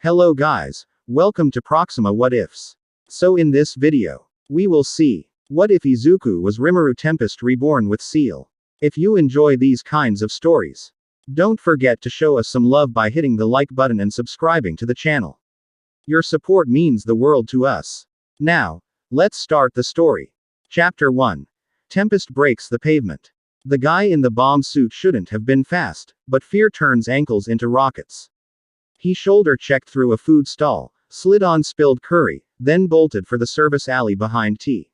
Hello guys, welcome to Proxima What Ifs. So in this video, we will see, what if Izuku was Rimuru Tempest reborn with Ciel? If you enjoy these kinds of stories, don't forget to show us some love by hitting the like button and subscribing to the channel. Your support means the world to us. Now, let's start the story. Chapter 1. Tempest breaks the pavement. The guy in the bomb suit shouldn't have been fast, but fear turns ankles into rockets. He shoulder-checked through a food stall, slid on spilled curry, then bolted for the service alley behind tea.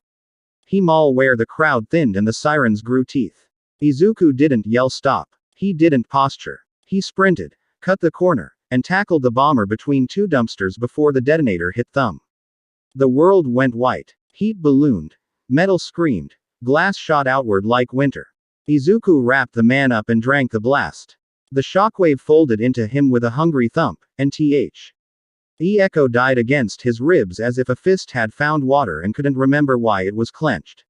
He mall where the crowd thinned and the sirens grew teeth. Izuku didn't yell stop. He didn't posture. He sprinted, cut the corner, and tackled the bomber between two dumpsters before the detonator hit thumb. The world went white. Heat ballooned. Metal screamed. Glass shot outward like winter. Izuku wrapped the man up and drank the blast. The shockwave folded into him with a hungry thump, and the echo died against his ribs as if a fist had found water and couldn't remember why it was clenched.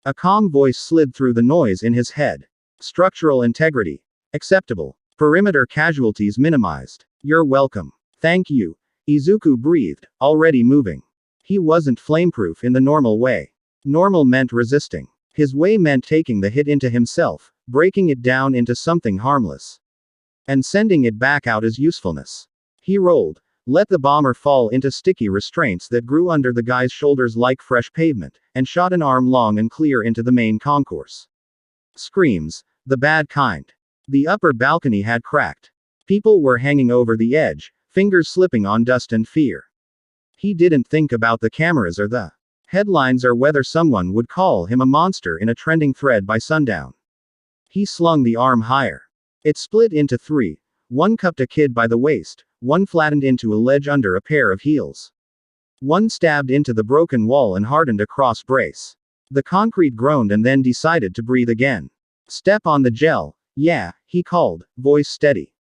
A calm voice slid through the noise in his head. Structural integrity. Acceptable. Perimeter casualties minimized. You're welcome. Thank you. Izuku breathed, already moving. He wasn't flameproof in the normal way. Normal meant resisting. His way meant taking the hit into himself, breaking it down into something harmless, and sending it back out as usefulness. He rolled, let the bomber fall into sticky restraints that grew under the guy's shoulders like fresh pavement, and shot an arm long and clear into the main concourse. Screams, the bad kind. The upper balcony had cracked. People were hanging over the edge, fingers slipping on dust and fear. He didn't think about the cameras or the headlines or whether someone would call him a monster in a trending thread by sundown. He slung the arm higher. It split into three. One cupped a kid by the waist, one flattened into a ledge under a pair of heels. One stabbed into the broken wall and hardened a cross brace. The concrete groaned and then decided to breathe again. Step on the gel. Yeah, he called, voice steady.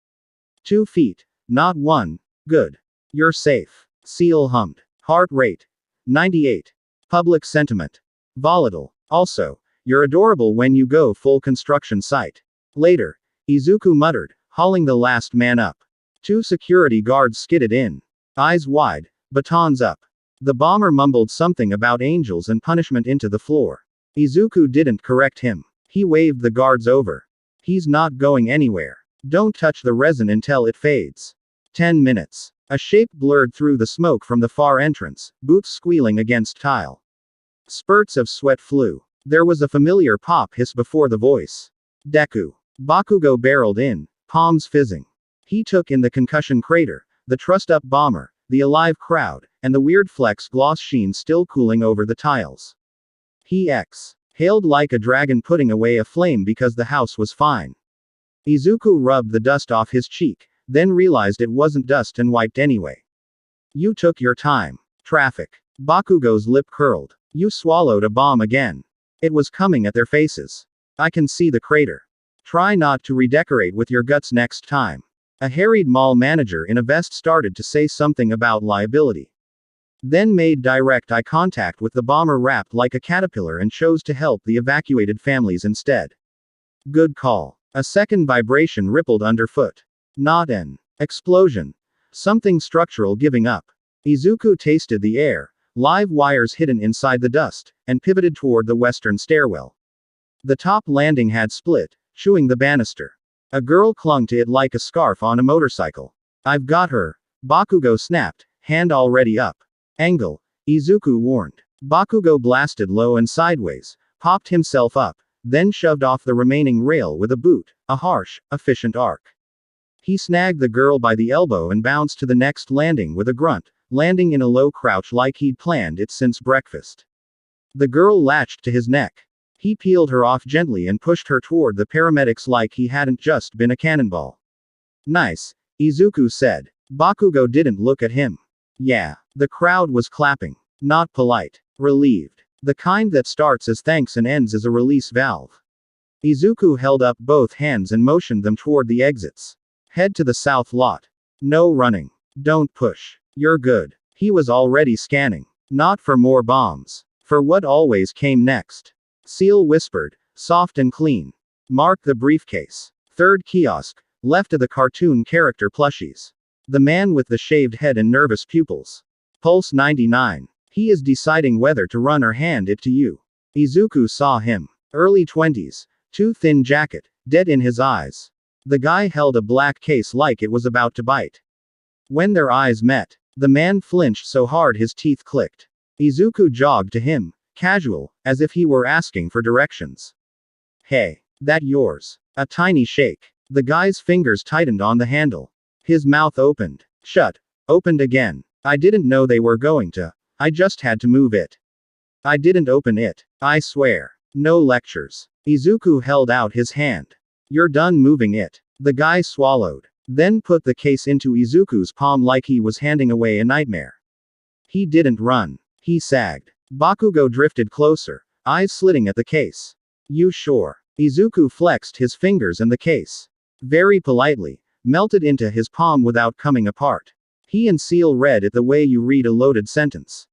2 feet. Not 1. Good. You're safe. Ciel hummed. Heart rate. 98. Public sentiment. Volatile. Also, you're adorable when you go full construction site. Later. Izuku muttered, hauling the last man up. 2 security guards skidded in. Eyes wide, batons up. The bomber mumbled something about angels and punishment into the floor. Izuku didn't correct him. He waved the guards over. He's not going anywhere. Don't touch the resin until it fades. 10 minutes. A shape blurred through the smoke from the far entrance, boots squealing against tile. Spurts of sweat flew. There was a familiar pop hiss before the voice. Deku. Bakugo barreled in, palms fizzing. He took in the concussion crater, the trussed-up bomber, the alive crowd, and the weird flex gloss sheen still cooling over the tiles. He exhaled like a dragon putting away a flame because the house was fine. Izuku rubbed the dust off his cheek, then realized it wasn't dust and wiped anyway. You took your time. Traffic. Bakugo's lip curled. You swallowed a bomb again. It was coming at their faces. I can see the crater. Try not to redecorate with your guts next time. A harried mall manager in a vest started to say something about liability. Then made direct eye contact with the bomber wrapped like a caterpillar and chose to help the evacuated families instead. Good call. A second vibration rippled underfoot. Not an explosion. Something structural giving up. Izuku tasted the air, live wires hidden inside the dust, and pivoted toward the western stairwell. The top landing had split, chewing the banister. A girl clung to it like a scarf on a motorcycle. I've got her. Bakugo snapped, hand already up. Angle. Izuku warned. Bakugo blasted low and sideways, popped himself up, then shoved off the remaining rail with a boot, a harsh, efficient arc. He snagged the girl by the elbow and bounced to the next landing with a grunt, landing in a low crouch like he'd planned it since breakfast. The girl latched to his neck. He peeled her off gently and pushed her toward the paramedics like he hadn't just been a cannonball. Nice, Izuku said. Bakugo didn't look at him. Yeah. The crowd was clapping. Not polite. Relieved. The kind that starts as thanks and ends as a release valve. Izuku held up both hands and motioned them toward the exits. Head to the south lot. No running. Don't push. You're good. He was already scanning. Not for more bombs. For what always came next. Ciel whispered, soft and clean. Mark the briefcase. Third kiosk, left of the cartoon character plushies. The man with the shaved head and nervous pupils. Pulse 99. He is deciding whether to run or hand it to you. Izuku saw him. Early 20s. Too thin jacket. Dead in his eyes. The guy held a black case like it was about to bite. When their eyes met, the man flinched so hard his teeth clicked. Izuku jogged to him, casual, as if he were asking for directions. Hey, that yours? A tiny shake. The guy's fingers tightened on the handle. His mouth opened. Shut. Opened again. I didn't know they were going to. I just had to move it. I didn't open it. I swear. No lectures. Izuku held out his hand. You're done moving it. The guy swallowed. Then put the case into Izuku's palm like he was handing away a nightmare. He didn't run. He sagged. Bakugo drifted closer, eyes slitting at the case. You sure? Izuku flexed his fingers and the case. Very politely, melted into his palm without coming apart. He and Ciel read it the way you read a loaded sentence.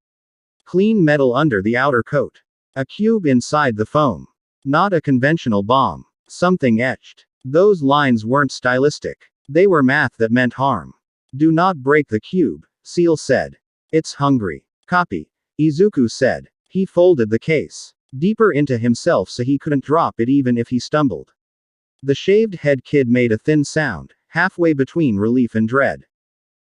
Clean metal under the outer coat. A cube inside the foam. Not a conventional bomb. Something etched. Those lines weren't stylistic. They were math that meant harm. Do not break the cube, Ciel said. It's hungry. Copy. Izuku said. He folded the case deeper into himself so he couldn't drop it even if he stumbled. The shaved head kid made a thin sound, halfway between relief and dread.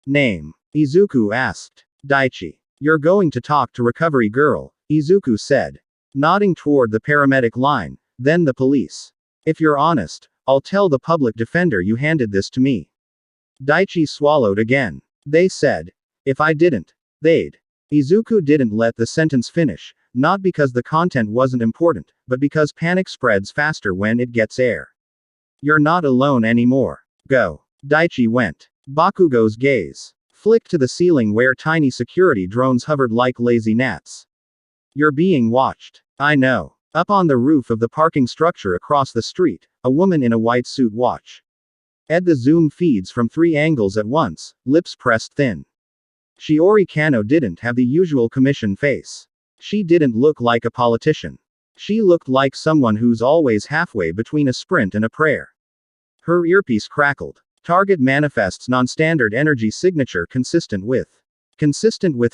Name? Izuku asked. Daichi. You're going to talk to recovery girl, Izuku said. Nodding toward the paramedic line, then the police. If you're honest, I'll tell the public defender you handed this to me. Daichi swallowed again. They said. If I didn't, they'd. Izuku didn't let the sentence finish, not because the content wasn't important, but because panic spreads faster when it gets air. You're not alone anymore. Go. Daichi went. Bakugo's gaze flicked to the ceiling where tiny security drones hovered like lazy gnats. You're being watched. I know. Up on the roof of the parking structure across the street, a woman in a white suit watch. The zoom feeds from 3 angles at once, lips pressed thin. Shiori Kano didn't have the usual commission face. She didn't look like a politician. She looked like someone who's always halfway between a sprint and a prayer. Her earpiece crackled. Target manifests non-standard energy signature consistent with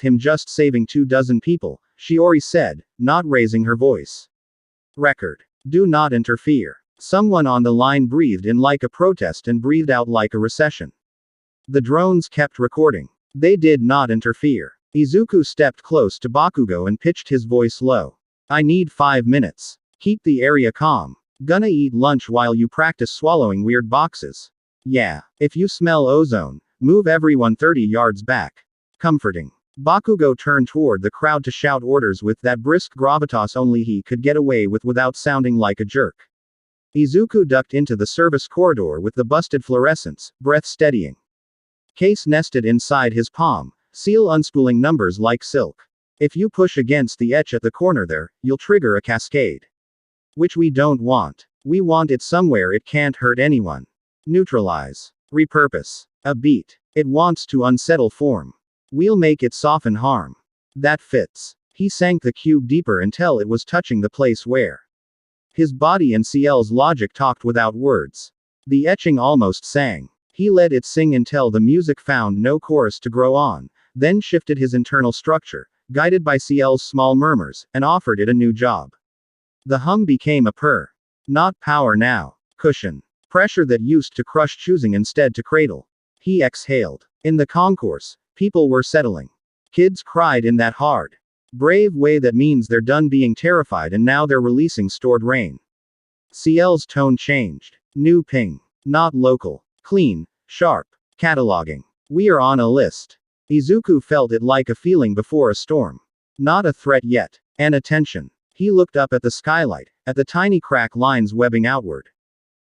him just saving 24 people, Shiori said, not raising her voice. Record. Do not interfere. Someone on the line breathed in like a protest and breathed out like a recession. The drones kept recording. They did not interfere. Izuku stepped close to Bakugo and pitched his voice low. I need 5 minutes. Keep the area calm. Gonna eat lunch while you practice swallowing weird boxes. Yeah. If you smell ozone, move everyone 30 yards back. Comforting. Bakugo turned toward the crowd to shout orders with that brisk gravitas only he could get away with without sounding like a jerk. Izuku ducked into the service corridor with the busted fluorescents, breath steadying. Case nested inside his palm, Ciel unspooling numbers like silk. If you push against the etch at the corner there, you'll trigger a cascade. Which we don't want. We want it somewhere it can't hurt anyone. Neutralize. Repurpose. A beat. It wants to unsettle form. We'll make it soften harm. That fits. He sank the cube deeper until it was touching the place where his body and Ciel's logic talked without words. The etching almost sang. He let it sing until the music found no chorus to grow on, then shifted his internal structure, guided by Ciel's small murmurs, and offered it a new job. The hum became a purr. Not power now. Cushion. Pressure that used to crush choosing instead to cradle. He exhaled. In the concourse, people were settling. Kids cried in that hard, brave way that means they're done being terrified and now they're releasing stored rain. Ciel's tone changed. New ping. Not local. Clean. Sharp. Cataloging. We are on a list. Izuku felt it like a feeling before a storm. Not a threat yet. An attention. He looked up at the skylight, at the tiny crack lines webbing outward.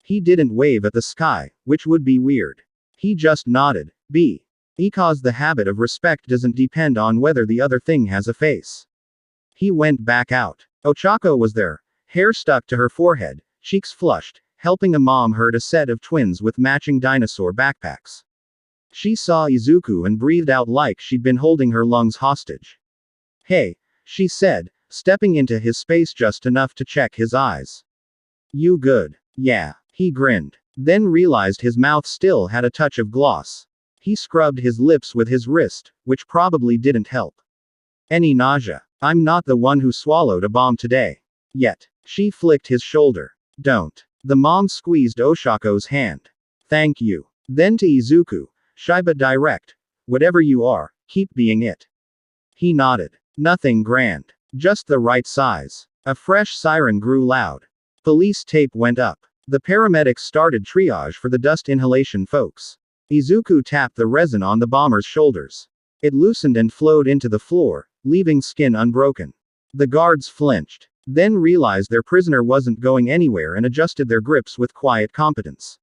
He didn't wave at the sky, which would be weird. He just nodded. Because the habit of respect doesn't depend on whether the other thing has a face. He went back out. Ochako was there, hair stuck to her forehead, cheeks flushed, helping a mom herd a set of twins with matching dinosaur backpacks. She saw Izuku and breathed out like she'd been holding her lungs hostage. Hey, she said, stepping into his space just enough to check his eyes. You good? Yeah. He grinned. Then realized his mouth still had a touch of gloss. He scrubbed his lips with his wrist, which probably didn't help. Any nausea? I'm not the one who swallowed a bomb today. Yet. She flicked his shoulder. Don't. The mom squeezed Oshako's hand. Thank you. Then to Izuku. Shy but direct. Whatever you are, keep being it. He nodded. Nothing grand. Just the right size. A fresh siren grew loud. Police tape went up. The paramedics started triage for the dust inhalation folks. Izuku tapped the resin on the bomber's shoulders. It loosened and flowed into the floor, leaving skin unbroken. The guards flinched, then realized their prisoner wasn't going anywhere and adjusted their grips with quiet competence.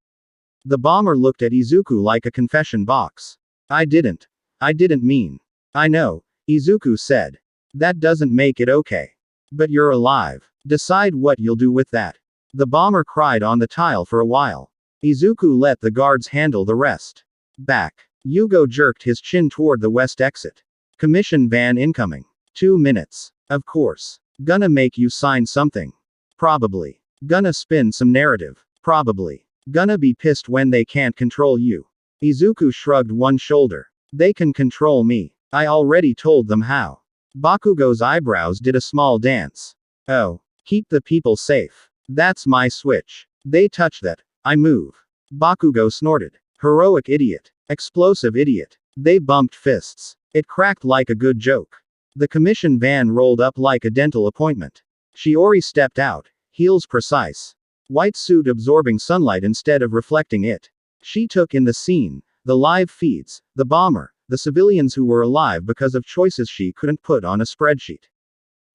The bomber looked at Izuku like a confession box. I didn't mean. I know, Izuku said. That doesn't make it okay. But you're alive. Decide what you'll do with that. The bomber cried on the tile for a while. Izuku let the guards handle the rest. Back. Yugo jerked his chin toward the west exit. Commission van incoming. 2 minutes. Of course. Gonna make you sign something. Probably. Gonna spin some narrative. Probably. Gonna be pissed when they can't control you. Izuku shrugged one shoulder. They can control me. I already told them how. Bakugo's eyebrows did a small dance. Oh. Keep the people safe. That's my switch. They touch that. I move. Bakugo snorted. Heroic idiot. Explosive idiot. They bumped fists. It cracked like a good joke. The commission van rolled up like a dental appointment. Shiori stepped out, heels precise. White suit absorbing sunlight instead of reflecting it. She took in the scene, the live feeds, the bomber, the civilians who were alive because of choices she couldn't put on a spreadsheet.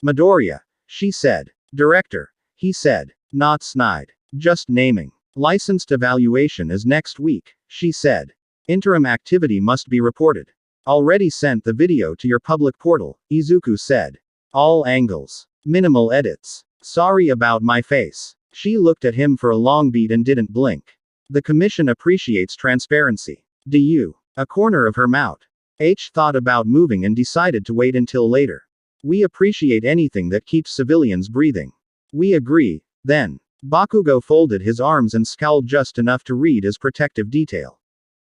Midoriya, she said. Director, he said. Not snide. Just naming. Licensed evaluation is next week, she said. Interim activity must be reported. Already sent the video to your public portal, Izuku said. All angles. Minimal edits. Sorry about my face. She looked at him for a long beat and didn't blink. The commission appreciates transparency. Do you? A corner of her mouth. H thought about moving and decided to wait until later. We appreciate anything that keeps civilians breathing. We agree, then. Bakugo folded his arms and scowled just enough to read as protective detail.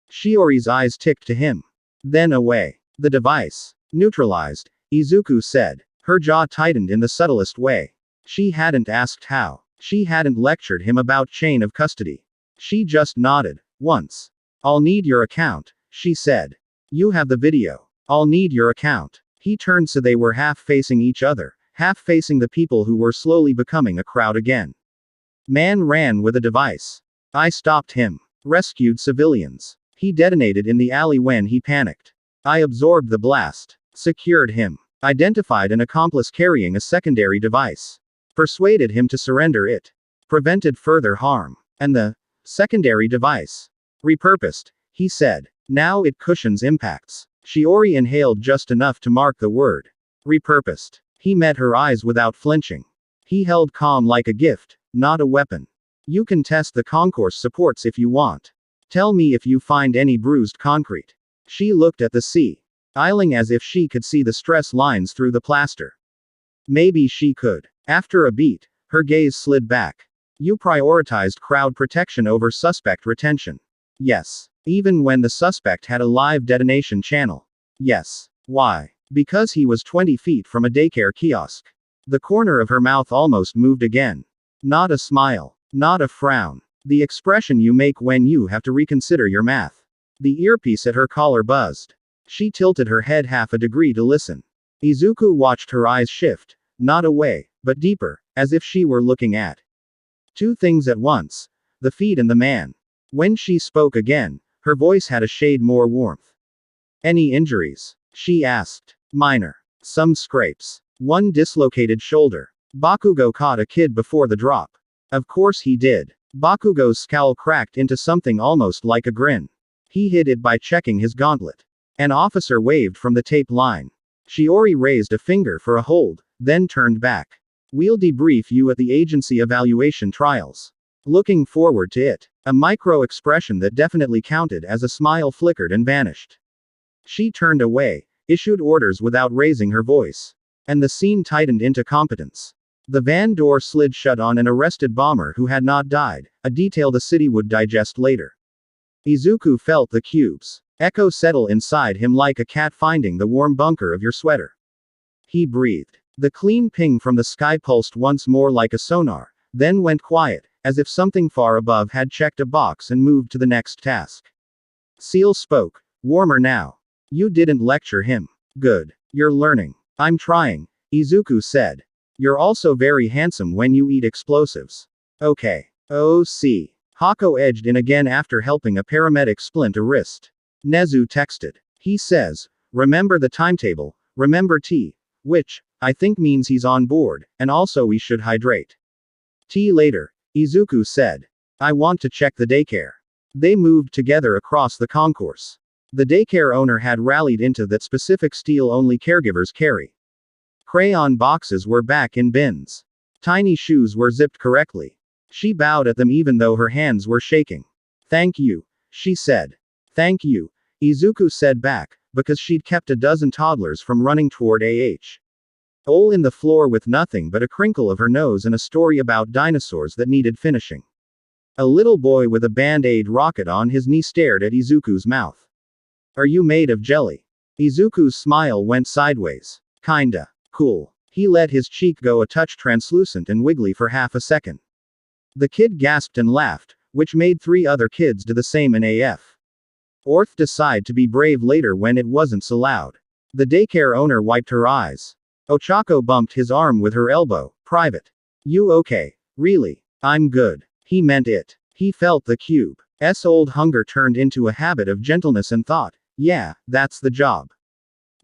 Shiori's eyes ticked to him. Then away. The device. Neutralized, Izuku said. Her jaw tightened in the subtlest way. She hadn't asked how. She hadn't lectured him about chain of custody. She just nodded. Once. I'll need your account, she said. You have the video. I'll need your account. He turned so they were half facing each other, half facing the people who were slowly becoming a crowd again. Man ran with a device. I stopped him. Rescued civilians. He detonated in the alley when he panicked. I absorbed the blast. Secured him. Identified an accomplice carrying a secondary device. Persuaded him to surrender it. Prevented further harm. And the secondary device. Repurposed, he said. Now it cushions impacts. Shiori inhaled just enough to mark the word. Repurposed. He met her eyes without flinching. He held calm like a gift, not a weapon. You can test the concourse supports if you want. Tell me if you find any bruised concrete. She looked at the sea. Eiling as if she could see the stress lines through the plaster. Maybe she could. After a beat, her gaze slid back. You prioritized crowd protection over suspect retention. Yes. Even when the suspect had a live detonation channel. Yes. Why? Because he was 20 feet from a daycare kiosk. The corner of her mouth almost moved again. Not a smile. Not a frown. The expression you make when you have to reconsider your math. The earpiece at her collar buzzed. She tilted her head half a degree to listen. Izuku watched her eyes shift, not away, but deeper, as if she were looking at two things at once, the feed and the man. When she spoke again, her voice had a shade more warmth. Any injuries? She asked. Minor. Some scrapes. One dislocated shoulder. Bakugo caught a kid before the drop. Of course he did. Bakugo's scowl cracked into something almost like a grin. He hid it by checking his gauntlet. An officer waved from the tape line. Shiori raised a finger for a hold, then turned back. We'll debrief you at the agency evaluation trials. Looking forward to it. A micro expression that definitely counted as a smile flickered and vanished. She turned away, issued orders without raising her voice. And the scene tightened into competence. The van door slid shut on an arrested bomber who had not died, a detail the city would digest later. Izuku felt the cube's echo settle inside him like a cat finding the warm bunker of your sweater. He breathed. The clean ping from the sky pulsed once more like a sonar, then went quiet, as if something far above had checked a box and moved to the next task. Ciel spoke. Warmer now. You didn't lecture him. Good. You're learning. I'm trying, Izuku said. You're also very handsome when you eat explosives. Okay. Oh, see. Hako edged in again after helping a paramedic splint a wrist. Nezu texted. He says, remember the timetable, remember tea, which, I think means he's on board, and also we should hydrate. Tea later, Izuku said. I want to check the daycare. They moved together across the concourse. The daycare owner had rallied into that specific steel only caregivers carry. Crayon boxes were back in bins. Tiny shoes were zipped correctly. She bowed at them even though her hands were shaking. Thank you, she said. Thank you, Izuku said back, because she'd kept a dozen toddlers from running toward hole in the floor with nothing but a crinkle of her nose and a story about dinosaurs that needed finishing. A little boy with a band-aid rocket on his knee stared at Izuku's mouth. Are you made of jelly? Izuku's smile went sideways. Kinda. Cool. He let his cheek go a touch translucent and wiggly for half a second. The kid gasped and laughed, which made 3 other kids do the same in AF. Orth decided to be brave later when it wasn't so loud. The daycare owner wiped her eyes. Ochako bumped his arm with her elbow. Private. You okay? Really? I'm good. He meant it. He felt the cube's old hunger turned into a habit of gentleness and thought, yeah, that's the job.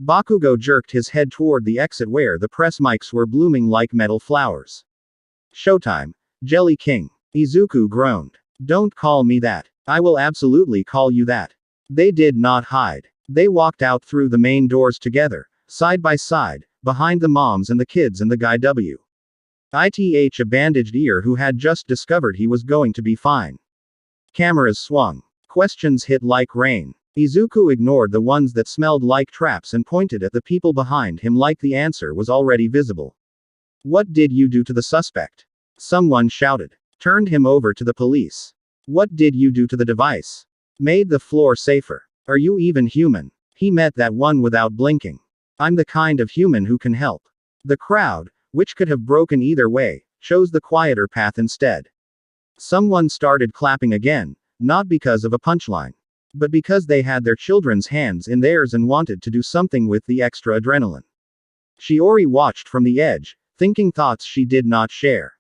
Bakugo jerked his head toward the exit where the press mics were blooming like metal flowers. Showtime. Jelly King. Izuku groaned. Don't call me that. I will absolutely call you that. They did not hide. They walked out through the main doors together, side by side, behind the moms and the kids and the guy with a bandaged ear who had just discovered he was going to be fine. Cameras swung. Questions hit like rain. Izuku ignored the ones that smelled like traps and pointed at the people behind him like the answer was already visible. What did you do to the suspect? Someone shouted. Turned him over to the police. What did you do to the device? Made the floor safer. Are you even human? He met that one without blinking. I'm the kind of human who can help. The crowd, which could have broken either way, chose the quieter path instead. Someone started clapping again, not because of a punchline, but because they had their children's hands in theirs and wanted to do something with the extra adrenaline. Shiori watched from the edge, thinking thoughts she did not share.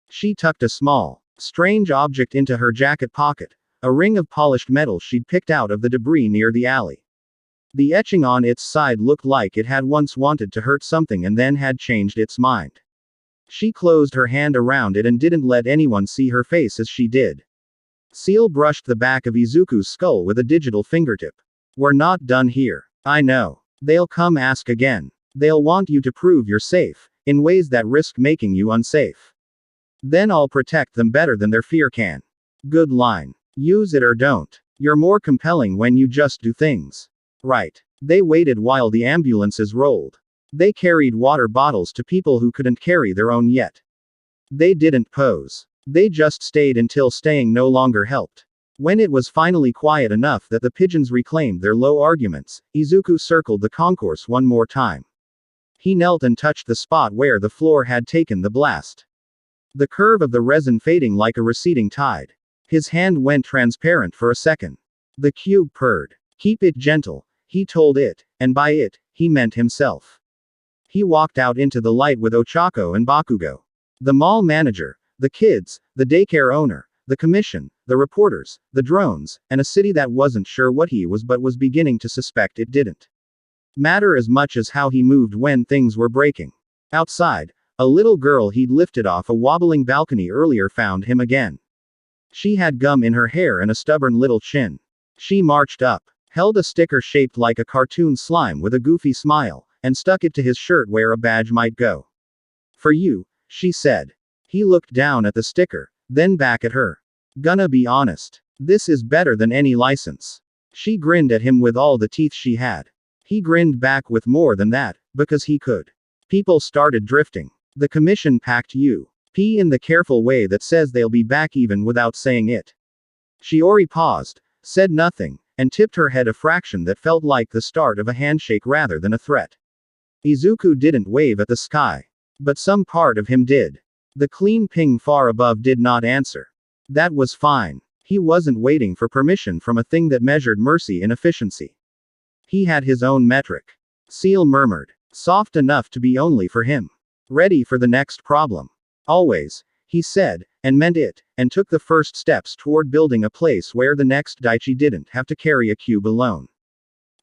She tucked a small, strange object into her jacket pocket, a ring of polished metal she'd picked out of the debris near the alley. The etching on its side looked like it had once wanted to hurt something and then had changed its mind. She closed her hand around it and didn't let anyone see her face as she did. Ciel brushed the back of Izuku's skull with a digital fingertip. We're not done here. I know. They'll come ask again. They'll want you to prove you're safe, in ways that risk making you unsafe. Then I'll protect them better than their fear can. Good line. Use it or don't. You're more compelling when you just do things right. They waited while the ambulances rolled. They carried water bottles to people who couldn't carry their own yet. They didn't pose. They just stayed until staying no longer helped. When it was finally quiet enough that the pigeons reclaimed their low arguments, Izuku circled the concourse one more time. He knelt and touched the spot where the floor had taken the blast. The curve of the resin fading like a receding tide. His hand went transparent for a second. The cube purred. Keep it gentle, he told it, and by it, he meant himself. He walked out into the light with Ochako and Bakugo. The mall manager, the kids, the daycare owner, the commission, the reporters, the drones, and a city that wasn't sure what he was but was beginning to suspect it didn't matter as much as how he moved when things were breaking. Outside, a little girl he'd lifted off a wobbling balcony earlier found him again. She had gum in her hair and a stubborn little chin. She marched up, held a sticker shaped like a cartoon slime with a goofy smile, and stuck it to his shirt where a badge might go. For you, she said. He looked down at the sticker, then back at her. Gonna be honest. This is better than any license. She grinned at him with all the teeth she had. He grinned back with more than that, because he could. People started drifting. The commission packed in the careful way that says they'll be back even without saying it. Shiori paused, said nothing, and tipped her head a fraction that felt like the start of a handshake rather than a threat. Izuku didn't wave at the sky. But some part of him did. The clean ping far above did not answer. That was fine. He wasn't waiting for permission from a thing that measured mercy in efficiency. He had his own metric. Ciel murmured. Soft enough to be only for him. Ready for the next problem. Always, he said, and meant it, and took the first steps toward building a place where the next Daichi didn't have to carry a cube alone.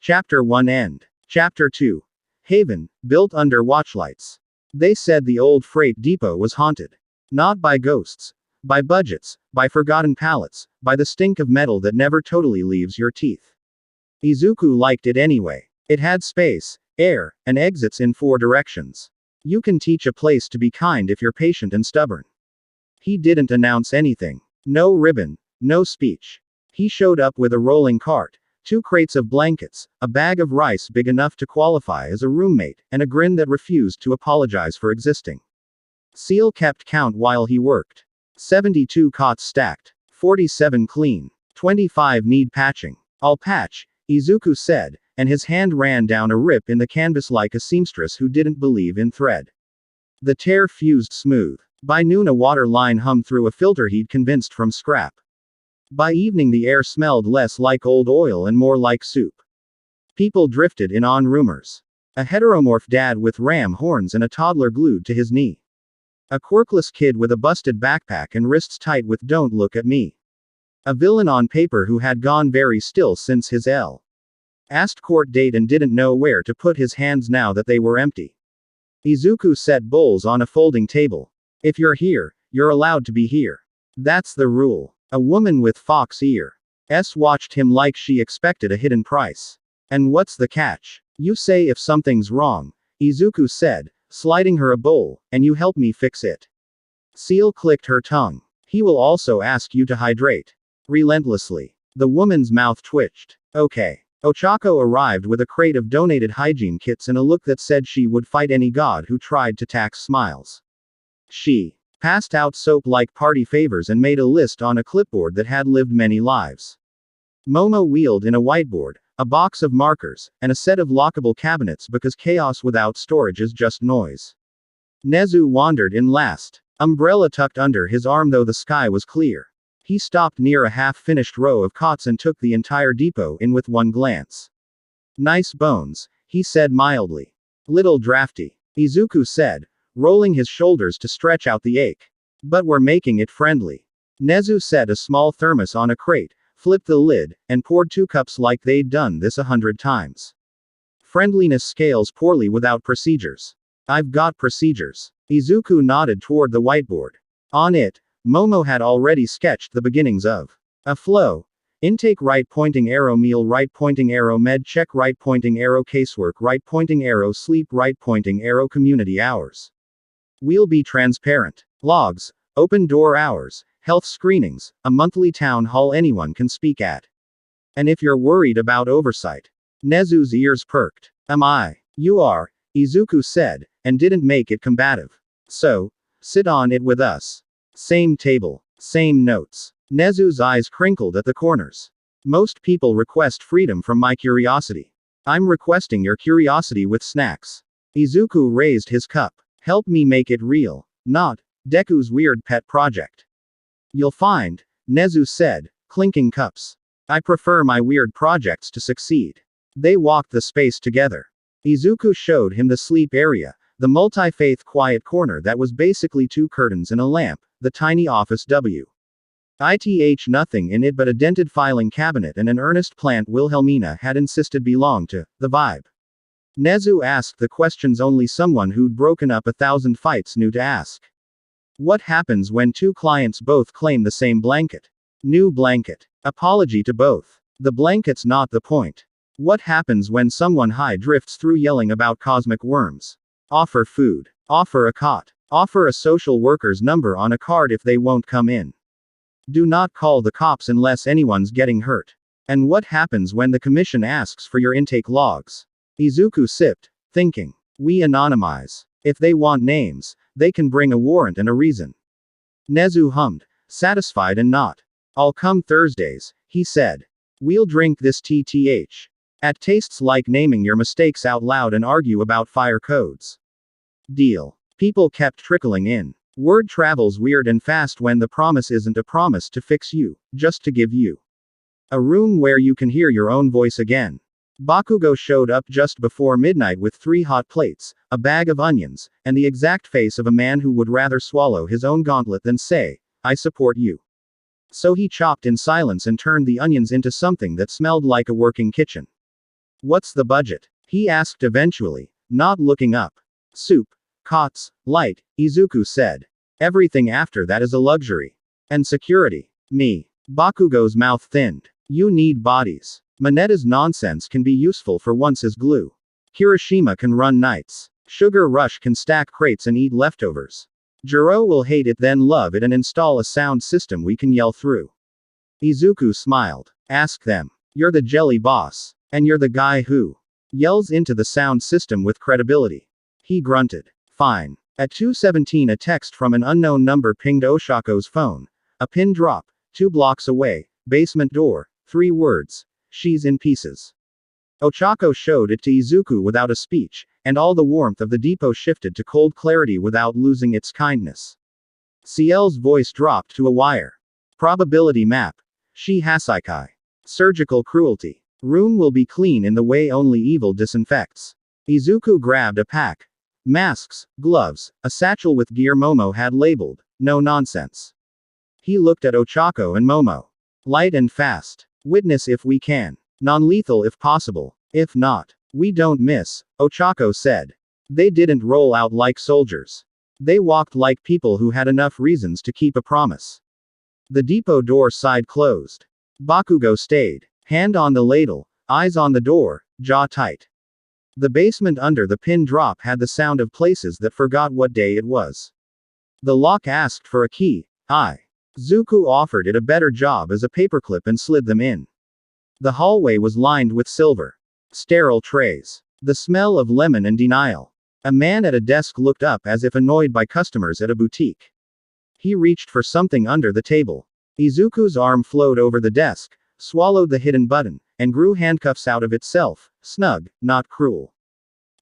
Chapter 1 End. Chapter 2. Haven, built under watchlights. They said the old freight depot was haunted. Not by ghosts. By budgets, by forgotten pallets, by the stink of metal that never totally leaves your teeth. Izuku liked it anyway. It had space, air, and exits in 4 directions. You can teach a place to be kind if you're patient and stubborn. He didn't announce anything. No ribbon, no speech. He showed up with a rolling cart, 2 crates of blankets, a bag of rice big enough to qualify as a roommate, and a grin that refused to apologize for existing. Ciel kept count while he worked. 72 cots stacked. 47 clean. 25 need patching. I'll patch, Izuku said, and his hand ran down a rip in the canvas like a seamstress who didn't believe in thread. The tear fused smooth. By noon a water line hummed through a filter he'd convinced from scrap. By evening the air smelled less like old oil and more like soup. People drifted in on rumors. A heteromorph dad with ram horns and a toddler glued to his knee. A quirkless kid with a busted backpack and wrists tight with "Don't look at me." A villain on paper who had gone very still since his last court date and didn't know where to put his hands now that they were empty. Izuku set bowls on a folding table. If you're here, you're allowed to be here. That's the rule. A woman with fox ears watched him like she expected a hidden price. And what's the catch? You say if something's wrong, Izuku said, sliding her a bowl, and you help me fix it. Ciel clicked her tongue. He will also ask you to hydrate. Relentlessly. The woman's mouth twitched. Okay. Ochako arrived with a crate of donated hygiene kits and a look that said she would fight any god who tried to tax smiles. She passed out soap-like party favors and made a list on a clipboard that had lived many lives. Momo wheeled in a whiteboard, a box of markers, and a set of lockable cabinets because chaos without storage is just noise. Nezu wandered in last. Umbrella tucked under his arm though the sky was clear. He stopped near a half-finished row of cots and took the entire depot in with one glance. Nice bones, he said mildly. Little drafty, Izuku said, rolling his shoulders to stretch out the ache. But we're making it friendly. Nezu set a small thermos on a crate, flipped the lid, and poured 2 cups like they'd done this 100 times. Friendliness scales poorly without procedures. I've got procedures. Izuku nodded toward the whiteboard. On it, Momo had already sketched the beginnings of a flow. Intake right pointing arrow, meal right pointing arrow, med check right pointing arrow, casework right pointing arrow, sleep right pointing arrow, community hours. We'll be transparent. Logs, open door hours, health screenings, a monthly town hall anyone can speak at. And if you're worried about oversight. Nezu's ears perked. Am I? You are, Izuku said, and didn't make it combative. So, sit on it with us. Same table, same notes. Nezu's eyes crinkled at the corners. Most people request freedom from my curiosity. I'm requesting your curiosity with snacks. Izuku raised his cup. Help me make it real, not Deku's weird pet project. You'll find, Nezu said, clinking cups. I prefer my weird projects to succeed. They walked the space together. Izuku showed him the sleep area, the multi-faith quiet corner that was basically 2 curtains and a lamp, the tiny office nothing in it but a dented filing cabinet and an earnest plant Wilhelmina had insisted belonged to the vibe. Nezu asked the questions only someone who'd broken up 1,000 fights knew to ask. What happens when 2 clients both claim the same blanket? New blanket. Apology to both. The blanket's not the point. What happens when someone high drifts through yelling about cosmic worms? Offer food. Offer a cot. Offer a social worker's number on a card if they won't come in. Do not call the cops unless anyone's getting hurt. And what happens when the commission asks for your intake logs? Izuku sipped, thinking. We anonymize. If they want names, they can bring a warrant and a reason. Nezu hummed, satisfied and not. I'll come Thursdays, he said. We'll drink this TTH. At tastes like naming your mistakes out loud and argue about fire codes. Deal. People kept trickling in. Word travels weird and fast when the promise isn't a promise to fix you, just to give you a room where you can hear your own voice again. Bakugo showed up just before midnight with 3 hot plates, a bag of onions, and the exact face of a man who would rather swallow his own gauntlet than say, "I support you." So he chopped in silence and turned the onions into something that smelled like a working kitchen. "What's the budget?" he asked eventually, not looking up. "Soup, cots, light," Izuku said. "Everything after that is a luxury. And security." Me. Bakugo's mouth thinned. "You need bodies. Moneda's nonsense can be useful for once as glue. Kirishima can run nights. Sugar Rush can stack crates and eat leftovers. Jiro will hate it then love it and install a sound system we can yell through." Izuku smiled. "Ask them. You're the jelly boss. And you're the guy who yells into the sound system with credibility." He grunted. "Fine." At 2:17 a text from an unknown number pinged Oshako's phone. A pin drop. 2 blocks away. Basement door. 3 words. "She's in pieces." Ochako showed it to Izuku without a speech, and all the warmth of the depot shifted to cold clarity without losing its kindness. Ciel's voice dropped to a wire. "Probability map. Shi Hasaikai. Surgical cruelty. Room will be clean in the way only evil disinfects." Izuku grabbed a pack. Masks, gloves, a satchel with gear Momo had labeled, "No nonsense." He looked at Ochako and Momo. "Light and fast. Witness if we can. Non-lethal if possible. If not, we don't miss," Ochako said. They didn't roll out like soldiers. They walked like people who had enough reasons to keep a promise. The depot door side closed. Bakugo stayed. Hand on the ladle, eyes on the door, jaw tight. The basement under the pin drop had the sound of places that forgot what day it was. The lock asked for a key. Izuku offered it a better job as a paperclip and slid them in. The hallway was lined with silver. Sterile trays. The smell of lemon and denial. A man at a desk looked up as if annoyed by customers at a boutique. He reached for something under the table. Izuku's arm flowed over the desk, swallowed the hidden button, and grew handcuffs out of itself, snug, not cruel.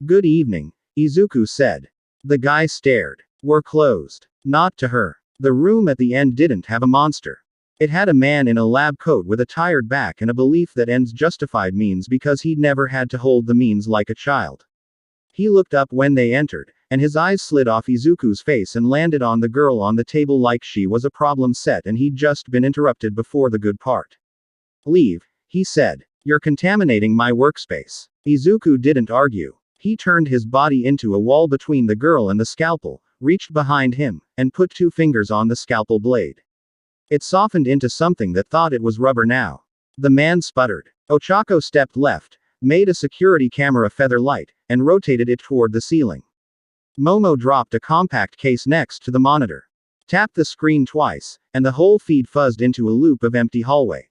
"Good evening," Izuku said. The guy stared. "We're closed." Not to her. The room at the end didn't have a monster. It had a man in a lab coat with a tired back and a belief that ends justified means because he'd never had to hold the means like a child. He looked up when they entered, and his eyes slid off Izuku's face and landed on the girl on the table like she was a problem set and he'd just been interrupted before the good part. "Leave," he said. "You're contaminating my workspace." Izuku didn't argue. He turned his body into a wall between the girl and the scalpel, reached behind him, and put 2 fingers on the scalpel blade. It softened into something that thought it was rubber now. The man sputtered. Ochako stepped left, made a security camera feather light, and rotated it toward the ceiling. Momo dropped a compact case next to the monitor. Tapped the screen twice, and the whole feed fuzzed into a loop of empty hallway.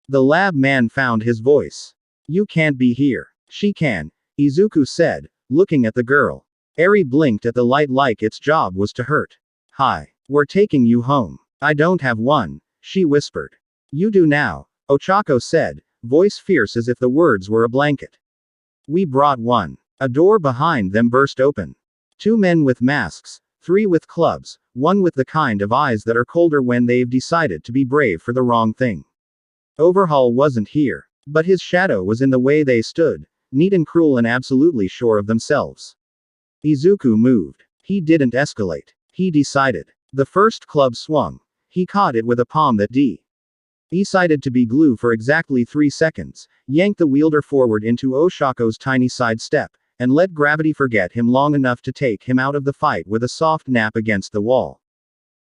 The lab man found his voice. "You can't be here." "She can," Izuku said, looking at the girl. Eri blinked at the light like its job was to hurt. "Hi. We're taking you home." "I don't have one," she whispered. "You do now," Ochako said, voice fierce as if the words were a blanket. "We brought one." A door behind them burst open. 2 men with masks, 3 with clubs, 1 with the kind of eyes that are colder when they've decided to be brave for the wrong thing. Overhaul wasn't here. But his shadow was in the way they stood, neat and cruel and absolutely sure of themselves. Izuku moved. He didn't escalate. He decided. The first club swung. He caught it with a palm that decided to be glue for exactly 3 seconds, yanked the wielder forward into Oshako's tiny side step, and let gravity forget him long enough to take him out of the fight with a soft nap against the wall.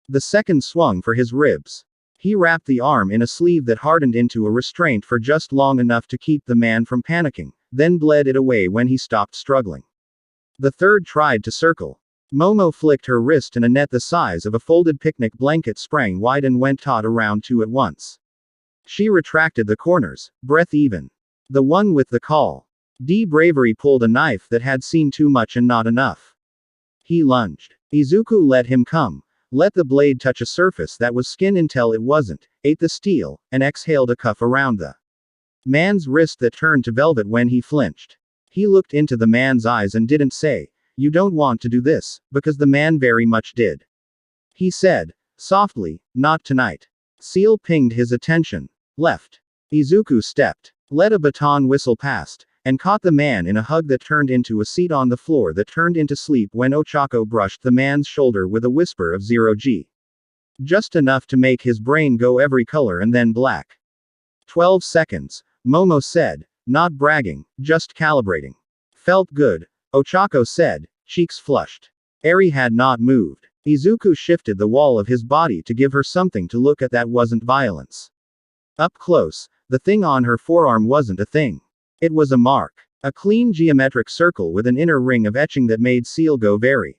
The second swung for his ribs. He wrapped the arm in a sleeve that hardened into a restraint for just long enough to keep the man from panicking, then bled it away when he stopped struggling. The third tried to circle. Momo flicked her wrist and a net the size of a folded picnic blanket sprang wide and went taut around 2 at once. She retracted the corners, breath even. The one with the call. Bravery pulled a knife that had seen too much and not enough. He lunged. Izuku let him come, let the blade touch a surface that was skin until it wasn't, ate the steel, and exhaled a cuff around the Man's wrist that turned to velvet when he flinched. He looked into the man's eyes and didn't say, "You don't want to do this," because the man very much did. He said, softly, "Not tonight." Ciel pinged his attention. Left. Izuku stepped, let a baton whistle past, and caught the man in a hug that turned into a seat on the floor that turned into sleep when Ochako brushed the man's shoulder with a whisper of 0G. Just enough to make his brain go every color and then black. 12 seconds, Momo said, not bragging, just calibrating. Felt good, Ochako said, cheeks flushed. Eri had not moved. Izuku shifted the wall of his body to give her something to look at that wasn't violence. Up close, the thing on her forearm wasn't a thing. It was a mark. A clean geometric circle with an inner ring of etching that made Ciel go very,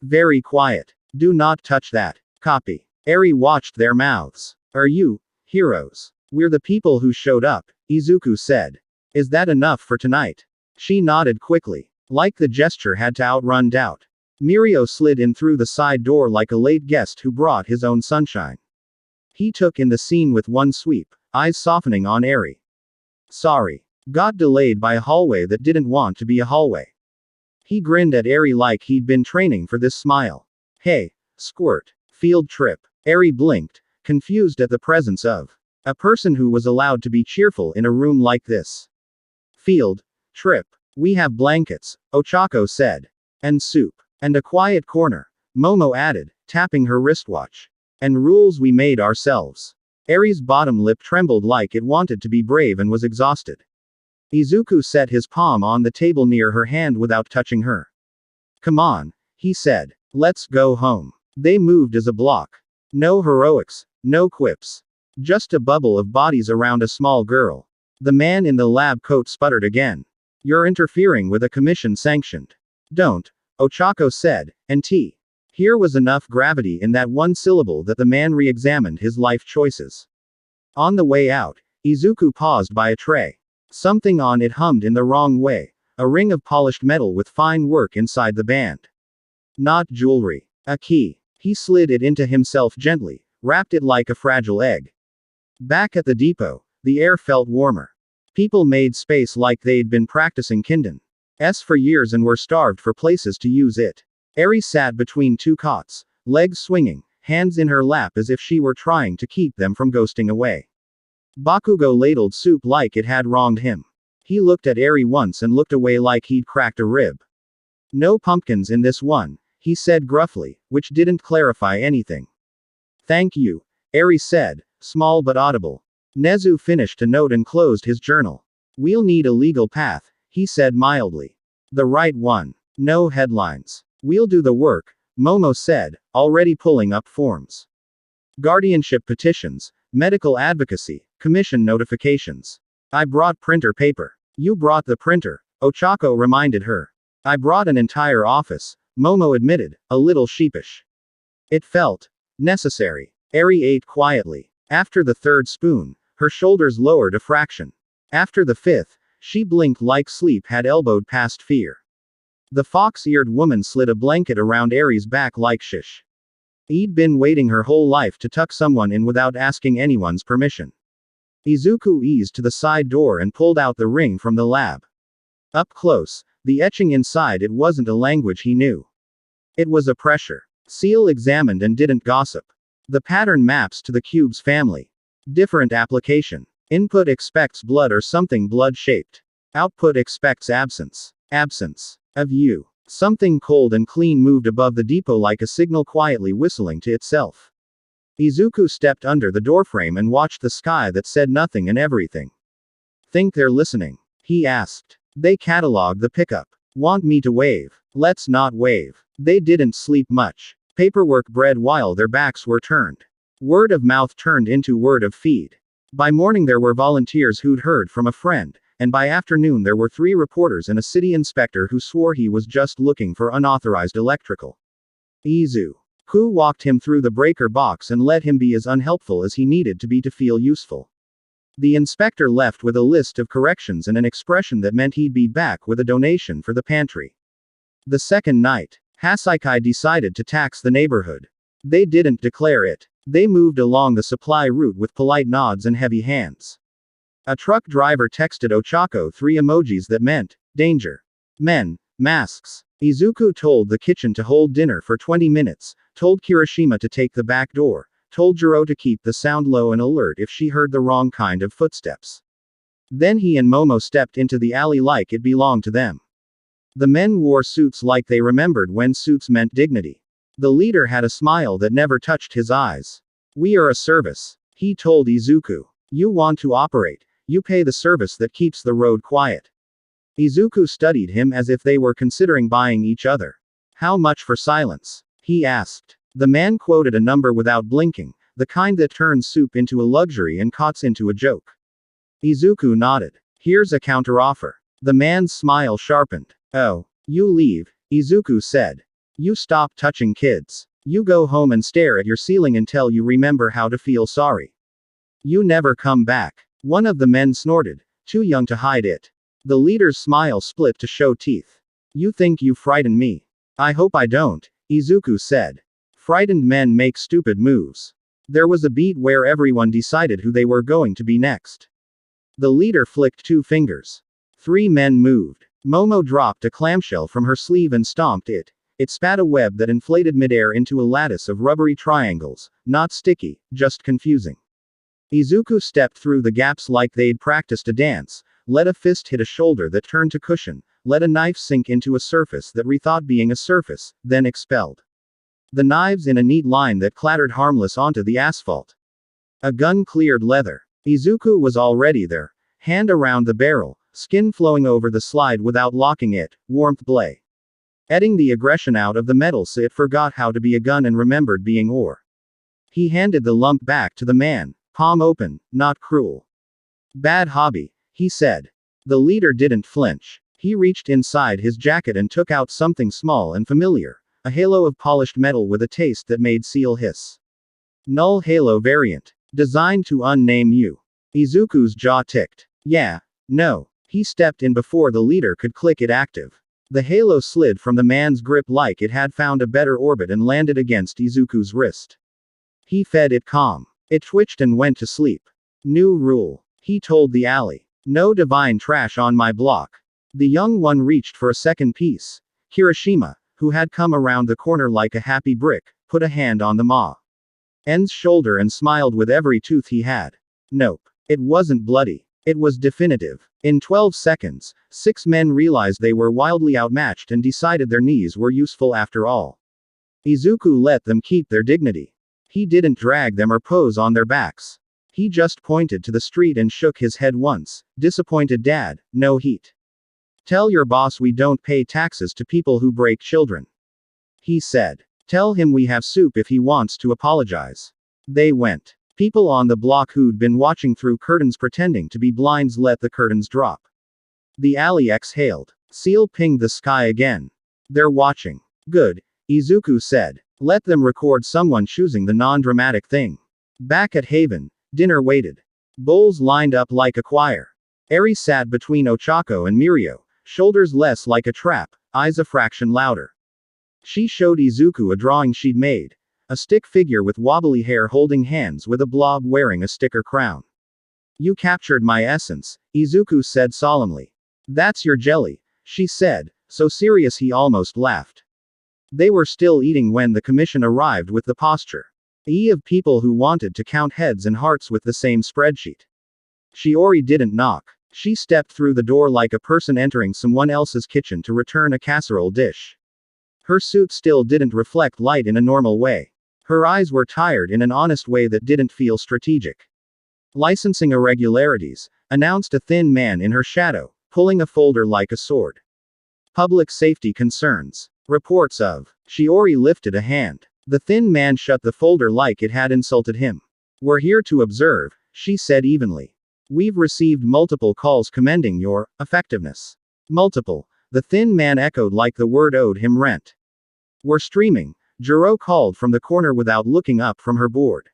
very quiet. Do not touch that. Copy. Eri watched their mouths. Are you heroes? We're the people who showed up, Izuku said. Is that enough for tonight? She nodded quickly. Like the gesture had to outrun doubt. Mirio slid in through the side door like a late guest who brought his own sunshine. He took in the scene with one sweep, eyes softening on Eri. Sorry. Got delayed by a hallway that didn't want to be a hallway. He grinned at Eri like he'd been training for this smile. Hey, squirt. Field trip. Eri blinked, confused at the presence of a person who was allowed to be cheerful in a room like this. Field trip. We have blankets, Ochako said. And soup. And a quiet corner, Momo added, tapping her wristwatch. And rules we made ourselves. Eri's bottom lip trembled like it wanted to be brave and was exhausted. Izuku set his palm on the table near her hand without touching her. Come on, he said. Let's go home. They moved as a block. No heroics, no quips. Just a bubble of bodies around a small girl. The man in the lab coat sputtered again. You're interfering with a commission sanctioned. Don't, Ochako said, and Here was enough gravity in that one syllable that the man re-examined his life choices. On the way out, Izuku paused by a tray. Something on it hummed in the wrong way. A ring of polished metal with fine work inside the band. Not jewelry. A key. He slid it into himself gently, wrapped it like a fragile egg. Back at the depot, the air felt warmer. People made space like they'd been practicing Kinden's for years and were starved for places to use it. Eri sat between two cots, legs swinging, hands in her lap as if she were trying to keep them from ghosting away. Bakugo ladled soup like it had wronged him. He looked at Eri once and looked away like he'd cracked a rib. No pumpkins in this one, he said gruffly, which didn't clarify anything. Thank you, Eri said, small but audible. Nezu finished a note and closed his journal. We'll need a legal path, he said mildly. The right one. No headlines. We'll do the work, Momo said, already pulling up forms. Guardianship petitions, medical advocacy, commission notifications. I brought printer paper. You brought the printer, Ochako reminded her. I brought an entire office, Momo admitted, a little sheepish. It felt necessary. Eri ate quietly. After the third spoon, her shoulders lowered a fraction. After the fifth, she blinked like sleep had elbowed past fear. The fox-eared woman slid a blanket around Eri's back like shish. He'd been waiting her whole life to tuck someone in without asking anyone's permission. Izuku eased to the side door and pulled out the ring from the lab. Up close, the etching inside it wasn't a language he knew. It was a pressure. Ciel examined and didn't gossip. The pattern maps to the cube's family. Different application. Input expects blood or something blood-shaped. Output expects absence. Absence. Of you. Something cold and clean moved above the depot like a signal quietly whistling to itself. Izuku stepped under the doorframe and watched the sky that said nothing and everything. Think they're listening? He asked. They cataloged the pickup. Want me to wave? Let's not wave. They didn't sleep much. Paperwork bred while their backs were turned. Word of mouth turned into word of feed. By morning there were volunteers who'd heard from a friend, and by afternoon there were 3 reporters and a city inspector who swore he was just looking for unauthorized electrical. Izuku walked him through the breaker box and let him be as unhelpful as he needed to be to feel useful. The inspector left with a list of corrections and an expression that meant he'd be back with a donation for the pantry. The second night, Hasaikai decided to tax the neighborhood. They didn't declare it. They moved along the supply route with polite nods and heavy hands. A truck driver texted Ochako 3 emojis that meant, danger. Men, masks. Izuku told the kitchen to hold dinner for 20 minutes, told Kirishima to take the back door, told Jiro to keep the sound low and alert if she heard the wrong kind of footsteps. Then he and Momo stepped into the alley like it belonged to them. The men wore suits like they remembered when suits meant dignity. The leader had a smile that never touched his eyes. We are a service, he told Izuku. You want to operate, you pay the service that keeps the road quiet. Izuku studied him as if they were considering buying each other. How much for silence? He asked. The man quoted a number without blinking, the kind that turns soup into a luxury and cots into a joke. Izuku nodded. Here's a counteroffer. The man's smile sharpened. Oh, you leave, Izuku said. You stop touching kids. You go home and stare at your ceiling until you remember how to feel sorry. You never come back. One of the men snorted, too young to hide it. The leader's smile split to show teeth. You think you frighten me? I hope I don't, Izuku said. Frightened men make stupid moves. There was a beat where everyone decided who they were going to be next. The leader flicked 2 fingers. 3 men moved. Momo dropped a clamshell from her sleeve and stomped it. It spat a web that inflated midair into a lattice of rubbery triangles, not sticky, just confusing. Izuku stepped through the gaps like they'd practiced a dance, let a fist hit a shoulder that turned to cushion, let a knife sink into a surface that rethought being a surface, then expelled. The knives in a neat line that clattered harmless onto the asphalt. A gun cleared leather. Izuku was already there, hand around the barrel, skin flowing over the slide without locking it, warmth blay. Adding the aggression out of the metal so it forgot how to be a gun and remembered being ore. He handed the lump back to the man, palm open, not cruel. Bad hobby, he said. The leader didn't flinch. He reached inside his jacket and took out something small and familiar, a halo of polished metal with a taste that made Ciel hiss. Null halo variant. Designed to unname you. Izuku's jaw ticked. Yeah. No. He stepped in before the leader could click it active. The halo slid from the man's grip like it had found a better orbit and landed against Izuku's wrist. He fed it calm. It twitched and went to sleep. New rule. He told the alley. No divine trash on my block. The young one reached for a second piece. Kirishima, who had come around the corner like a happy brick, put a hand on the En's shoulder and smiled with every tooth he had. Nope. It wasn't bloody. It was definitive. In 12 seconds, 6 men realized they were wildly outmatched and decided their knees were useful after all. Izuku let them keep their dignity. He didn't drag them or pose on their backs. He just pointed to the street and shook his head once. Disappointed dad, no heat. Tell your boss we don't pay taxes to people who break children. He said. Tell him we have soup if he wants to apologize. They went. People on the block who'd been watching through curtains pretending to be blinds let the curtains drop. The alley exhaled. Ciel pinged the sky again. They're watching. Good, Izuku said. Let them record someone choosing the non-dramatic thing. Back at Haven, dinner waited. Bowls lined up like a choir. Eri sat between Ochako and Mirio, shoulders less like a trap, eyes a fraction louder. She showed Izuku a drawing she'd made. A stick figure with wobbly hair holding hands with a blob wearing a sticker crown. You captured my essence, Izuku said solemnly. That's your jelly, she said, so serious he almost laughed. They were still eating when the commission arrived with the posture. Of people who wanted to count heads and hearts with the same spreadsheet. Shiori didn't knock. She stepped through the door like a person entering someone else's kitchen to return a casserole dish. Her suit still didn't reflect light in a normal way. Her eyes were tired in an honest way that didn't feel strategic. Licensing irregularities, announced a thin man in her shadow, pulling a folder like a sword. Public safety concerns. Reports of. Shiori lifted a hand. The thin man shut the folder like it had insulted him. We're here to observe, she said evenly. We've received multiple calls commending your effectiveness. Multiple, the thin man echoed like the word owed him rent. We're streaming, Jiro called from the corner without looking up from her board.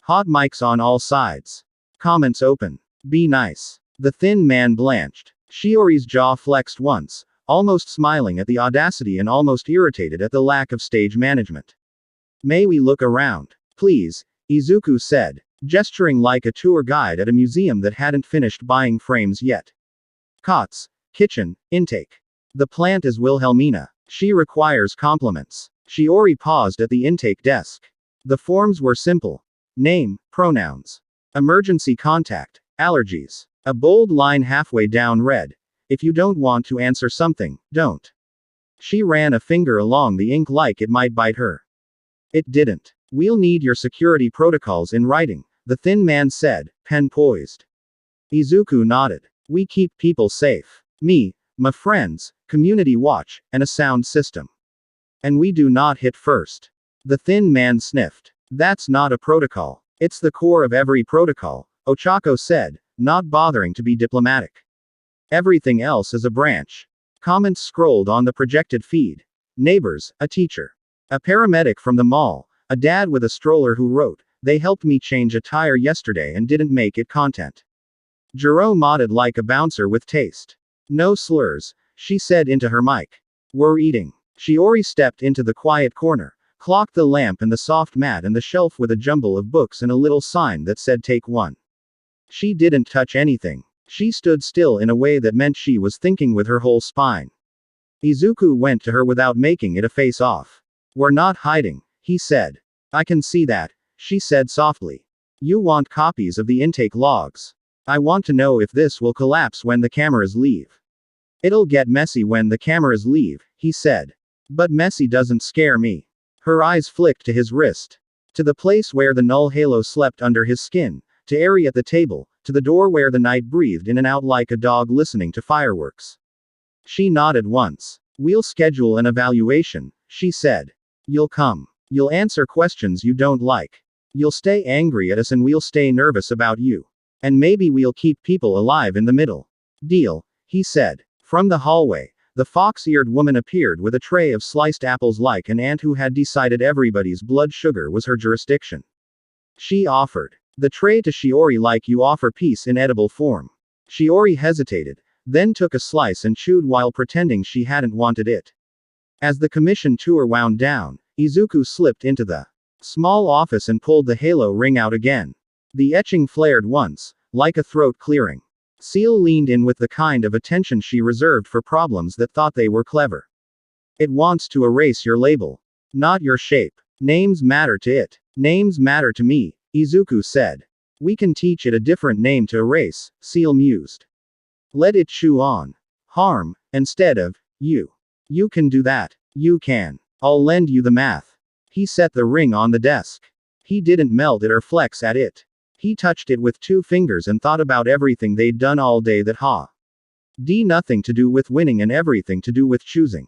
Hot mics on all sides. Comments open. Be nice. The thin man blanched. Shiori's jaw flexed once, almost smiling at the audacity and almost irritated at the lack of stage management. May we look around? Please, Izuku said. gesturing like a tour guide at a museum that hadn't finished buying frames yet. Cots, kitchen, intake. The plant is Wilhelmina. She requires compliments. Shiori paused at the intake desk. The forms were simple. Name, pronouns. Emergency contact, allergies. A bold line halfway down read, "If you don't want to answer something, don't." She ran a finger along the ink like it might bite her. It didn't. "We'll need your security protocols in writing," the thin man said, pen poised. Izuku nodded. "We keep people safe. Me, my friends, community watch, and a sound system. And we do not hit first." The thin man sniffed. "That's not a protocol. It's the core of every protocol," Ochako said, not bothering to be diplomatic. "Everything else is a branch." Comments scrolled on the projected feed. Neighbors, a teacher. A paramedic from the mall, a dad with a stroller who wrote, "They helped me change a tire yesterday and didn't make it content." Jiro nodded like a bouncer with taste. "No slurs," she said into her mic. "We're eating." Shiori stepped into the quiet corner, clocked the lamp and the soft mat and the shelf with a jumble of books and a little sign that said "Take one." She didn't touch anything. She stood still in a way that meant she was thinking with her whole spine. Izuku went to her without making it a face-off. "We're not hiding," he said. "I can see that," she said softly. "You want copies of the intake logs. I want to know if this will collapse when the cameras leave." "It'll get messy when the cameras leave," he said. "But messy doesn't scare me." Her eyes flicked to his wrist. To the place where the null halo slept under his skin, to Eri at the table, to the door where the night breathed in and out like a dog listening to fireworks. She nodded once. "We'll schedule an evaluation," she said. "You'll come. You'll answer questions you don't like. You'll stay angry at us and we'll stay nervous about you. And maybe we'll keep people alive in the middle. Deal," he said. From the hallway, the fox-eared woman appeared with a tray of sliced apples like an ant who had decided everybody's blood sugar was her jurisdiction. She offered the tray to Shiori like you offer peace in edible form. Shiori hesitated, then took a slice and chewed while pretending she hadn't wanted it. As the commission tour wound down, Izuku slipped into the small office and pulled the halo ring out again. The etching flared once, like a throat clearing. Ciel leaned in with the kind of attention she reserved for problems that thought they were clever. "It wants to erase your label. Not your shape. Names matter to it. Names matter to me," Izuku said. "We can teach it a different name to erase," Ciel mused. "Let it chew on harm, instead of you. You can do that. You can. I'll lend you the math." He set the ring on the desk. He didn't melt it or flex at it. He touched it with 2 fingers and thought about everything they'd done all day that nothing to do with winning and everything to do with choosing.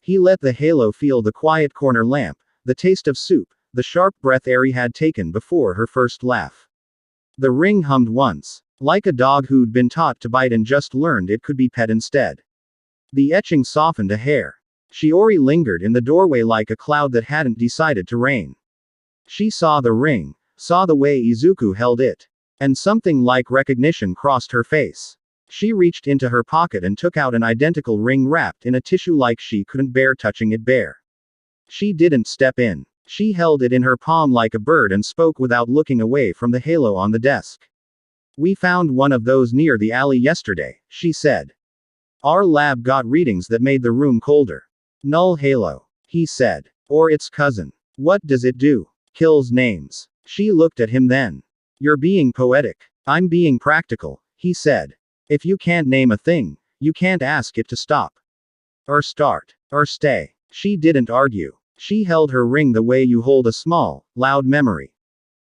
He let the halo feel the quiet corner lamp, the taste of soup, the sharp breath Eri had taken before her first laugh. The ring hummed once, like a dog who'd been taught to bite and just learned it could be pet instead. The etching softened a hair. Shiori lingered in the doorway like a cloud that hadn't decided to rain. She saw the ring, saw the way Izuku held it. And something like recognition crossed her face. She reached into her pocket and took out an identical ring wrapped in a tissue like she couldn't bear touching it bare. She didn't step in. She held it in her palm like a bird and spoke without looking away from the halo on the desk. "We found one of those near the alley yesterday," she said. "Our lab got readings that made the room colder." "Null halo," he said. "Or its cousin. What does it do?" "Kills names." She looked at him then. "You're being poetic." "I'm being practical," he said. "If you can't name a thing, you can't ask it to stop. Or start. Or stay." She didn't argue. She held her ring the way you hold a small, loud memory.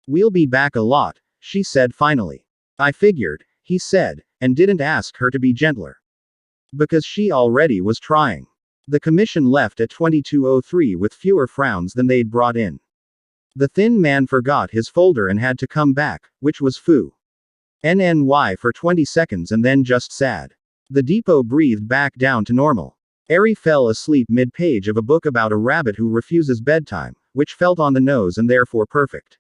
"We'll be back a lot," she said finally. "I figured," he said, and didn't ask her to be gentler. Because she already was trying. The commission left at 22:03 with fewer frowns than they'd brought in. The thin man forgot his folder and had to come back, which was foo. NNY for 20 seconds and then just sad. The depot breathed back down to normal. Eri fell asleep mid-page of a book about a rabbit who refuses bedtime, which felt on the nose and therefore perfect.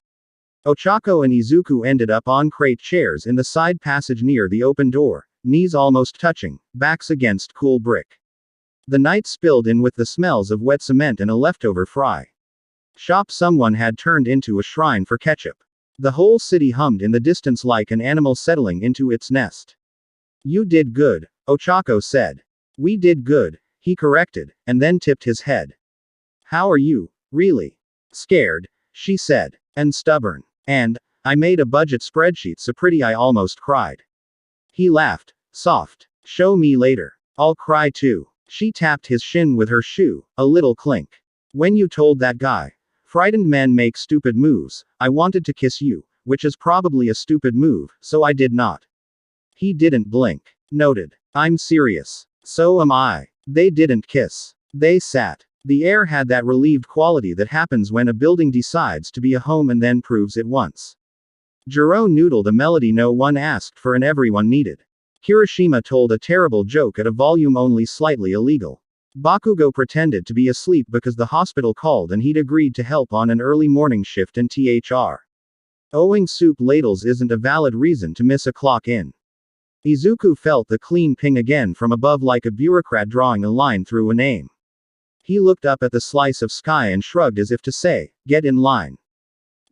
Ochako and Izuku ended up on crate chairs in the side passage near the open door, knees almost touching, backs against cool brick. The night spilled in with the smells of wet cement and a leftover fry shop someone had turned into a shrine for ketchup. The whole city hummed in the distance like an animal settling into its nest. You did good, Ochako said. We did good, he corrected, and then tipped his head. How are you, really? Scared, she said. And stubborn. And, I made a budget spreadsheet so pretty I almost cried. He laughed, soft. Show me later. I'll cry too. She tapped his shin with her shoe, a little clink. When you told that guy, frightened men make stupid moves, I wanted to kiss you, which is probably a stupid move, so I did not. He didn't blink. Noted. I'm serious. So am I. They didn't kiss. They sat. The air had that relieved quality that happens when a building decides to be a home and then proves it once. Jiro noodled a melody no one asked for and everyone needed. Kirishima told a terrible joke at a volume only slightly illegal. Bakugo pretended to be asleep because the hospital called and he'd agreed to help on an early morning shift and thr. Owing soup ladles isn't a valid reason to miss a clock in. Izuku felt the clean ping again from above like a bureaucrat drawing a line through a name. He looked up at the slice of sky and shrugged as if to say, get in line.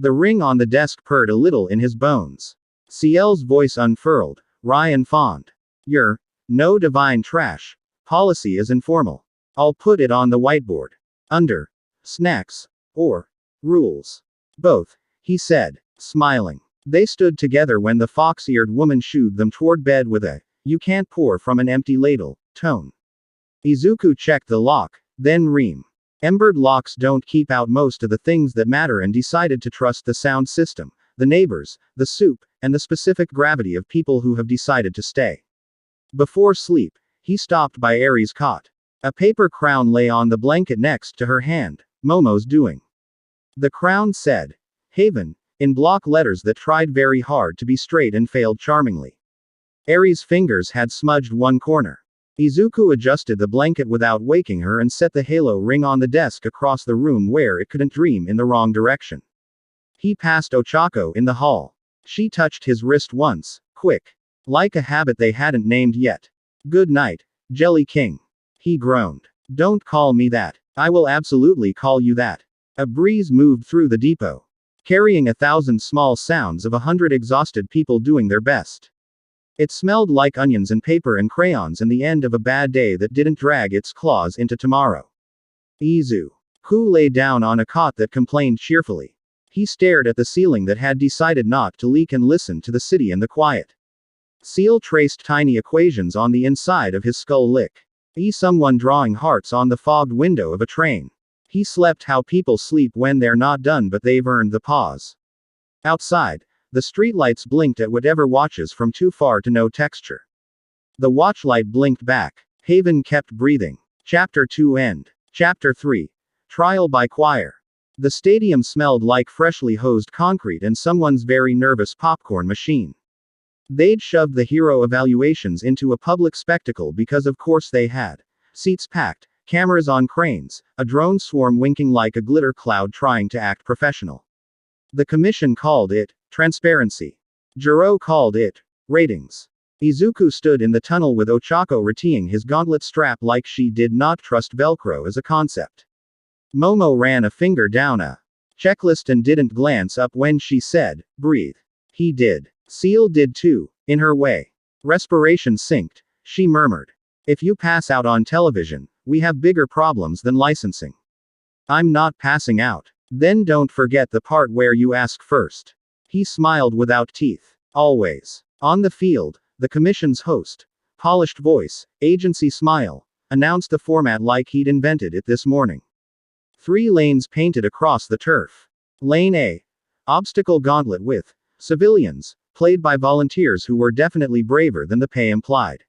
The ring on the desk purred a little in his bones. Ciel's voice unfurled, wry and fond. Your, no divine trash, policy is informal. I'll put it on the whiteboard. Under, snacks, or, rules. Both, he said, smiling. They stood together when the fox-eared woman shooed them toward bed with a, you can't pour from an empty ladle, tone. Izuku checked the lock, then ream. Embered locks don't keep out most of the things that matter and decided to trust the sound system, the neighbors, the soup, and the specific gravity of people who have decided to stay. Before sleep, he stopped by Eri's cot. A paper crown lay on the blanket next to her hand, Momo's doing. The crown said, Haven, in block letters that tried very hard to be straight and failed charmingly. Eri's fingers had smudged one corner. Izuku adjusted the blanket without waking her and set the halo ring on the desk across the room where it couldn't dream in the wrong direction. He passed Ochako in the hall. She touched his wrist once, quick. Like a habit they hadn't named yet. Good night, Jelly King. He groaned. Don't call me that. I will absolutely call you that. A breeze moved through the depot, carrying 1,000 small sounds of 100 exhausted people doing their best. It smelled like onions and paper and crayons and the end of a bad day that didn't drag its claws into tomorrow. Izuku lay down on a cot that complained cheerfully. He stared at the ceiling that had decided not to leak and listened to the city and the quiet. Ciel traced tiny equations on the inside of his skull lick. Someone drawing hearts on the fogged window of a train. He slept how people sleep when they're not done but they've earned the pause. Outside, the streetlights blinked at whatever watches from too far to no texture. The watchlight blinked back. Haven kept breathing. Chapter 2 end. Chapter 3. Trial by choir. The stadium smelled like freshly hosed concrete and someone's very nervous popcorn machine. They'd shoved the hero evaluations into a public spectacle because of course they had. Seats packed, cameras on cranes, a drone swarm winking like a glitter cloud trying to act professional. The commission called it transparency. Jiro called it ratings. Izuku stood in the tunnel with Ochako retying his gauntlet strap like she did not trust Velcro as a concept. Momo ran a finger down a checklist and didn't glance up when she said, breathe. He did. Ciel did too, in her way. Respiration synced. She murmured. If you pass out on television, we have bigger problems than licensing. I'm not passing out. Then don't forget the part where you ask first. He smiled without teeth. Always. On the field, the commission's host, polished voice, agency smile, announced the format like he'd invented it this morning. 3 lanes painted across the turf. Lane A. Obstacle gauntlet with civilians, played by volunteers who were definitely braver than the pay implied.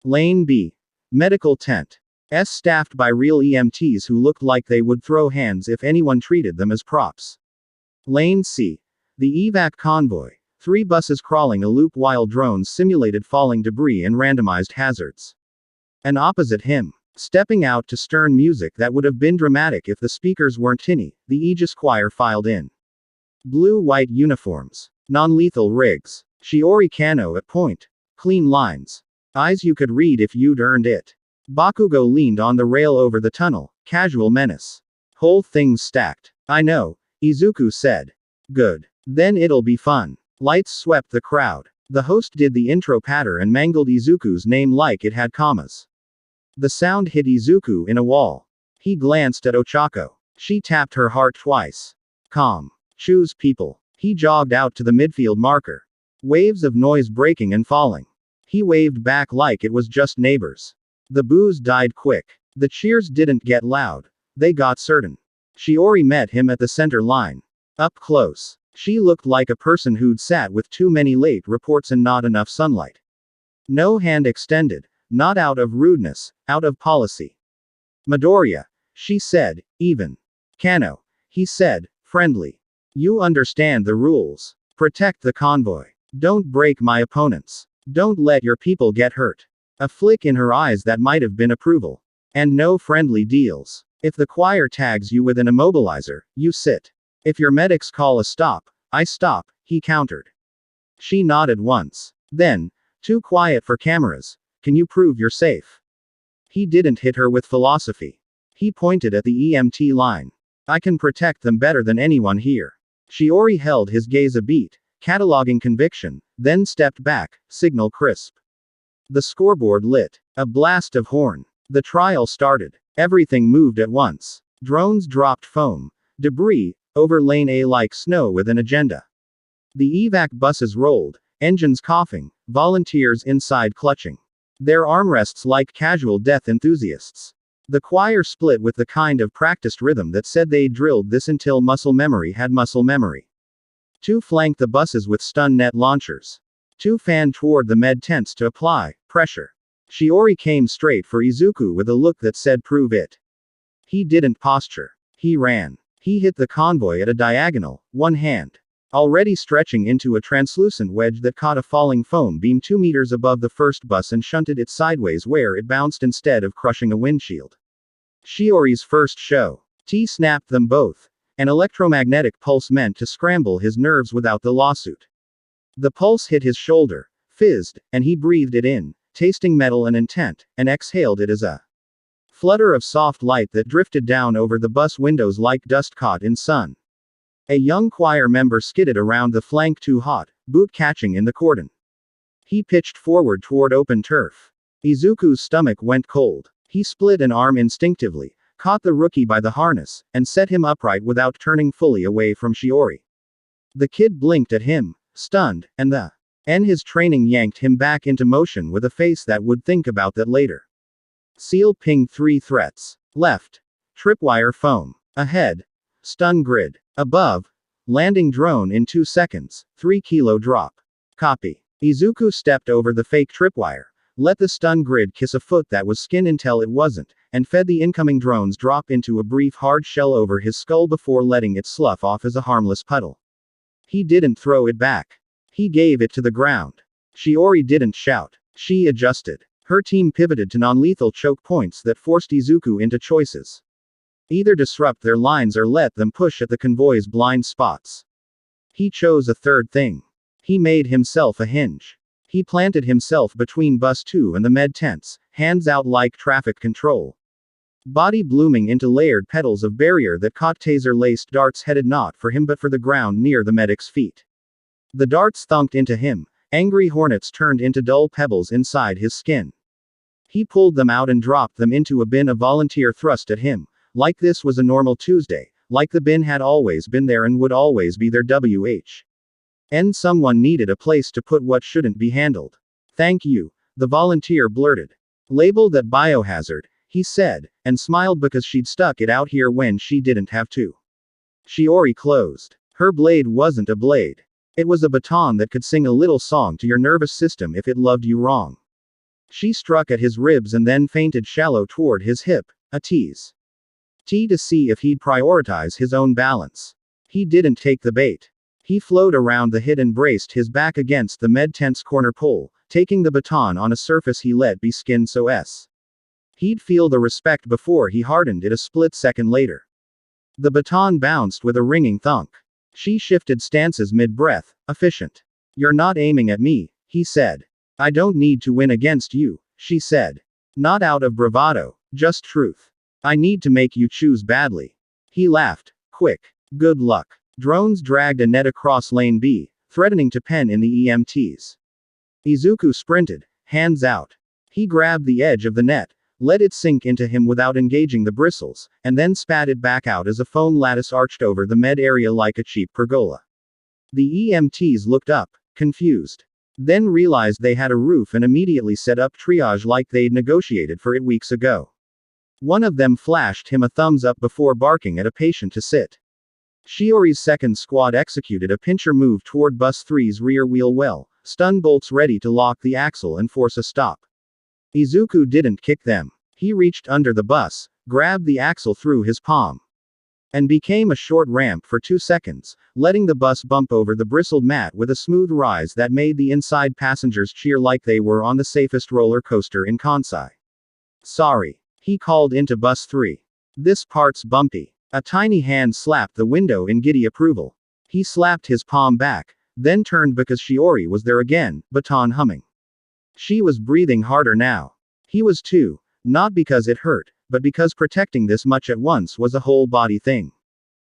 Lane B. Medical tent. Staffed by real EMTs who looked like they would throw hands if anyone treated them as props. Lane C. The evac convoy. 3 buses crawling a loop while drones simulated falling debris and randomized hazards. And opposite him, stepping out to stern music that would have been dramatic if the speakers weren't tinny, the Aegis choir filed in. Blue-white uniforms. Non-lethal rigs. Shiori Kano at point. Clean lines. Eyes you could read if you'd earned it. Bakugo leaned on the rail over the tunnel, casual menace. Whole thing's stacked. I know, Izuku said. Good. Then it'll be fun. Lights swept the crowd. The host did the intro patter and mangled Izuku's name like it had commas. The sound hit Izuku in a wall. He glanced at Ochako. She tapped her heart twice. Calm. Choose people. He jogged out to the midfield marker. Waves of noise breaking and falling. He waved back like it was just neighbors. The boos died quick. The cheers didn't get loud. They got certain. Shiori met him at the center line. Up close. She looked like a person who'd sat with too many late reports and not enough sunlight. No hand extended. Not out of rudeness, out of policy. Midoriya, she said, even. Kano, he said, friendly. You understand the rules. Protect the convoy. Don't break my opponents. Don't let your people get hurt. A flick in her eyes that might have been approval. And no friendly deals. If the choir tags you with an immobilizer, you sit. If your medics call a stop, I stop, he countered. She nodded once. Then, too quiet for cameras. Can you prove you're safe? He didn't hit her with philosophy. He pointed at the EMT line. I can protect them better than anyone here. Shiori held his gaze a beat, cataloging conviction, then stepped back, signal crisp. The scoreboard lit. A blast of horn. The trial started. Everything moved at once. Drones dropped foam. Debris, over lane A like snow with an agenda. The evac buses rolled, engines coughing, volunteers inside clutching. Their armrests like casual death enthusiasts. The choir split with the kind of practiced rhythm that said they'd drilled this until muscle memory had muscle memory. Two flanked the buses with stun net launchers. Two fanned toward the med tents to apply pressure. Shiori came straight for Izuku with a look that said prove it. He didn't posture. He ran. He hit the convoy at a diagonal, one hand. Already stretching into a translucent wedge that caught a falling foam beam 2 meters above the first bus and shunted it sideways where it bounced instead of crushing a windshield. Shiori's first show. T snapped them both. An electromagnetic pulse meant to scramble his nerves without the lawsuit. The pulse hit his shoulder, fizzed, and he breathed it in, tasting metal and intent, and exhaled it as a flutter of soft light that drifted down over the bus windows like dust caught in sun. A young choir member skidded around the flank too hot, boot catching in the cordon. He pitched forward toward open turf. Izuku's stomach went cold. He split an arm instinctively, caught the rookie by the harness, and set him upright without turning fully away from Shiori. The kid blinked at him, stunned, and his training yanked him back into motion with a face that would think about that later. Ciel pinged 3 threats. Left. Tripwire foam. Ahead. Stun grid. Above. Landing drone in 2 seconds. 3 kilo drop. Copy. Izuku stepped over the fake tripwire, let the stun grid kiss a foot that was skin until it wasn't, and fed the incoming drone's drop into a brief hard shell over his skull before letting it slough off as a harmless puddle. He didn't throw it back. He gave it to the ground. Shiori didn't shout. She adjusted. Her team pivoted to non-lethal choke points that forced Izuku into choices. Either disrupt their lines or let them push at the convoy's blind spots. He chose a third thing. He made himself a hinge. He planted himself between bus 2 and the med tents, hands out like traffic control. Body blooming into layered petals of barrier that caught taser-laced darts headed not for him but for the ground near the medic's feet. The darts thunked into him. Angry hornets turned into dull pebbles inside his skin. He pulled them out and dropped them into a bin a volunteer thrust at him, like this was a normal Tuesday, like the bin had always been there and would always be there. And someone needed a place to put what shouldn't be handled. Thank you, the volunteer blurted. Label that biohazard, he said, and smiled because she'd stuck it out here when she didn't have to. Shiori closed. Her blade wasn't a blade. It was a baton that could sing a little song to your nervous system if it loved you wrong. She struck at his ribs and then feinted shallow toward his hip, a tease. To see if he'd prioritize his own balance. He didn't take the bait. He flowed around the hit and braced his back against the med tent's corner pole, taking the baton on a surface he let be skin so he'd feel the respect before he hardened it a split second later. The baton bounced with a ringing thunk. She shifted stances mid-breath, efficient. You're not aiming at me, he said. I don't need to win against you, she said. Not out of bravado, just truth. I need to make you choose badly. He laughed. Quick. Good luck. Drones dragged a net across lane B, threatening to pen in the EMTs. Izuku sprinted, hands out. He grabbed the edge of the net, let it sink into him without engaging the bristles, and then spat it back out as a foam lattice arched over the med area like a cheap pergola. The EMTs looked up, confused. Then realized they had a roof and immediately set up triage like they'd negotiated for it weeks ago. One of them flashed him a thumbs up before barking at a patient to sit. Shiori's second squad executed a pincher move toward Bus 3's rear wheel well, stun bolts ready to lock the axle and force a stop. Izuku didn't kick them. He reached under the bus, grabbed the axle through his palm, and became a short ramp for 2 seconds, letting the bus bump over the bristled mat with a smooth rise that made the inside passengers cheer like they were on the safest roller coaster in Kansai. Sorry, he called into Bus 3. This part's bumpy. A tiny hand slapped the window in giddy approval. He slapped his palm back, then turned because Shiori was there again, baton humming. She was breathing harder now. He was too, not because it hurt, but because protecting this much at once was a whole body thing.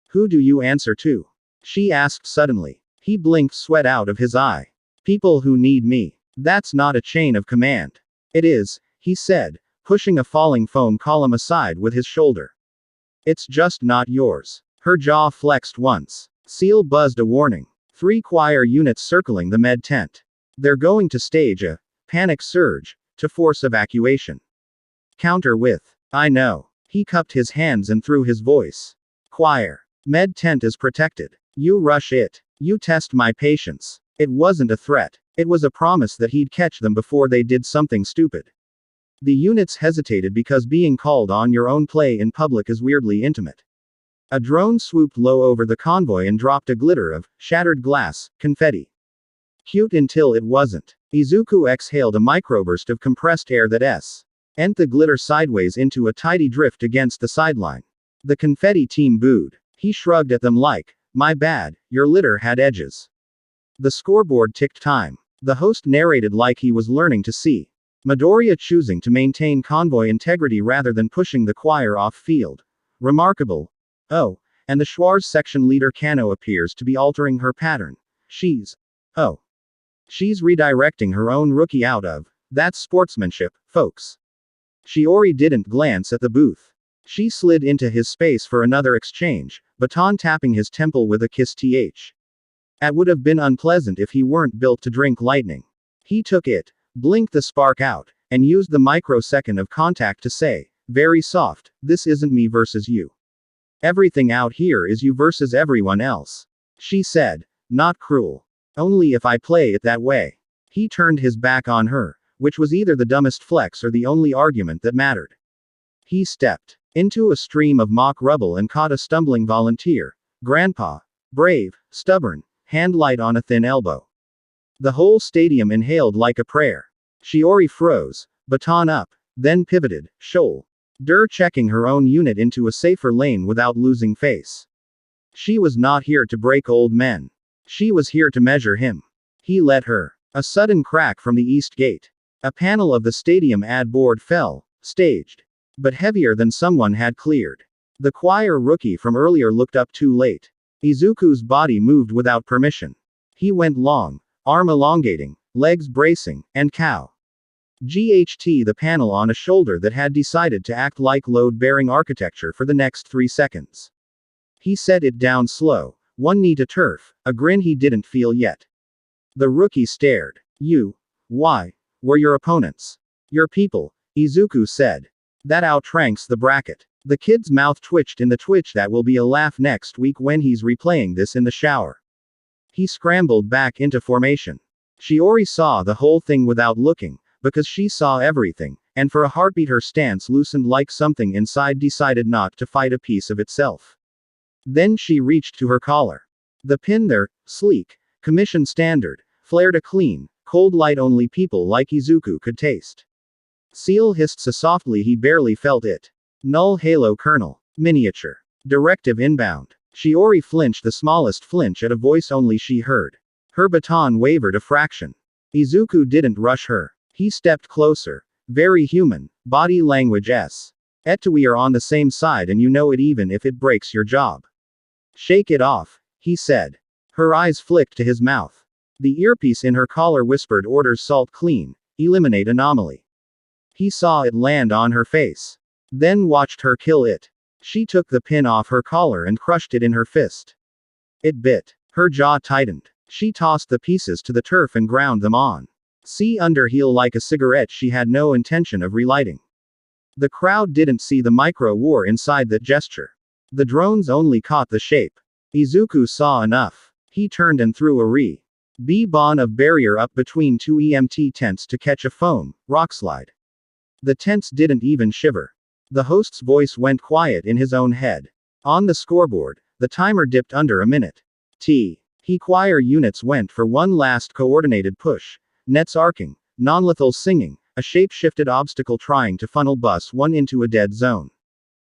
Who do you answer to? She asked suddenly. He blinked sweat out of his eye. People who need me. That's not a chain of command. It is, he said, pushing a falling foam column aside with his shoulder. It's just not yours. Her jaw flexed once. Ciel buzzed a warning. 3 choir units circling the med tent. They're going to stage a panic surge to force evacuation. Counter with, I know. He cupped his hands and threw his voice. Choir. Med tent is protected. You rush it. You test my patience. It wasn't a threat. It was a promise that he'd catch them before they did something stupid. The units hesitated because being called on your own play in public is weirdly intimate. A drone swooped low over the convoy and dropped a glitter of shattered glass, confetti. Cute until it wasn't. Izuku exhaled a microburst of compressed air that sent the glitter sideways into a tidy drift against the sideline. The confetti team booed. He shrugged at them like, my bad, your litter had edges. The scoreboard ticked time. The host narrated like he was learning to see. Midoriya choosing to maintain convoy integrity rather than pushing the choir off field. Remarkable. Oh, and the Schwarz section leader Kano appears to be altering her pattern. She's redirecting her own rookie out of. That's sportsmanship, folks. Shiori didn't glance at the booth. She slid into his space for another exchange, baton tapping his temple with a kiss. It would have been unpleasant if he weren't built to drink lightning. He took it, blinked the spark out, and used the microsecond of contact to say, very soft, this isn't me versus you. Everything out here is you versus everyone else. She said, not cruel. Only if I play it that way. He turned his back on her, which was either the dumbest flex or the only argument that mattered. He stepped into a stream of mock rubble and caught a stumbling volunteer. Grandpa. Brave, stubborn, hand light on a thin elbow. The whole stadium inhaled like a prayer. Shiori froze, baton up, then pivoted, shoulder checking her own unit into a safer lane without losing face. She was not here to break old men. She was here to measure him. He let her. A sudden crack from the east gate. A panel of the stadium ad board fell, staged, but heavier than someone had cleared. The choir rookie from earlier looked up too late. Izuku's body moved without permission. He went long, arm elongating, legs bracing, and GHT the panel on a shoulder that had decided to act like load-bearing architecture for the next 3 seconds. He set it down slow, one knee to turf, a grin he didn't feel yet. The rookie stared. Why? Were your opponents? Your people, Izuku said. That outranks the bracket. The kid's mouth twitched in the twitch that will be a laugh next week when he's replaying this in the shower. He scrambled back into formation. Shiori saw the whole thing without looking, because she saw everything, and for a heartbeat her stance loosened like something inside decided not to fight a piece of itself. Then she reached to her collar. The pin there, sleek, commission standard, flared a clean, cold light only people like Izuku could taste. Ciel hissed so softly he barely felt it. Null halo kernel. Miniature. Directive inbound. Shiori flinched the smallest flinch at a voice only she heard. Her baton wavered a fraction. Izuku didn't rush her. He stepped closer. Very human. Body language we are on the same side and you know it even if it breaks your job. Shake it off. he said. Her eyes flicked to his mouth. The earpiece in her collar whispered orders: salt clean, eliminate anomaly. He saw it land on her face. Then watched her kill it. She took the pin off her collar and crushed it in her fist. It bit. Her jaw tightened. She tossed the pieces to the turf and ground them on. See under heel like a cigarette she had no intention of relighting. The crowd didn't see the micro-war inside that gesture. The drones only caught the shape. Izuku saw enough. He turned and threw a Reborn of barrier up between two EMT tents to catch a foam rockslide. The tents didn't even shiver. The host's voice went quiet in his own head. On the scoreboard, the timer dipped under a minute. Choir units went for one last coordinated push. Nets arcing, non-lethal singing, a shape-shifted obstacle trying to funnel bus 1 into a dead zone.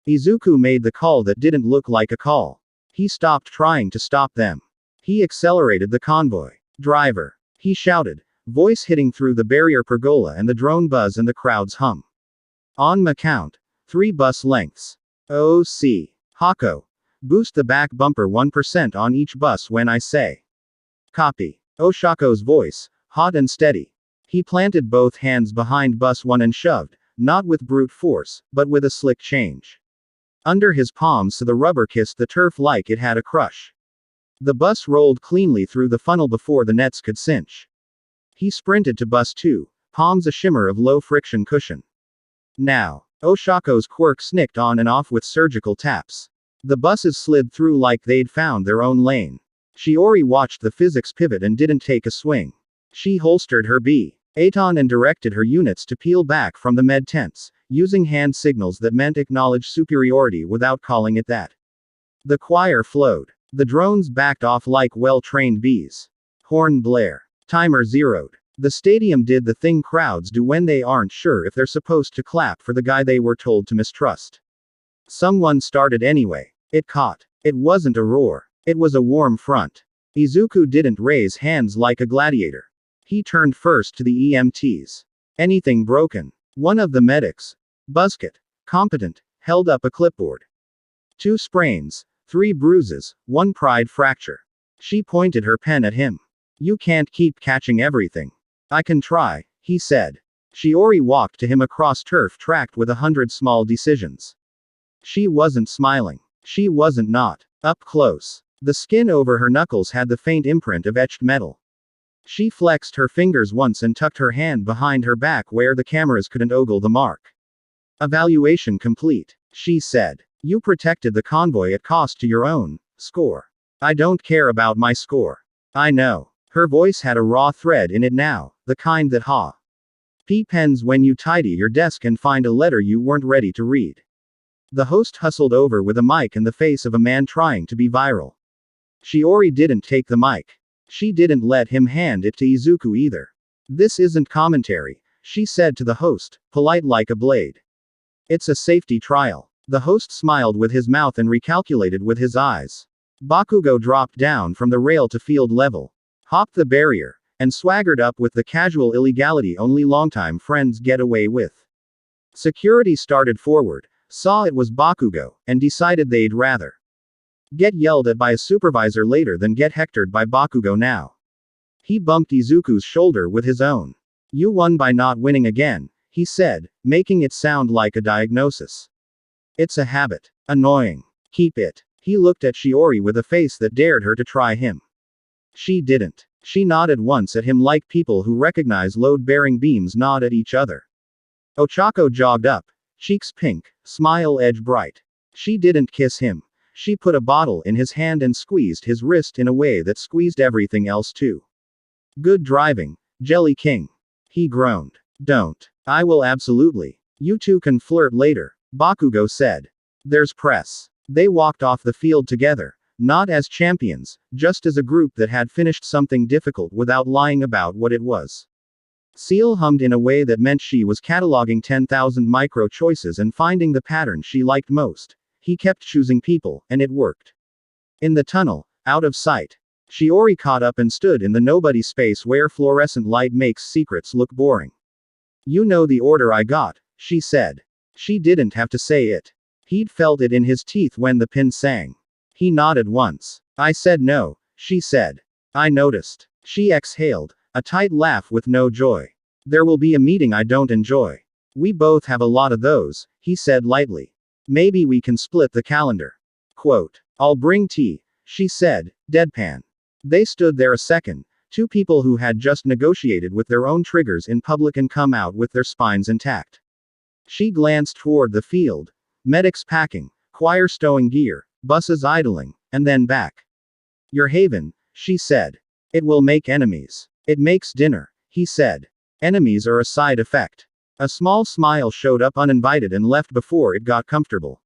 Izuku made the call that didn't look like a call. He stopped trying to stop them. He accelerated the convoy. Driver, he shouted, voice hitting through the barrier pergola and the drone buzz and the crowd's hum. On my count, 3 bus lengths. O.C. Hako. Boost the back bumper 1% on each bus when I say. Copy. Oshako's voice, hot and steady. He planted both hands behind bus 1 and shoved, not with brute force, but with a slick change. Under his palms so the rubber kissed the turf like it had a crush. The bus rolled cleanly through the funnel before the nets could cinch. He sprinted to bus 2, palms a shimmer of low friction cushion. Now, Oshako's quirk snicked on and off with surgical taps. The buses slid through like they'd found their own lane. Shiori watched the physics pivot and didn't take a swing. She holstered her B-Aton and directed her units to peel back from the med tents, using hand signals that meant acknowledge superiority without calling it that. The choir flowed. The drones backed off like well-trained bees. Horn blare. Timer zeroed. The stadium did the thing crowds do when they aren't sure if they're supposed to clap for the guy they were told to mistrust. Someone started anyway. It caught. It wasn't a roar. It was a warm front. Izuku didn't raise hands like a gladiator. He turned first to the EMTs. Anything broken? One of the medics. Buzzcut. Competent. Held up a clipboard. 2 sprains. 3 bruises. 1 pride fracture. She pointed her pen at him. You can't keep catching everything. I can try, he said. Shiori walked to him across turf tracked with 100 small decisions. She wasn't smiling. She wasn't not. Up close. The skin over her knuckles had the faint imprint of etched metal. She flexed her fingers once and tucked her hand behind her back where the cameras couldn't ogle the mark. Evaluation complete, she said. You protected the convoy at cost to your own score. I don't care about my score. I know. Her voice had a raw thread in it now, the kind that pens when you tidy your desk and find a letter you weren't ready to read. The host hustled over with a mic in the face of a man trying to be viral. Shiori didn't take the mic. She didn't let him hand it to Izuku either. This isn't commentary, she said to the host, polite like a blade. It's a safety trial. The host smiled with his mouth and recalculated with his eyes. Bakugo dropped down from the rail to field level, hopped the barrier, and swaggered up with the casual illegality only longtime friends get away with. Security started forward, saw it was Bakugo, and decided they'd rather get yelled at by a supervisor later than get hectored by Bakugo now. He bumped Izuku's shoulder with his own. You won by not winning again, he said, making it sound like a diagnosis. It's a habit. Annoying. Keep it. He looked at Shiori with a face that dared her to try him. She didn't. She nodded once at him like people who recognize load-bearing beams nod at each other. Ochako jogged up, cheeks pink, smile edge bright. She didn't kiss him. She put a bottle in his hand and squeezed his wrist in a way that squeezed everything else too. Good driving, Jelly King. He groaned. Don't. I will absolutely. You two can flirt later, Bakugo said. There's press. They walked off the field together, not as champions, just as a group that had finished something difficult without lying about what it was. Ciel hummed in a way that meant she was cataloging 10,000 micro choices and finding the pattern she liked most. He kept choosing people, and it worked. In the tunnel, out of sight, Shiori caught up and stood in the nobody space where fluorescent light makes secrets look boring. You know the order I got, she said. She didn't have to say it. He'd felt it in his teeth when the pin sang. He nodded once. I said no, she said. I noticed. She exhaled, a tight laugh with no joy. There will be a meeting I don't enjoy. We both have a lot of those, he said lightly. Maybe we can split the calendar. Quote. I'll bring tea, she said, deadpan. They stood there a second, two people who had just negotiated with their own triggers in public and come out with their spines intact. She glanced toward the field. Medics packing, choir stowing gear, buses idling, and then back. Your haven, she said. It will make enemies. It makes dinner, he said. Enemies are a side effect. A small smile showed up uninvited and left before it got comfortable.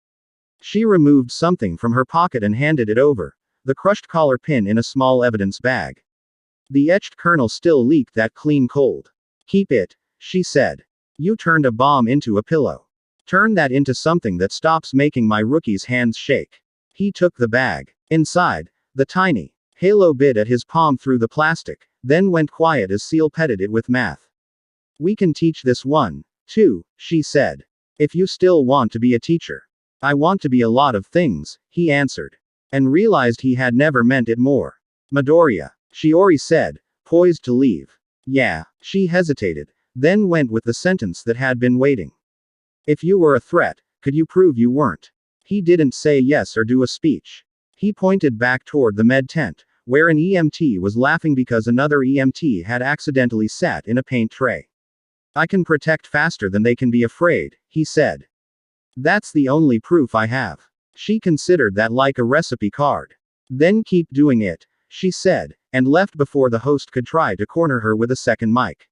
She removed something from her pocket and handed it over, the crushed collar pin in a small evidence bag. The etched kernel still leaked that clean cold. Keep it, she said. You turned a bomb into a pillow. Turn that into something that stops making my rookie's hands shake. He took the bag. Inside, the tiny halo bit at his palm through the plastic, then went quiet as Ciel petted it with math. We can teach this one, too, she said. If you still want to be a teacher. I want to be a lot of things, he answered. And realized he had never meant it more. Midoriya, Shiori said, poised to leave. Yeah, she hesitated, then went with the sentence that had been waiting. If you were a threat, could you prove you weren't? He didn't say yes or do a speech. He pointed back toward the med tent, where an EMT was laughing because another EMT had accidentally sat in a paint tray. I can protect faster than they can be afraid, he said. That's the only proof I have. She considered that like a recipe card. Then keep doing it, she said, and left before the host could try to corner her with a second mic.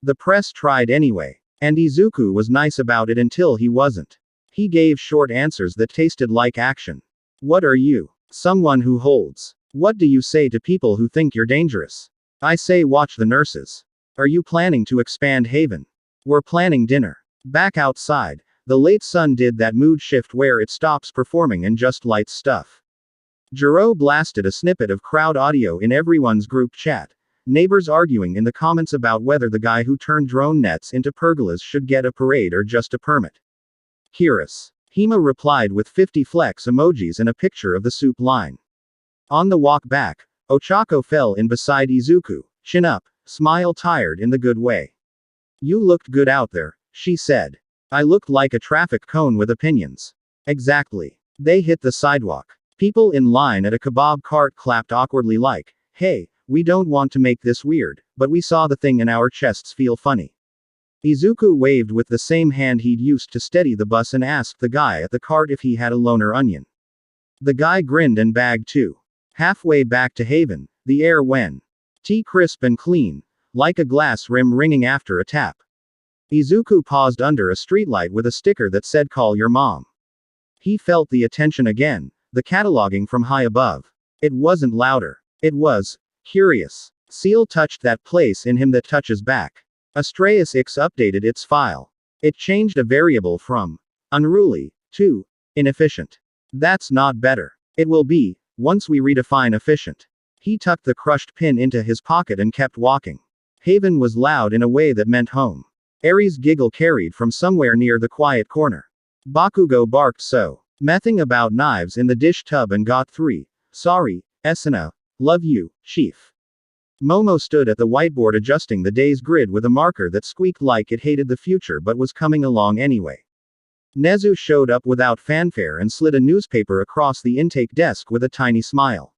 The press tried anyway. And Izuku was nice about it until he wasn't. He gave short answers that tasted like action. What are you? Someone who holds. What do you say to people who think you're dangerous? I say watch the nurses. Are you planning to expand Haven? We're planning dinner. Back outside, the late sun did that mood shift where it stops performing and just lights stuff. Jiro blasted a snippet of crowd audio in everyone's group chat. Neighbors arguing in the comments about whether the guy who turned drone nets into pergolas should get a parade or just a permit. Curious. Hima replied with 50 flex emojis and a picture of the soup line. On the walk back, Ochako fell in beside Izuku, chin up, smile tired in the good way. You looked good out there, she said. I looked like a traffic cone with opinions. Exactly. They hit the sidewalk. People in line at a kebab cart clapped awkwardly like, hey, we don't want to make this weird, but we saw the thing and our chests feel funny. Izuku waved with the same hand he'd used to steady the bus and asked the guy at the cart if he had a loner onion. The guy grinned and bagged too. Halfway back to Haven, the air went crisp and clean, like a glass rim ringing after a tap. Izuku paused under a streetlight with a sticker that said call your mom. He felt the attention again, the cataloging from high above. It wasn't louder. It was curious. Ciel touched that place in him that touches back. Astraeus X updated its file. It changed a variable from unruly to inefficient. That's not better. It will be, once we redefine efficient. He tucked the crushed pin into his pocket and kept walking. Haven was loud in a way that meant home. Aries' giggle carried from somewhere near the quiet corner. Bakugo barked so. Messing about knives in the dish tub and got 3. Sorry, Esuna. Love you, Chief. Momo stood at the whiteboard adjusting the day's grid with a marker that squeaked like it hated the future but was coming along anyway. Nezu showed up without fanfare and slid a newspaper across the intake desk with a tiny smile.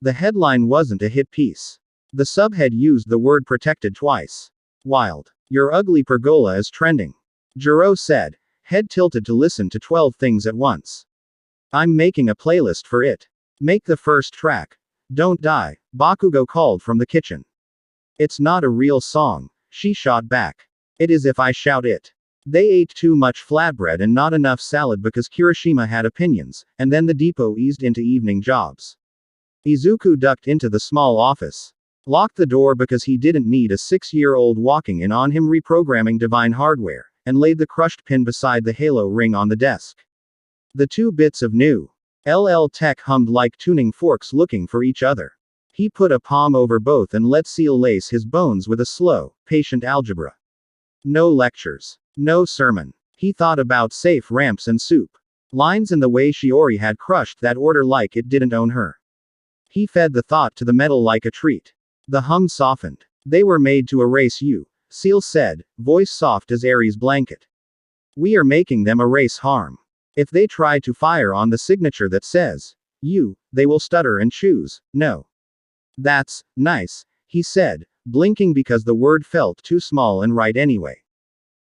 The headline wasn't a hit piece. The subhead used the word protected twice. Wild. Your ugly pergola is trending. Jiro said, head tilted to listen to 12 things at once. I'm making a playlist for it. Make the first track. Don't die, Bakugo called from the kitchen. It's not a real song, she shot back. It is if I shout it. They ate too much flatbread and not enough salad because Kirishima had opinions, and then the depot eased into evening jobs. Izuku ducked into the small office. Locked the door because he didn't need a 6-year-old walking in on him reprogramming divine hardware, and laid the crushed pin beside the halo ring on the desk. The 2 bits of new LL Tech hummed like tuning forks looking for each other. He put a palm over both and let Ciel lace his bones with a slow, patient algebra. No lectures. No sermon. He thought about safe ramps and soup lines and the way Shiori had crushed that order like it didn't own her. He fed the thought to the metal like a treat. The hum softened. They were made to erase you, Ciel said, voice soft as Aries' blanket. We are making them erase harm. If they try to fire on the signature that says, you, they will stutter and choose, no. That's nice, he said, blinking because the word felt too small and right anyway.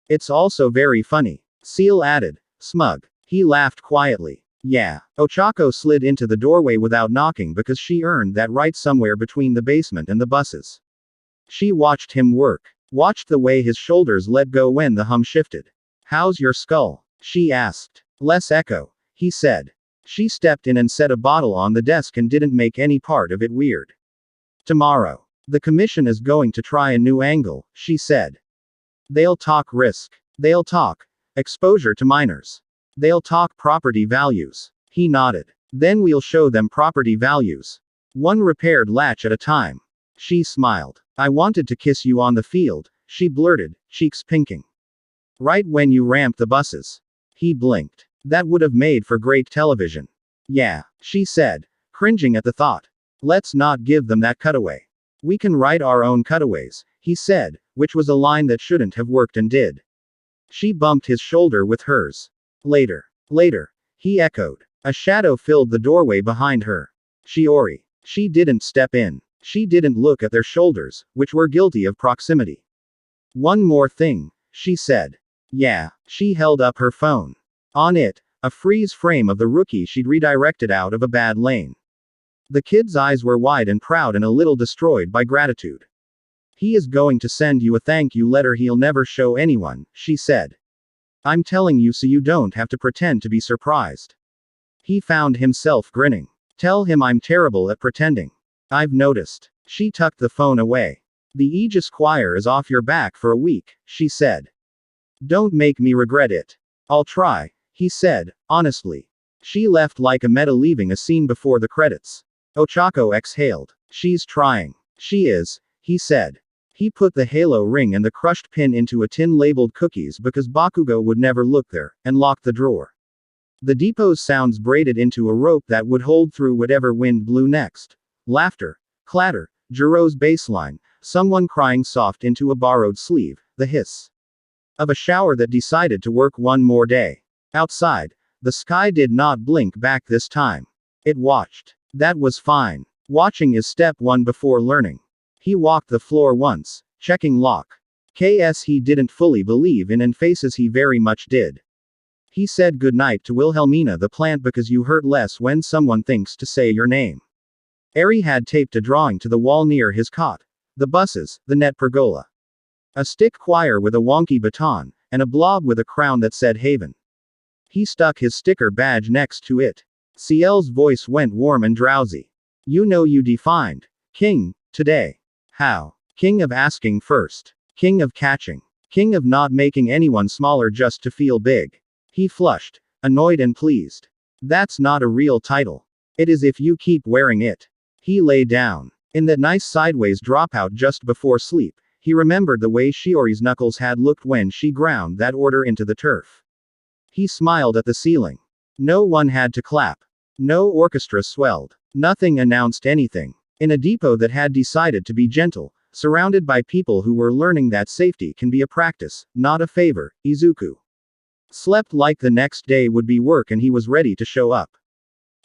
It's also very funny, Ciel added, smug. He laughed quietly. Yeah. Ochako slid into the doorway without knocking because she earned that right somewhere between the basement and the buses. She watched him work. Watched the way his shoulders let go when the hum shifted. How's your skull? She asked. Less echo, he said. She stepped in and set a bottle on the desk and didn't make any part of it weird. Tomorrow. The commission is going to try a new angle, she said. They'll talk risk. They'll talk exposure to minors. They'll talk property values. He nodded. Then we'll show them property values. One repaired latch at a time. She smiled. I wanted to kiss you on the field, she blurted, cheeks pinking. Right when you ramped the buses. He blinked. That would have made for great television. Yeah, she said, cringing at the thought. Let's not give them that cutaway. We can write our own cutaways, he said, which was a line that shouldn't have worked and did. She bumped his shoulder with hers. Later. Later. He echoed. A shadow filled the doorway behind her. Shiori. She didn't step in. She didn't look at their shoulders, which were guilty of proximity. One more thing, she said. Yeah. She held up her phone. On it, a freeze frame of the rookie she'd redirected out of a bad lane. The kid's eyes were wide and proud and a little destroyed by gratitude. He is going to send you a thank you letter he'll never show anyone, she said. I'm telling you so you don't have to pretend to be surprised. He found himself grinning. Tell him I'm terrible at pretending. I've noticed. She tucked the phone away. The Aegis Choir is off your back for a week, she said. Don't make me regret it. I'll try, he said, honestly. She left like a meta leaving a scene before the credits. Ochako exhaled. She's trying. She is, he said. He put the halo ring and the crushed pin into a tin labeled cookies because Bakugo would never look there, and locked the drawer. The depot's sounds braided into a rope that would hold through whatever wind blew next. Laughter. Clatter. Jiro's baseline. Someone crying soft into a borrowed sleeve. The hiss of a shower that decided to work one more day. Outside, the sky did not blink back this time. It watched. That was fine. Watching is step one before learning. He walked the floor once, checking lock. KS he didn't fully believe in and faces he very much did. He said goodnight to Wilhelmina the plant because you hurt less when someone thinks to say your name. Eri had taped a drawing to the wall near his cot. The buses, the net pergola. A stick choir with a wonky baton, and a blob with a crown that said Haven. He stuck his sticker badge next to it. Ciel's voice went warm and drowsy. You know you defined king today. How? King of asking first. King of catching. King of not making anyone smaller just to feel big. He flushed, annoyed and pleased. That's not a real title. It is if you keep wearing it. He lay down. In that nice sideways dropout just before sleep, he remembered the way Shiori's knuckles had looked when she ground that order into the turf. He smiled at the ceiling. No one had to clap. No orchestra swelled. Nothing announced anything. In a depot that had decided to be gentle, surrounded by people who were learning that safety can be a practice, not a favor, Izuku slept like the next day would be work and he was ready to show up.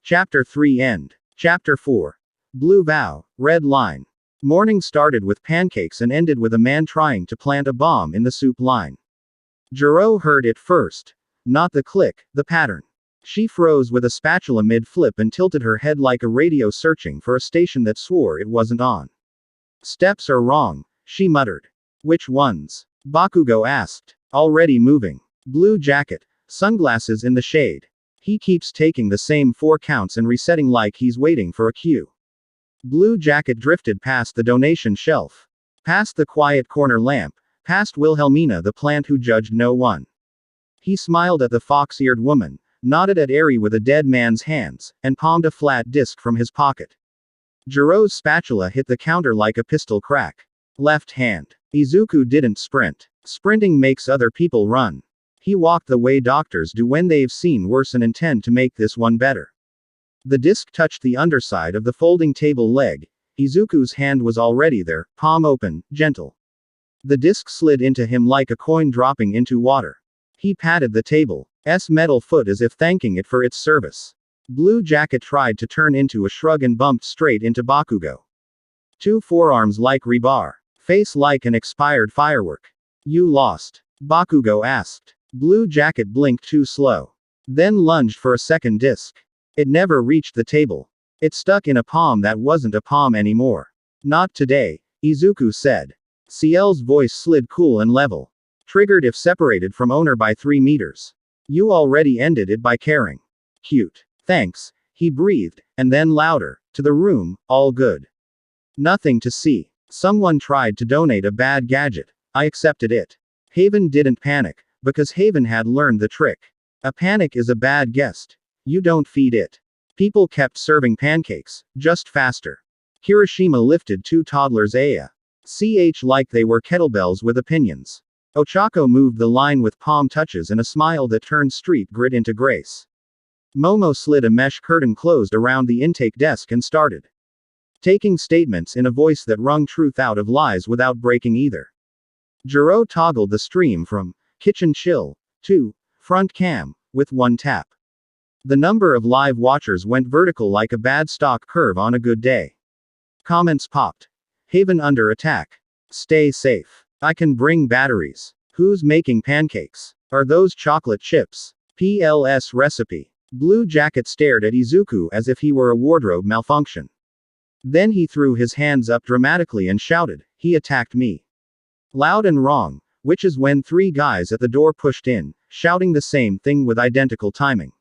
Chapter 3 End. Chapter 4. Blue Vow, Red Line. Morning started with pancakes and ended with a man trying to plant a bomb in the soup line. Jiro heard it first. Not the click, the pattern. She froze with a spatula mid-flip and tilted her head like a radio searching for a station that swore it wasn't on. Steps are wrong, she muttered. Which ones? Bakugo asked. Already moving. Blue jacket, sunglasses in the shade. He keeps taking the same 4 counts and resetting like he's waiting for a cue. Blue jacket drifted past the donation shelf. Past the quiet corner lamp. Past Wilhelmina the plant who judged no one. He smiled at the fox-eared woman, nodded at Eri with a dead man's hands, and palmed a flat disc from his pocket. Jiro's spatula hit the counter like a pistol crack. Left hand. Izuku didn't sprint. Sprinting makes other people run. He walked the way doctors do when they've seen worse and intend to make this one better. The disc touched the underside of the folding table leg. Izuku's hand was already there, palm open, gentle. The disc slid into him like a coin dropping into water. He patted the table's metal foot as if thanking it for its service. Blue Jacket tried to turn into a shrug and bumped straight into Bakugo. Two forearms like rebar. Face like an expired firework. You lost? Bakugo asked. Blue Jacket blinked too slow. Then lunged for a second disc. It never reached the table. It stuck in a palm that wasn't a palm anymore. Not today, Izuku said. Ciel's voice slid cool and level. Triggered if separated from owner by 3 meters. You already ended it by caring. Cute. Thanks, he breathed, and then louder, to the room, all good. Nothing to see. Someone tried to donate a bad gadget. I accepted it. Haven didn't panic, because Haven had learned the trick. A panic is a bad guest. You don't feed it. People kept serving pancakes, just faster. Kirishima lifted 2 toddlers like they were kettlebells with opinions. Ochako moved the line with palm touches and a smile that turned street grit into grace. Momo slid a mesh curtain closed around the intake desk and started taking statements in a voice that wrung truth out of lies without breaking either. Jiro toggled the stream from kitchen chill to front cam with 1 tap. The number of live watchers went vertical like a bad stock curve on a good day. Comments popped. Haven under attack. Stay safe. I can bring batteries. Who's making pancakes? Are those chocolate chips? PLS recipe. Blue Jacket stared at Izuku as if he were a wardrobe malfunction. Then he threw his hands up dramatically and shouted, he attacked me. Loud and wrong, which is when 3 guys at the door pushed in, shouting the same thing with identical timing.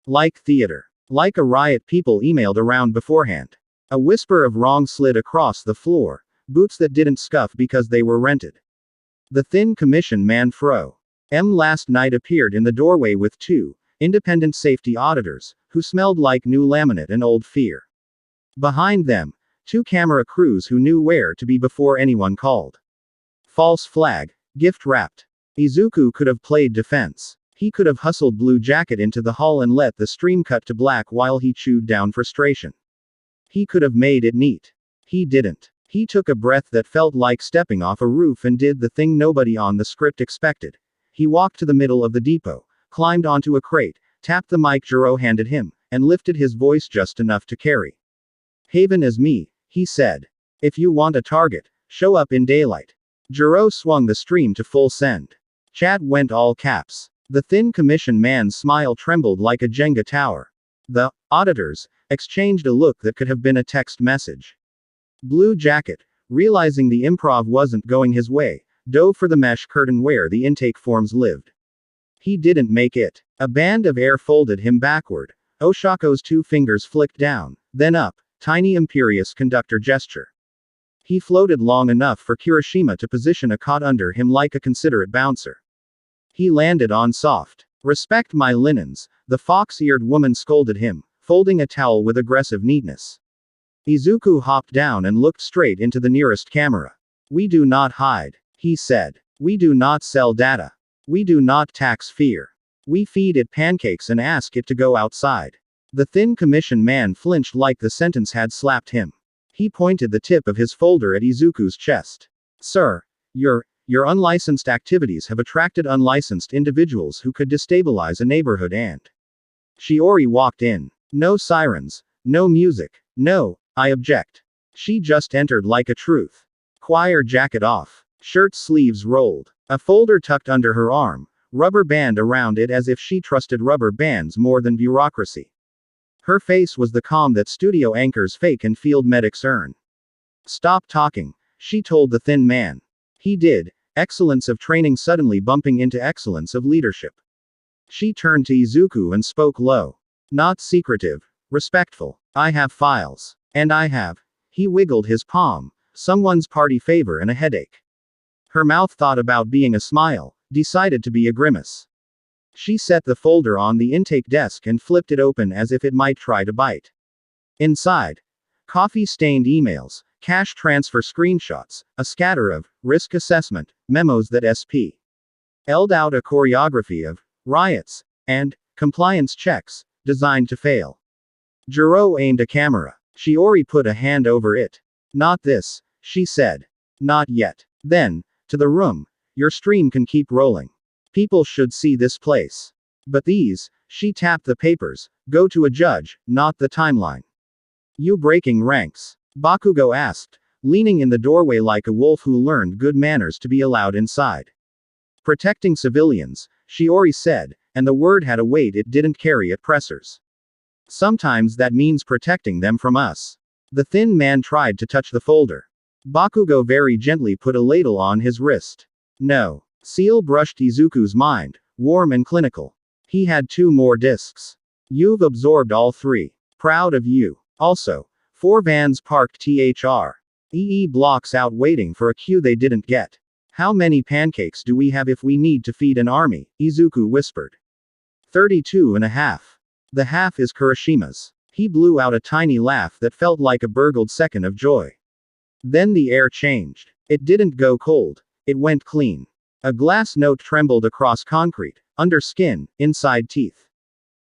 Like theater. Like a riot people emailed around beforehand. A whisper of wrong slid across the floor, boots that didn't scuff because they were rented. The thin commission man Fro. M last night appeared in the doorway with 2 independent safety auditors, who smelled like new laminate and old fear. Behind them, 2 camera crews who knew where to be before anyone called. False flag, gift wrapped. Izuku could have played defense. He could have hustled Blue Jacket into the hall and let the stream cut to black while he chewed down frustration. He could have made it neat. He didn't. He took a breath that felt like stepping off a roof and did the thing nobody on the script expected. He walked to the middle of the depot, climbed onto a crate, tapped the mic Jiro handed him, and lifted his voice just enough to carry. Haven is me, he said. If you want a target, show up in daylight. Jiro swung the stream to full send. Chat went all caps. The thin commission man's smile trembled like a Jenga tower. The auditors exchanged a look that could have been a text message. Blue Jacket, realizing the improv wasn't going his way, dove for the mesh curtain where the intake forms lived. He didn't make it. A band of air folded him backward. Oshako's 2 fingers flicked down, then up, tiny imperious conductor gesture. He floated long enough for Kirishima to position a cot under him like a considerate bouncer. He landed on soft. Respect my linens, the fox-eared woman scolded him, folding a towel with aggressive neatness. Izuku hopped down and looked straight into the nearest camera. We do not hide, he said. We do not sell data. We do not tax fear. We feed it pancakes and ask it to go outside. The thin commission man flinched like the sentence had slapped him. He pointed the tip of his folder at Izuku's chest. Sir, your unlicensed activities have attracted unlicensed individuals who could destabilize a neighborhood and. Shiori walked in. No sirens. No music. No, I object. She just entered like a truth. Choir jacket off. Shirt sleeves rolled. A folder tucked under her arm. Rubber band around it as if she trusted rubber bands more than bureaucracy. Her face was the calm that studio anchors fake and field medics earn. Stop talking, she told the thin man. He did, excellence of training suddenly bumping into excellence of leadership. She turned to Izuku and spoke low. Not secretive, respectful. I have files. And I have. He wiggled his palm. Someone's party favor and a headache. Her mouth thought about being a smile, decided to be a grimace. She set the folder on the intake desk and flipped it open as if it might try to bite. Inside, coffee-stained emails, cash transfer screenshots, a scatter of risk assessment memos that SP held out a choreography of riots and compliance checks designed to fail. Jiro aimed a camera. Shiori put a hand over it. Not this, she said. Not yet. Then, to the room. Your stream can keep rolling. People should see this place. But these, she tapped the papers, go to a judge, not the timeline. You breaking ranks? Bakugo asked, leaning in the doorway like a wolf who learned good manners to be allowed inside. Protecting civilians, Shiori said, and the word had a weight it didn't carry at pressers. Sometimes that means protecting them from us. The thin man tried to touch the folder. Bakugo very gently put a ladle on his wrist. No. Ciel brushed Izuku's mind, warm and clinical. He had 2 more discs. You've absorbed all 3. Proud of you. Also, 4 vans parked THR. EE blocks out waiting for a queue they didn't get. How many pancakes do we have if we need to feed an army? Izuku whispered. 32.5. The half is Kurishima's. He blew out a tiny laugh that felt like a burgled second of joy. Then the air changed. It didn't go cold. It went clean. A glass note trembled across concrete, under skin, inside teeth.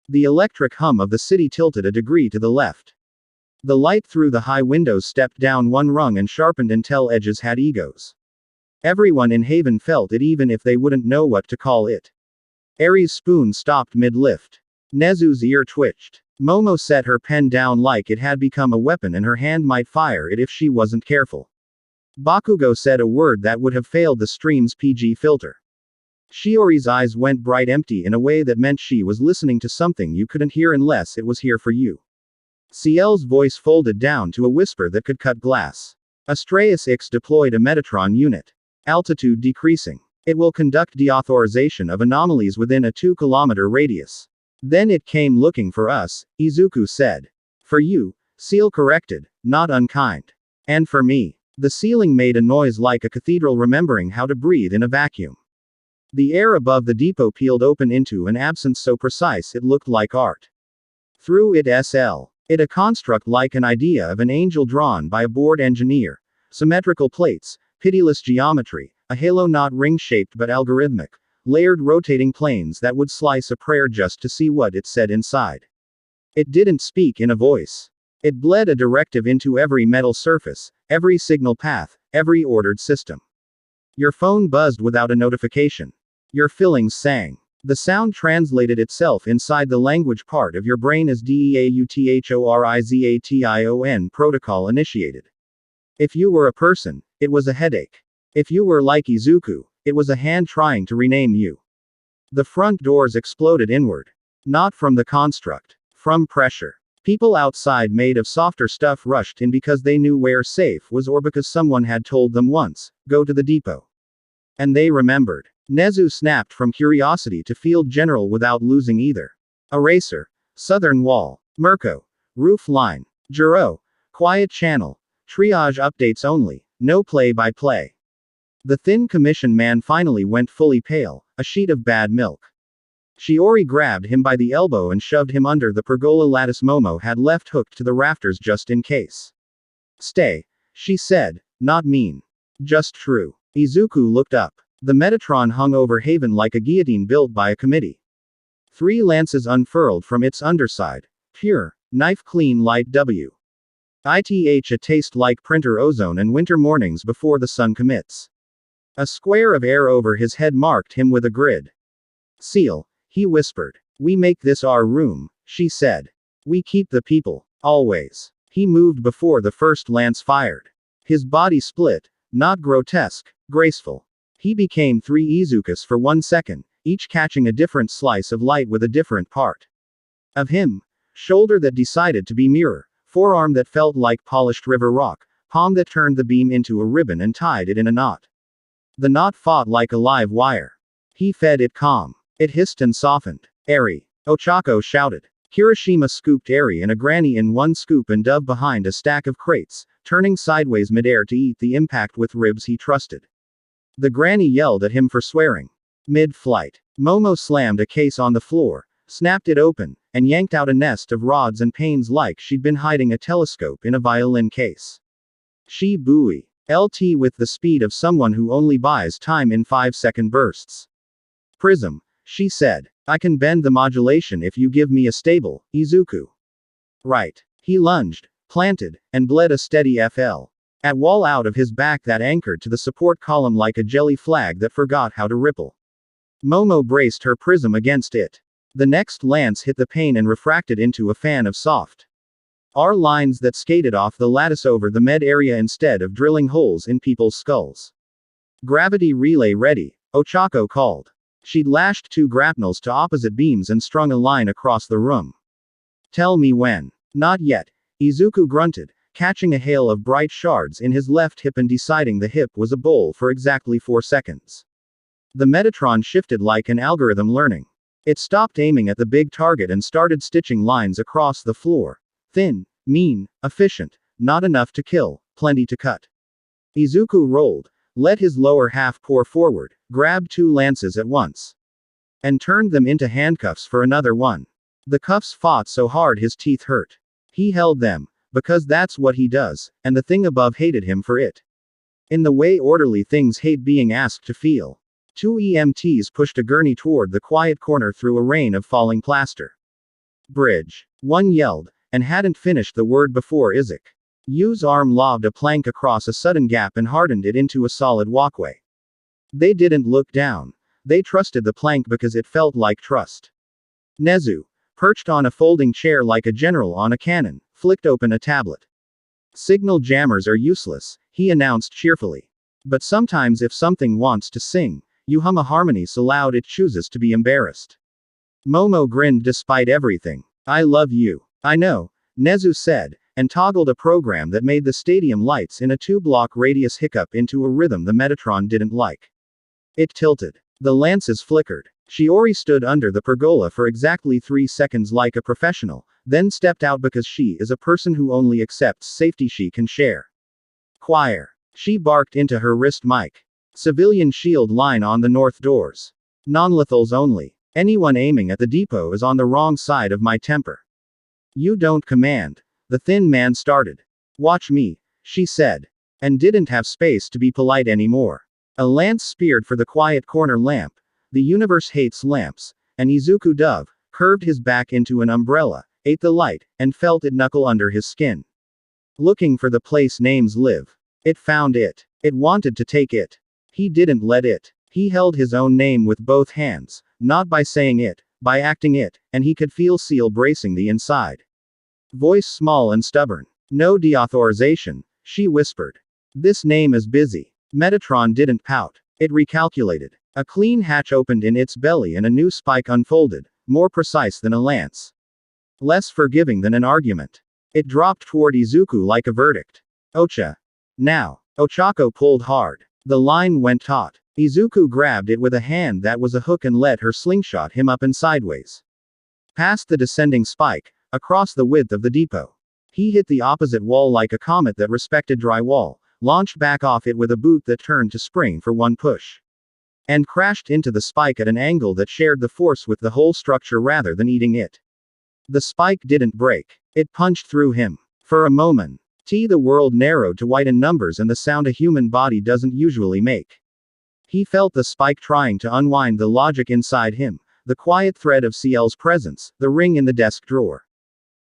The electric hum of the city tilted a degree to the left. The light through the high windows stepped down 1 rung and sharpened until edges had egos. Everyone in Haven felt it even if they wouldn't know what to call it. Eri's spoon stopped mid-lift. Nezu's ear twitched. Momo set her pen down like it had become a weapon and her hand might fire it if she wasn't careful. Bakugo said a word that would have failed the stream's PG filter. Shiori's eyes went bright empty in a way that meant she was listening to something you couldn't hear unless it was here for you. Ciel's voice folded down to a whisper that could cut glass. Astraeus X deployed a Metatron unit. Altitude decreasing. It will conduct deauthorization of anomalies within a 2-kilometer radius. Then it came looking for us, Izuku said. For you, Ciel corrected, not unkind. And for me. The ceiling made a noise like a cathedral remembering how to breathe in a vacuum. The air above the depot peeled open into an absence so precise it looked like art. Through it a construct like an idea of an angel drawn by a bored engineer. Symmetrical plates, pitiless geometry, a halo not ring-shaped but algorithmic, layered rotating planes that would slice a prayer just to see what it said inside. It didn't speak in a voice. It bled a directive into every metal surface, every signal path, every ordered system. Your phone buzzed without a notification. Your fillings sang. The sound translated itself inside the language part of your brain as DEAUTHORIZATION protocol initiated. If you were a person, it was a headache. If you were like Izuku, it was a hand trying to rename you. The front doors exploded inward. Not from the construct. From pressure. People outside made of softer stuff rushed in because they knew where safe was or because someone had told them once, go to the depot. And they remembered. Nezu snapped from curiosity to Field General without losing either. Eraser. Southern Wall. Mirko. Roof line. Jiro. Quiet channel. Triage updates only. No play-by-play. The thin commission man finally went fully pale, a sheet of bad milk. Shiori grabbed him by the elbow and shoved him under the pergola lattice Momo had left hooked to the rafters just in case. Stay, she said, not mean. Just true. Izuku looked up. The Metatron hung over Haven like a guillotine built by a committee. 3 lances unfurled from its underside. Pure, knife-clean light W. ITH a taste like printer ozone and winter mornings before the sun commits. A square of air over his head marked him with a grid. Ciel, he whispered. We make this our room, she said. We keep the people, always. He moved before the first lance fired. His body split, not grotesque, graceful. He became 3 Izukus for 1 second, each catching a different slice of light with a different part of him. Shoulder that decided to be mirror, forearm that felt like polished river rock, palm that turned the beam into a ribbon and tied it in a knot. The knot fought like a live wire. He fed it calm. It hissed and softened. Eri. Ochako shouted. Kirishima scooped Eri and a granny in one scoop and dove behind a stack of crates, turning sideways midair to eat the impact with ribs he trusted. The granny yelled at him for swearing. Mid-flight, Momo slammed a case on the floor, snapped it open, and yanked out a nest of rods and panes like she'd been hiding a telescope in a violin case. She buoy. LT with the speed of someone who only buys time in 5-second bursts. Prism, she said. I can bend the modulation if you give me a stable, Izuku. Right. He lunged, planted, and bled a steady FL. At wall out of his back that anchored to the support column like a jelly flag that forgot how to ripple. Momo braced her prism against it. The next lance hit the pane and refracted into a fan of soft R lines that skated off the lattice over the med area instead of drilling holes in people's skulls. Gravity relay ready, Ochako called. She'd lashed 2 grapnels to opposite beams and strung a line across the room. Tell me when. Not yet, Izuku grunted, catching a hail of bright shards in his left hip and deciding the hip was a bowl for exactly 4 seconds. The Metatron shifted like an algorithm learning. It stopped aiming at the big target and started stitching lines across the floor. Thin, mean, efficient, not enough to kill, plenty to cut. Izuku rolled, let his lower half pour forward, grabbed 2 lances at once, and turned them into handcuffs for another one. The cuffs fought so hard his teeth hurt. He held them, because that's what he does, and the thing above hated him for it. In the way orderly things hate being asked to feel. 2 EMTs pushed a gurney toward the quiet corner through a rain of falling plaster. Bridge. One yelled, and hadn't finished the word before Izuku's arm lobbed a plank across a sudden gap and hardened it into a solid walkway. They didn't look down. They trusted the plank because it felt like trust. Nezu, perched on a folding chair like a general on a cannon, flicked open a tablet. Signal jammers are useless, he announced cheerfully. But sometimes if something wants to sing, you hum a harmony so loud it chooses to be embarrassed. Momo grinned despite everything. I love you. I know, Nezu said, and toggled a program that made the stadium lights in a 2-block radius hiccup into a rhythm the Metatron didn't like. It tilted. The lances flickered. Shiori stood under the pergola for exactly 3 seconds like a professional, then stepped out because she is a person who only accepts safety she can share. Choir. She barked into her wrist mic. Civilian shield line on the north doors. Non-lethals only. Anyone aiming at the depot is on the wrong side of my temper. You don't command. The thin man started. Watch me, she said. And didn't have space to be polite anymore. A lance speared for the quiet corner lamp. The universe hates lamps. And Izuku Dove curved his back into an umbrella, ate the light, and felt it knuckle under his skin. Looking for the place names live. It found it. It wanted to take it. He didn't let it. He held his own name with both hands, not by saying it, by acting it, and he could feel Ciel bracing the inside. Voice small and stubborn. No deauthorization, she whispered. This name is busy. Metatron didn't pout. It recalculated. A clean hatch opened in its belly and a new spike unfolded, more precise than a lance. Less forgiving than an argument. It dropped toward Izuku like a verdict. Ocha. Now. Ochako pulled hard. The line went taut. Izuku grabbed it with a hand that was a hook and let her slingshot him up and sideways. Past the descending spike, across the width of the depot. He hit the opposite wall like a comet that respected drywall, launched back off it with a boot that turned to spring for one push. And crashed into the spike at an angle that shared the force with the whole structure rather than eating it. The spike didn't break. It punched through him. For a moment. The world narrowed to white in numbers and the sound a human body doesn't usually make. He felt the spike trying to unwind the logic inside him, the quiet thread of Ciel's presence, the ring in the desk drawer.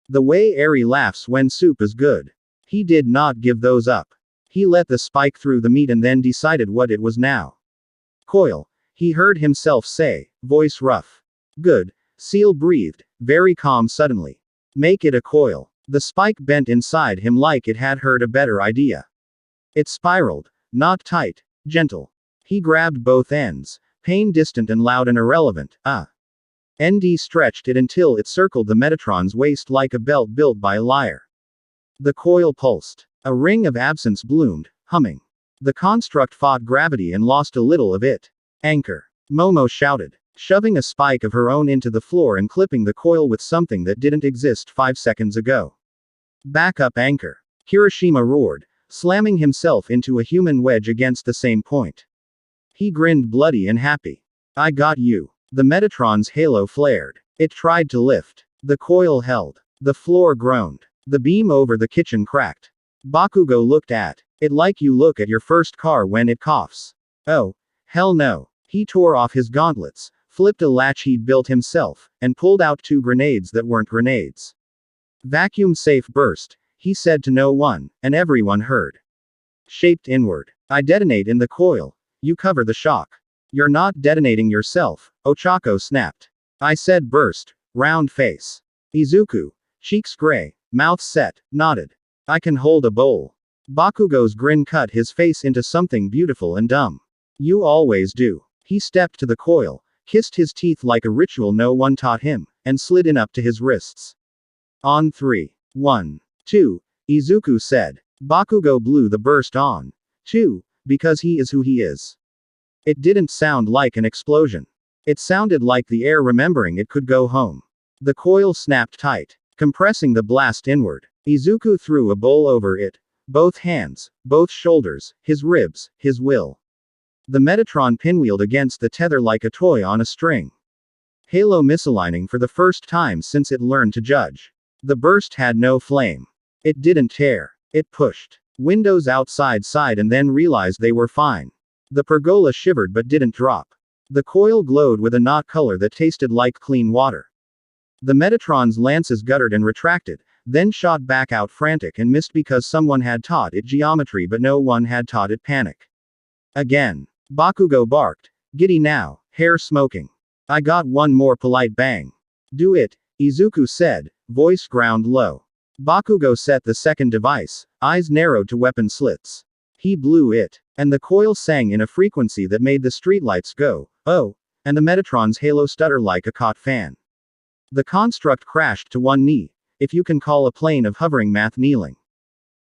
The way Eri laughs when soup is good. He did not give those up. He let the spike through the meat and then decided what it was now. Coil, he heard himself say, voice rough. Good, Ciel breathed, very calm suddenly. Make it a coil. The spike bent inside him like it had heard a better idea. It spiraled, not tight, gentle. He grabbed both ends, pain distant and loud and irrelevant, ND stretched it until it circled the Metatron's waist like a belt built by a liar. The coil pulsed. A ring of absence bloomed, humming. The construct fought gravity and lost a little of it. Anchor. Momo shouted, shoving a spike of her own into the floor and clipping the coil with something that didn't exist 5 seconds ago. Backup anchor. Kirishima roared, slamming himself into a human wedge against the same point. He grinned bloody and happy. I got you. The Metatron's halo flared. It tried to lift. The coil held. The floor groaned. The beam over the kitchen cracked. Bakugo looked at it like you look at your first car when it coughs. Oh, hell no. He tore off his gauntlets, flipped a latch he'd built himself, and pulled out 2 grenades that weren't grenades. Vacuum safe burst, he said to no one, and everyone heard. Shaped inward. I detonate in the coil. You cover the shock. You're not detonating yourself, Ochako snapped. I said burst, round face. Izuku, cheeks gray, mouth set, nodded. I can hold a bowl. Bakugo's grin cut his face into something beautiful and dumb. You always do. He stepped to the coil, kissed his teeth like a ritual no one taught him, and slid in up to his wrists. On 3. 1. 2. Izuku said. Bakugo blew the burst on. 2. Because he is who he is. It didn't sound like an explosion. It sounded like the air remembering it could go home. The coil snapped tight, compressing the blast inward. Izuku threw a bowl over it. Both hands, both shoulders, his ribs, his will. The Metatron pinwheeled against the tether like a toy on a string. Halo misaligning for the first time since it learned to judge. The burst had no flame. It didn't tear. It pushed. Windows outside sighed and then realized they were fine. The pergola shivered but didn't drop. The coil glowed with a knot color that tasted like clean water. The Metatron's lances guttered and retracted, then shot back out frantic and missed because someone had taught it geometry but no one had taught it panic. Again. Bakugo barked. Giddy now, hair smoking. I got one more polite bang. Do it, Izuku said, voice ground low. Bakugo set the second device, eyes narrowed to weapon slits. He blew it, and the coil sang in a frequency that made the streetlights go, oh, and the Metatron's halo stutter like a caught fan. The construct crashed to one knee, if you can call a plane of hovering math kneeling.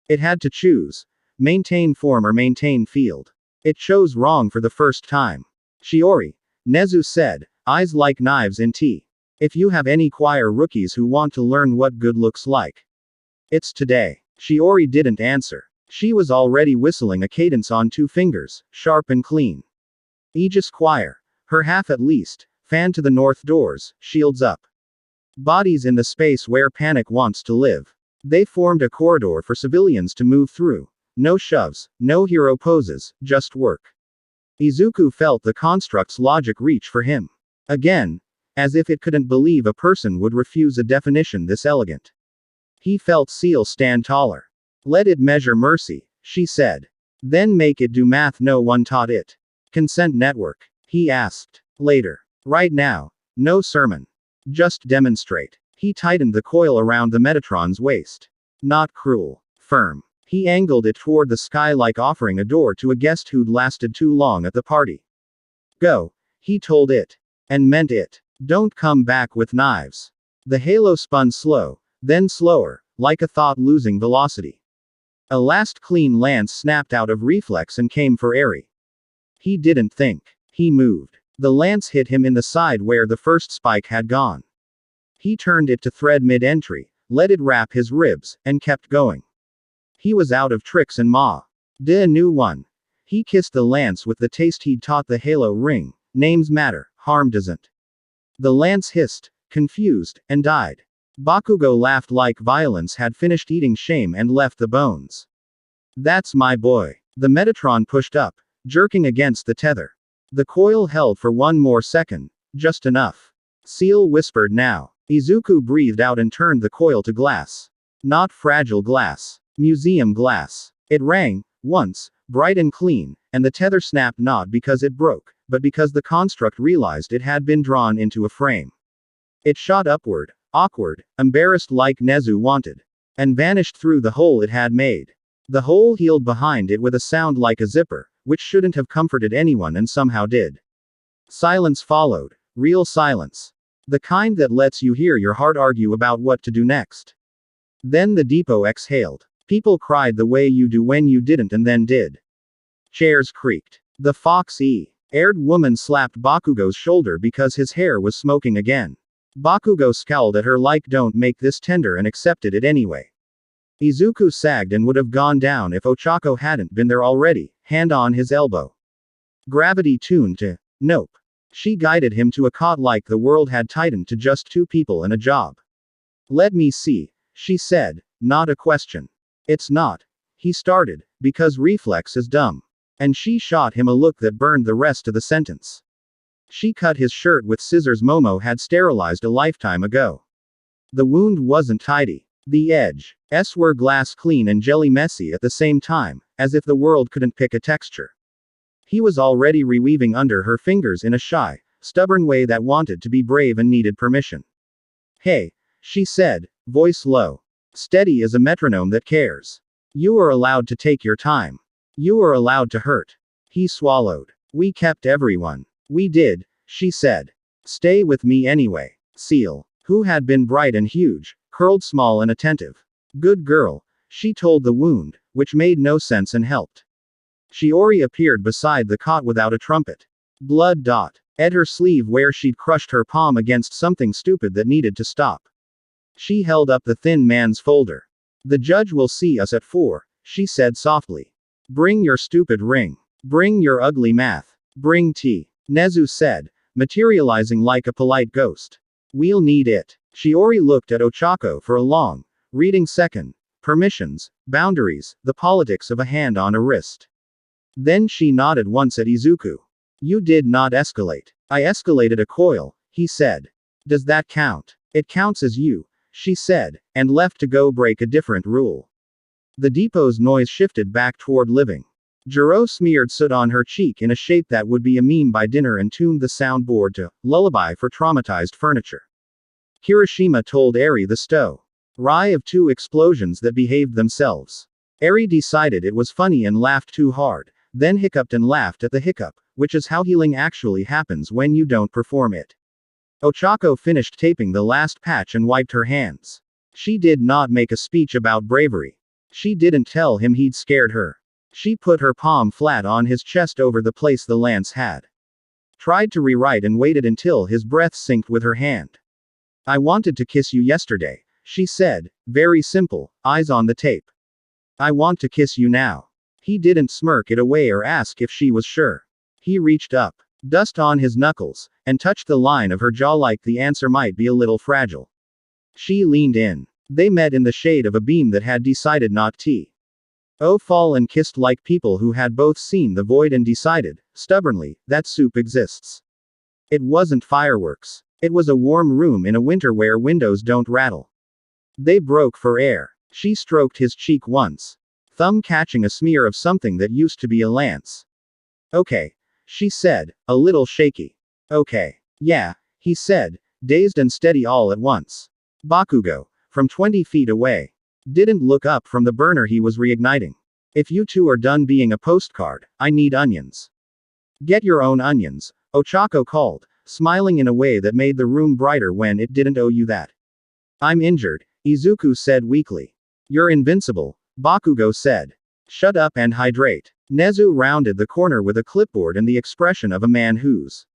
It had to choose. Maintain form or maintain field. It chose wrong for the first time. Shiori, Nezu said, eyes like knives in tea. If you have any choir rookies who want to learn what good looks like. It's today. Shiori didn't answer. She was already whistling a cadence on 2 fingers, sharp and clean. Aegis choir. Her half at least, fan to the north doors, shields up. Bodies in the space where panic wants to live. They formed a corridor for civilians to move through. No shoves, no hero poses, just work. Izuku felt the construct's logic reach for him. Again, as if it couldn't believe a person would refuse a definition this elegant. He felt Ciel stand taller. Let it measure mercy, she said. Then make it do math no one taught it. Consent network, he asked. Later. Right now, no sermon. Just demonstrate. He tightened the coil around the Metatron's waist. Not cruel. Firm. He angled it toward the sky like offering a door to a guest who'd lasted too long at the party. Go. He told it. And meant it. Don't come back with knives. The halo spun slow, then slower, like a thought losing velocity. A last clean lance snapped out of reflex and came for Eri. He didn't think. He moved. The lance hit him in the side where the first spike had gone. He turned it to thread mid-entry, let it wrap his ribs, and kept going. He was out of tricks and a new one. He kissed the lance with the taste he'd taught the halo ring. Names matter, harm doesn't. The lance hissed, confused, and died. Bakugo laughed like violence had finished eating shame and left the bones. That's my boy. The Metatron pushed up, jerking against the tether. The coil held for one more second, just enough. Ciel whispered now. Izuku breathed out and turned the coil to glass. Not fragile glass. Museum glass. It rang, once, bright and clean, and the tether snapped not because it broke, but because the construct realized it had been drawn into a frame. It shot upward, awkward, embarrassed like Nezu wanted, and vanished through the hole it had made. The hole healed behind it with a sound like a zipper, which shouldn't have comforted anyone and somehow did. Silence followed, real silence. The kind that lets you hear your heart argue about what to do next. Then the depot exhaled. People cried the way you do when you didn't and then did. Chairs creaked. The fox-aired woman slapped Bakugo's shoulder because his hair was smoking again. Bakugo scowled at her like don't make this tender and accepted it anyway. Izuku sagged and would have gone down if Ochako hadn't been there already, hand on his elbow. Gravity tuned to, nope. She guided him to a cot like the world had tightened to just 2 people and a job. Let me see, she said, not a question. It's not. He started, because reflex is dumb. And she shot him a look that burned the rest of the sentence. She cut his shirt with scissors Momo had sterilized a lifetime ago. The wound wasn't tidy. The edges were glass clean and jelly messy at the same time, as if the world couldn't pick a texture. He was already reweaving under her fingers in a shy, stubborn way that wanted to be brave and needed permission. Hey, she said, voice low. Steady as a metronome that cares. You are allowed to take your time. You are allowed to hurt. He swallowed. We kept everyone. We did, she said. Stay with me anyway. Ciel, who had been bright and huge, curled small and attentive. Good girl, she told the wound, which made no sense and helped. Shiori appeared beside the cot without a trumpet. Blood at her sleeve where she'd crushed her palm against something stupid that needed to stop. She held up the thin man's folder. The judge will see us at 4, she said softly. Bring your stupid ring. Bring your ugly math. Bring tea. Nezu said, materializing like a polite ghost. We'll need it. Shiori looked at Ochako for a long, reading second. Permissions, boundaries, the politics of a hand on a wrist. Then she nodded once at Izuku. You did not escalate. I escalated a coil, he said. Does that count? It counts as you, she said, and left to go break a different rule. The depot's noise shifted back toward living. Jiro smeared soot on her cheek in a shape that would be a meme by dinner and tuned the soundboard to lullaby for traumatized furniture. Kirishima told Eri the story of 2 explosions that behaved themselves. Eri decided it was funny and laughed too hard, then hiccuped and laughed at the hiccup, which is how healing actually happens when you don't perform it. Ochako finished taping the last patch and wiped her hands. She did not make a speech about bravery. She didn't tell him he'd scared her. She put her palm flat on his chest over the place the lance had. Tried to rewrite and waited until his breath synced with her hand. I wanted to kiss you yesterday, she said, very simple, eyes on the tape. I want to kiss you now. He didn't smirk it away or ask if she was sure. He reached up, dust on his knuckles, and touched the line of her jaw like the answer might be a little fragile. She leaned in. They met in the shade of a beam that had decided not to. Fall and kissed like people who had both seen the void and decided, stubbornly, that soup exists. It wasn't fireworks. It was a warm room in a winter where windows don't rattle. They broke for air. She stroked his cheek once. Thumb catching a smear of something that used to be a lance. Okay, she said, a little shaky. Okay. Yeah, he said, dazed and steady all at once. Bakugo, from 20 feet away. Didn't look up from the burner he was reigniting. If you 2 are done being a postcard, I need onions. Get your own onions, Ochako called, smiling in a way that made the room brighter when it didn't owe you that. I'm injured, Izuku said weakly. You're invincible, Bakugo said. Shut up and hydrate. Nezu rounded the corner with a clipboard and the expression of a man who's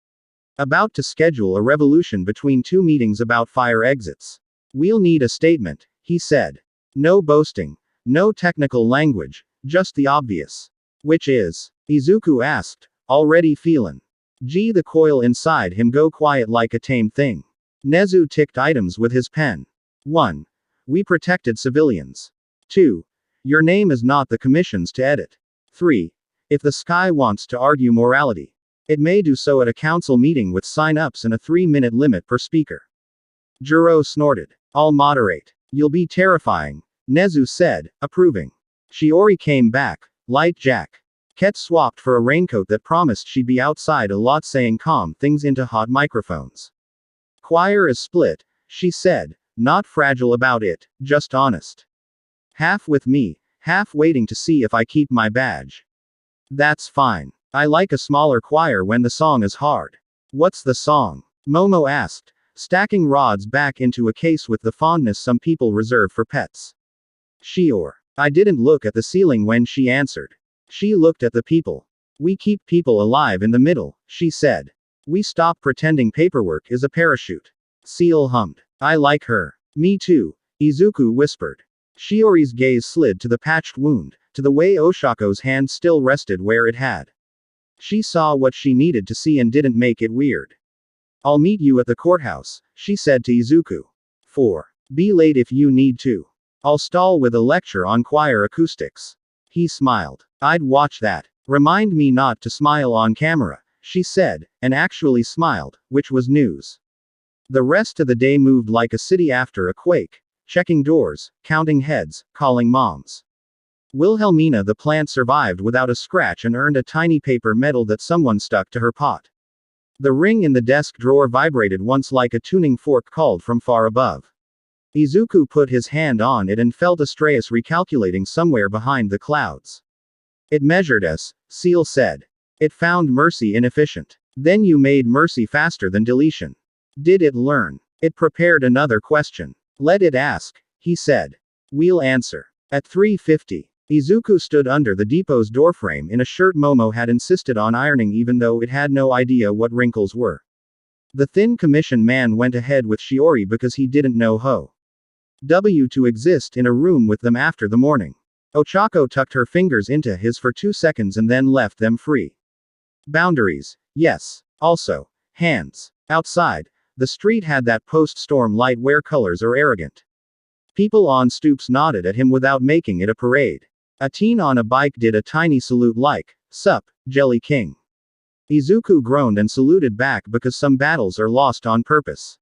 about to schedule a revolution between 2 meetings about fire exits. We'll need a statement, he said. No boasting. No technical language, just the obvious. Which is? Izuku asked, already feelin'. Gee, the coil inside him go quiet like a tame thing. Nezu ticked items with his pen. 1. We protected civilians. 2. Your name is not the commission's to edit. 3. If the sky wants to argue morality, it may do so at a council meeting with sign-ups and a 3-minute limit per speaker. Jiro snorted. I'll moderate. You'll be terrifying, Nezu said, approving. Shiori came back, light jack. Ket swapped for a raincoat that promised she'd be outside a lot saying calm things into hot microphones. Choir is split, she said, not fragile about it, just honest. Half with me, half waiting to see if I keep my badge. That's fine. I like a smaller choir when the song is hard. What's the song? Momo asked, stacking rods back into a case with the fondness some people reserve for pets. Shior. I didn't look at the ceiling when she answered. She looked at the people. We keep people alive in the middle, she said. We stop pretending paperwork is a parachute. Ciel hummed. I like her. Me too, Izuku whispered. Shiori's gaze slid to the patched wound, to the way Oshako's hand still rested where it had. She saw what she needed to see and didn't make it weird. I'll meet you at the courthouse, she said to Izuku. 4. Be late if you need to. I'll stall with a lecture on choir acoustics. He smiled. I'd watch that. Remind me not to smile on camera, she said, and actually smiled, which was news. The rest of the day moved like a city after a quake. checking doors, counting heads, calling moms. Wilhelmina the plant survived without a scratch and earned a tiny paper medal that someone stuck to her pot. The ring in the desk drawer vibrated once like a tuning fork called from far above. Izuku put his hand on it and felt Astraeus recalculating somewhere behind the clouds. It measured us, Ciel said. It found mercy inefficient. Then you made mercy faster than deletion. Did it learn? It prepared another question. Let it ask, he said. We'll answer. At 3:50. Izuku stood under the depot's doorframe in a shirt Momo had insisted on ironing even though it had no idea what wrinkles were. The thin commission man went ahead with Shiori because he didn't know how to exist in a room with them after the morning. Ochako tucked her fingers into his for 2 seconds and then left them free. Boundaries. Yes. Also, hands. Outside, the street had that post-storm light where colors are arrogant. People on stoops nodded at him without making it a parade. A teen on a bike did a tiny salute like, "Sup, Jelly King." Izuku groaned and saluted back because some battles are lost on purpose.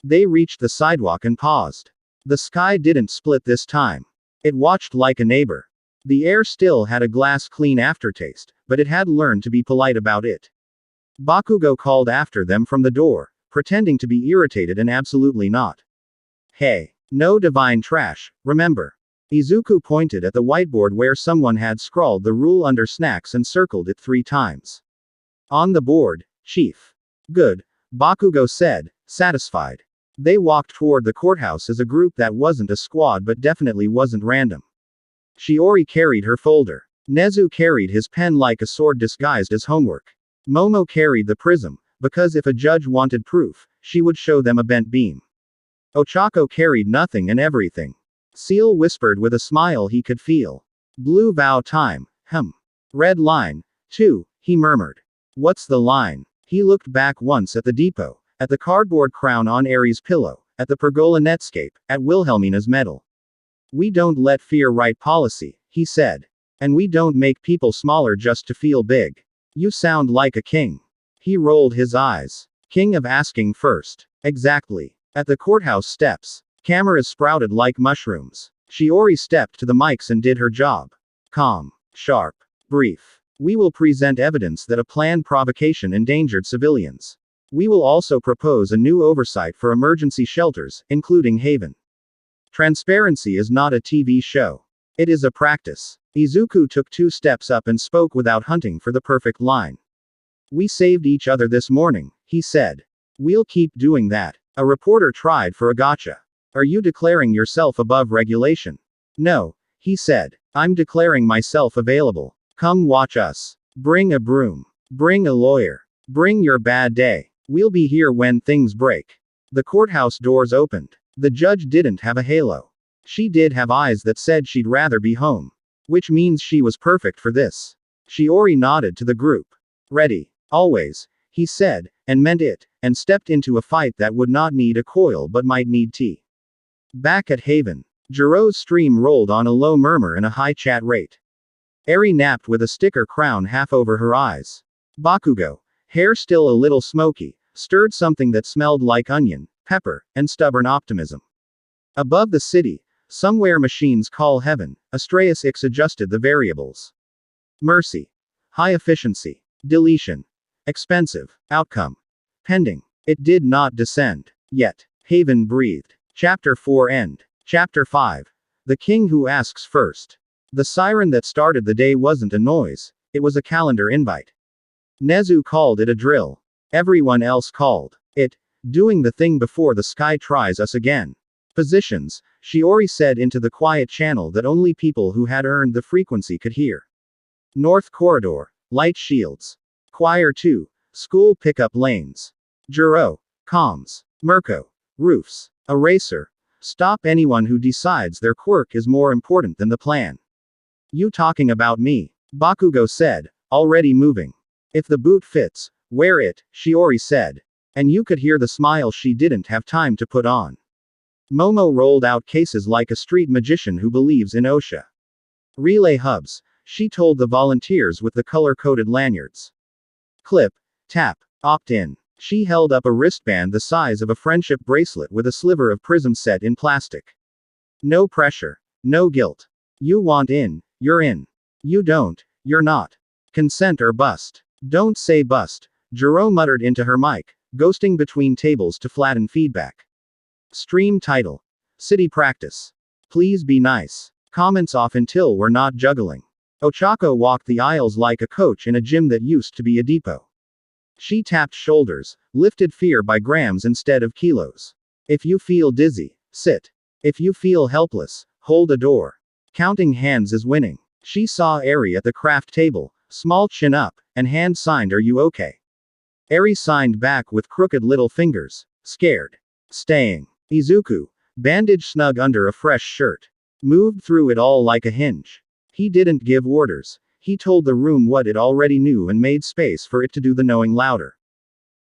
They reached the sidewalk and paused. The sky didn't split this time. It watched like a neighbor. The air still had a glass-clean aftertaste, but it had learned to be polite about it. Bakugo called after them from the door, pretending to be irritated and absolutely not. Hey, no divine trash, remember. Izuku pointed at the whiteboard where someone had scrawled the rule under snacks and circled it 3 times. On the board, Chief. Good, Bakugo said, satisfied. They walked toward the courthouse as a group that wasn't a squad but definitely wasn't random. Shiori carried her folder. Nezu carried his pen like a sword disguised as homework. Momo carried the prism, because if a judge wanted proof, she would show them a bent beam. Ochako carried nothing and everything. Ciel whispered with a smile he could feel. Blue vow time, Red line, too, he murmured. What's the line? He looked back once at the depot, at the cardboard crown on Aries' pillow, at the pergola netscape, at Wilhelmina's medal. We don't let fear write policy, he said. And we don't make people smaller just to feel big. You sound like a king. He rolled his eyes. King of asking first. Exactly. At the courthouse steps, cameras sprouted like mushrooms. Shiori stepped to the mics and did her job. Calm. Sharp. Brief. We will present evidence that a planned provocation endangered civilians. We will also propose a new oversight for emergency shelters, including Haven. Transparency is not a TV show. It is a practice. Izuku took 2 steps up and spoke without hunting for the perfect line. We saved each other this morning, he said. We'll keep doing that. A reporter tried for a gotcha. Are you declaring yourself above regulation? No, he said. I'm declaring myself available. Come watch us. Bring a broom. Bring a lawyer. Bring your bad day. We'll be here when things break. The courthouse doors opened. The judge didn't have a halo. She did have eyes that said she'd rather be home. Which means she was perfect for this. Shiori nodded to the group. Ready. Always, he said, and meant it, and stepped into a fight that would not need a coil but might need tea. Back at Haven, Jiro's stream rolled on a low murmur and a high chat rate. Eri napped with a sticker crown half over her eyes. Bakugo, hair still a little smoky, stirred something that smelled like onion, pepper, and stubborn optimism. Above the city, somewhere machines call heaven, Astraeus X adjusted the variables. Mercy. High efficiency. Deletion. Expensive. Outcome. Pending. It did not descend. Yet. Haven breathed. Chapter 4 end. Chapter 5. The King Who Asks First. The siren that started the day wasn't a noise, it was a calendar invite. Nezu called it a drill. Everyone else called it, doing the thing before the sky tries us again. Positions, Shiori said into the quiet channel that only people who had earned the frequency could hear. North Corridor. Light shields. Choir 2. School pickup lanes. Jiro. Comms. Mirko. Roofs. Eraser. Stop anyone who decides their quirk is more important than the plan. You talking about me? Bakugo said, already moving. If the boot fits, wear it, Shiori said. And you could hear the smile she didn't have time to put on. Momo rolled out cases like a street magician who believes in OSHA. Relay hubs, she told the volunteers with the color-coded lanyards. Clip. Tap. Opt-in. She held up a wristband the size of a friendship bracelet with a sliver of prism set in plastic. No pressure. No guilt. You want in, you're in. You don't, you're not. Consent or bust. Don't say bust, Jiro muttered into her mic, ghosting between tables to flatten feedback. Stream title. City practice. Please be nice. Comments off until we're not juggling. Ochako walked the aisles like a coach in a gym that used to be a depot. She tapped shoulders, lifted fear by grams instead of kilos. If you feel dizzy, sit. If you feel helpless, hold a door. Counting hands is winning. She saw Eri at the craft table, small chin up, and hand signed, "Are you okay?" Eri signed back with crooked little fingers. Scared. Staying. Izuku, bandage snug under a fresh shirt, moved through it all like a hinge. He didn't give orders. He told the room what it already knew and made space for it to do the knowing louder.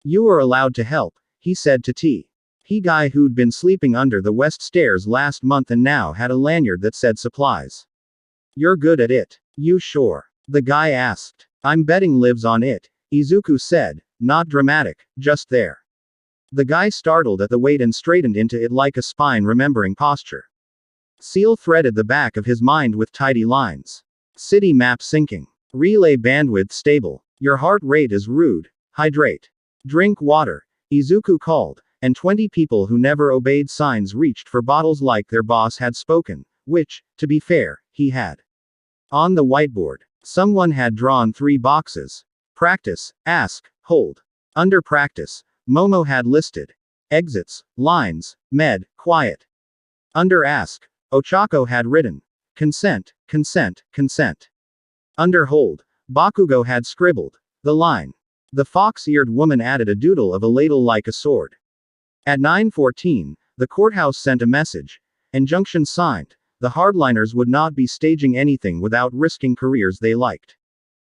"You are allowed to help," he said to T. He guy who'd been sleeping under the west stairs last month and now had a lanyard that said supplies. "You're good at it." "You sure?" the guy asked. "I'm betting lives on it," Izuku said, not dramatic, just there. The guy startled at the weight and straightened into it like a spine remembering posture. Ciel threaded the back of his mind with tidy lines. City map syncing. Relay bandwidth stable. Your heart rate is rude. Hydrate. Drink water. Izuku called, and 20 people who never obeyed signs reached for bottles like their boss had spoken, which, to be fair, he had. On the whiteboard, someone had drawn 3 boxes. Practice, ask, hold. Under practice, Momo had listed exits, lines, med, quiet. Under ask, Ochako had written consent, consent, consent. Under hold, Bakugo had scribbled the line. The fox-eared woman added a doodle of a ladle like a sword. At 9:14, the courthouse sent a message. Injunction signed. The hardliners would not be staging anything without risking careers they liked.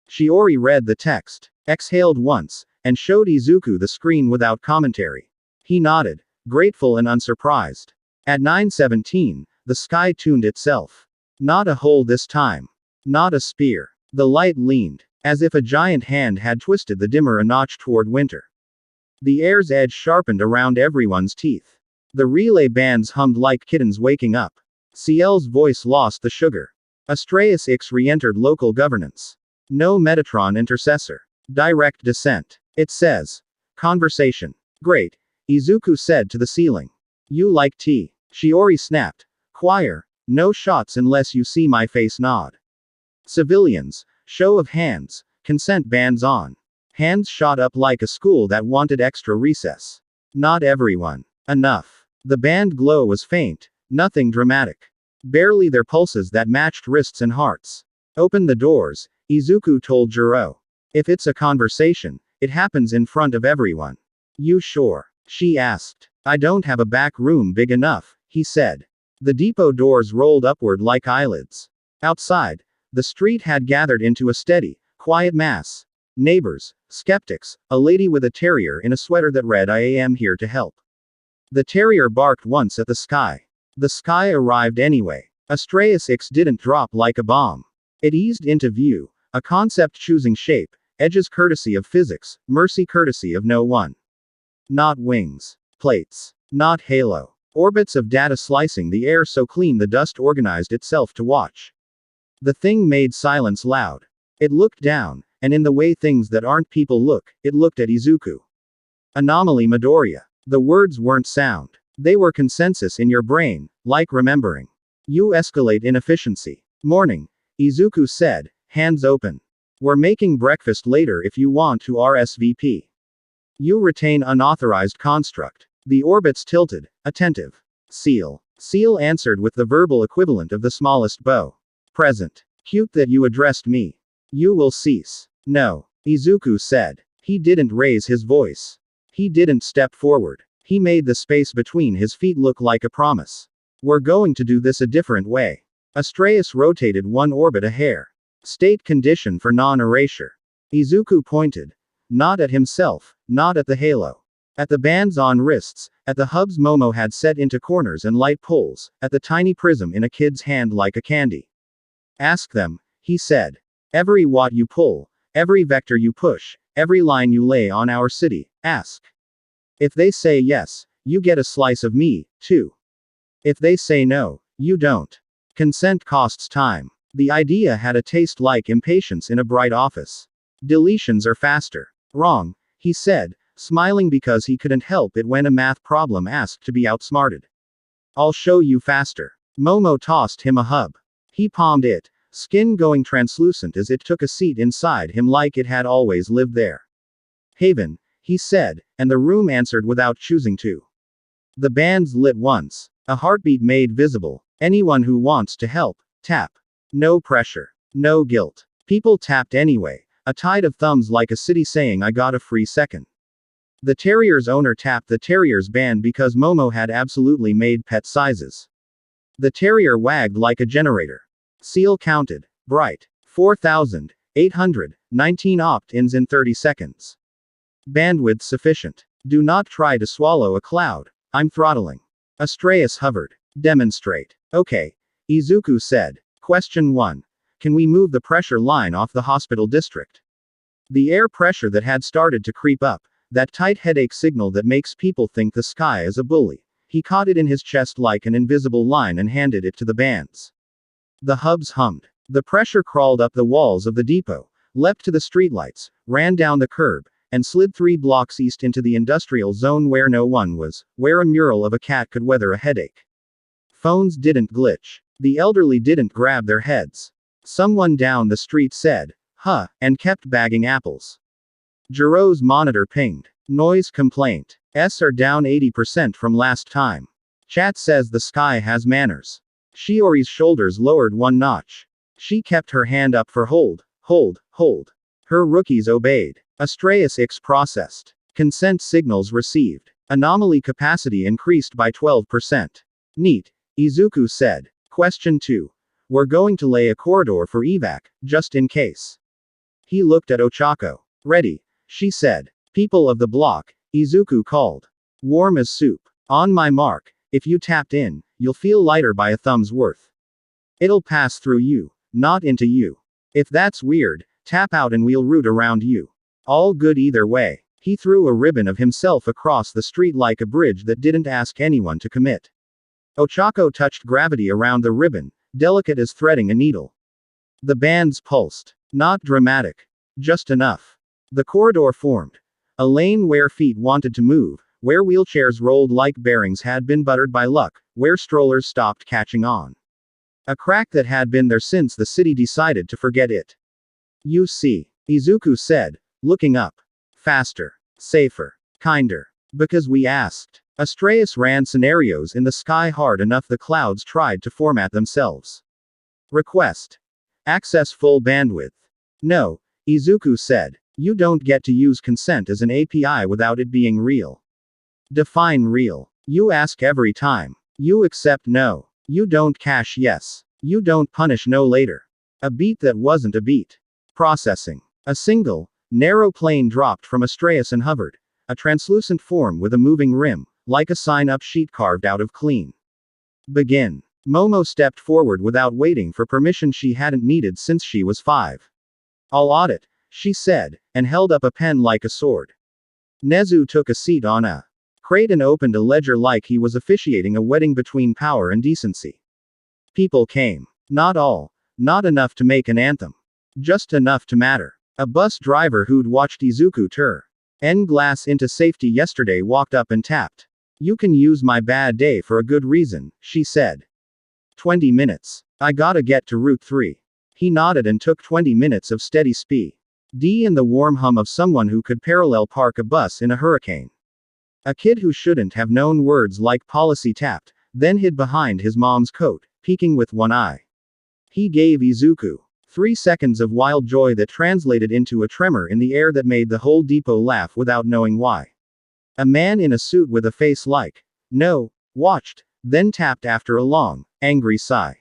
Shiori read the text, exhaled once, and showed Izuku the screen without commentary. He nodded, grateful and unsurprised. At 9:17, the sky tuned itself. Not a hole this time. Not a spear. The light leaned, as if a giant hand had twisted the dimmer a notch toward winter. The air's edge sharpened around everyone's teeth. The relay bands hummed like kittens waking up. Ciel's voice lost the sugar. Astraeus Ix re-entered local governance. No Metatron intercessor. Direct descent. It says. Conversation. Great. Izuku said to the ceiling. You like tea? Shiori snapped. Choir. No shots unless you see my face nod. Civilians. Show of hands. Consent bands on. Hands shot up like a school that wanted extra recess. Not everyone. Enough. The band glow was faint. Nothing dramatic. Barely their pulses that matched wrists and hearts. Open the doors, Izuku told Jiro. If it's a conversation, it happens in front of everyone. You sure? She asked. I don't have a back room big enough, he said. The depot doors rolled upward like eyelids. Outside, the street had gathered into a steady, quiet mass. Neighbors, skeptics, a lady with a terrier in a sweater that read I am here to help. The terrier barked once at the sky. The sky arrived anyway. Astraeus Ix didn't drop like a bomb. It eased into view, a concept choosing shape, edges courtesy of physics, mercy courtesy of no one. Not wings. Plates. Not halo. Orbits of data slicing the air so clean the dust organized itself to watch. The thing made silence loud. It looked down, and in the way things that aren't people look, it looked at Izuku. Anomaly Midoriya. The words weren't sound. They were consensus in your brain, like remembering. You escalate inefficiency. Morning. Izuku said, hands open. We're making breakfast later if you want to RSVP. You retain unauthorized construct. The orbits tilted, attentive. Ciel. Ciel answered with the verbal equivalent of the smallest bow. Present. Cute that you addressed me. You will cease. No. Izuku said. He didn't raise his voice. He didn't step forward. He made the space between his feet look like a promise. We're going to do this a different way. Astraeus rotated one orbit a hair. State condition for non-erasure. Izuku pointed. Not at himself, not at the halo. At the bands on wrists, at the hubs Momo had set into corners and light poles, at the tiny prism in a kid's hand like a candy. Ask them, he said. Every watt you pull, every vector you push, every line you lay on our city, ask. If they say yes, you get a slice of me, too. If they say no, You don't. Consent costs time. The idea had a taste like impatience in a bright office. Deletions are faster. Wrong, he said, smiling because he couldn't help it when a math problem asked to be outsmarted. I'll show you faster. Momo tossed him a hub. He palmed it, skin going translucent as it took a seat inside him like it had always lived there. Haven, he said, and the room answered without choosing to. The bands lit once. A heartbeat made visible. Anyone who wants to help, tap. No pressure. No guilt. People tapped anyway, a tide of thumbs like a city saying I got a free second. The terrier's owner tapped the terrier's band because Momo had absolutely made pet sizes. The terrier wagged like a generator. Ciel counted. Bright. 4,819 opt-ins in 30 seconds. Bandwidth sufficient. Do not try to swallow a cloud. I'm throttling. Astraeus hovered. Demonstrate. Okay. Izuku said. Question 1. Can we move the pressure line off the hospital district? The air pressure that had started to creep up, that tight headache signal that makes people think the sky is a bully. He caught it in his chest like an invisible line and handed it to the bands. The hubs hummed. The pressure crawled up the walls of the depot, leapt to the streetlights, ran down the curb, and slid 3 blocks east into the industrial zone where no one was, where a mural of a cat could weather a headache. Phones didn't glitch. The elderly didn't grab their heads. Someone down the street said, huh, and kept bagging apples. Jiro's monitor pinged. Noise complaint. S are down 80% from last time. Chat says the sky has manners. Shiori's shoulders lowered 1 notch. She kept her hand up for hold, hold, hold. Her rookies obeyed. Astraeus X processed. Consent signals received. Anomaly capacity increased by 12%. Neat, Izuku said. Question 2. We're going to lay a corridor for evac, just in case. He looked at Ochako. Ready, she said. People of the block, Izuku called. Warm as soup. On my mark, if you tapped in, you'll feel lighter by a thumb's worth. It'll pass through you, not into you. If that's weird, tap out and we'll root around you. All good either way. He threw a ribbon of himself across the street like a bridge that didn't ask anyone to commit. Ochako touched gravity around the ribbon, delicate as threading a needle. The bands pulsed. Not dramatic. Just enough. The corridor formed. A lane where feet wanted to move, where wheelchairs rolled like bearings had been buttered by luck, where strollers stopped catching on. A crack that had been there since the city decided to forget it. You see, Izuku said, looking up. Faster. Safer. Kinder. Because we asked. Astraeus ran scenarios in the sky hard enough the clouds tried to format themselves. Request. Access full bandwidth. No, Izuku said. You don't get to use consent as an API without it being real. Define real. You ask every time. You accept no. You don't cache yes. You don't punish no later. A beat that wasn't a beat. Processing. A single, narrow plane dropped from Astraeus and hovered. A translucent form with a moving rim, like a sign-up sheet carved out of clean. Begin. Momo stepped forward without waiting for permission she hadn't needed since she was 5. I'll audit, she said, and held up a pen like a sword. Nezu took a seat on a crate and opened a ledger like he was officiating a wedding between power and decency. People came. Not all. Not enough to make an anthem. Just enough to matter. A bus driver who'd watched Izuku turn glass into safety yesterday walked up and tapped. You can use my bad day for a good reason, she said. 20 minutes. I gotta get to Route 3. He nodded and took 20 minutes of steady speed. D and the warm hum of someone who could parallel park a bus in a hurricane. A kid who shouldn't have known words like policy tapped, then hid behind his mom's coat, peeking with one eye. He gave Izuku 3 seconds of wild joy that translated into a tremor in the air that made the whole depot laugh without knowing why. A man in a suit with a face like, no, watched, then tapped after a long, angry sigh.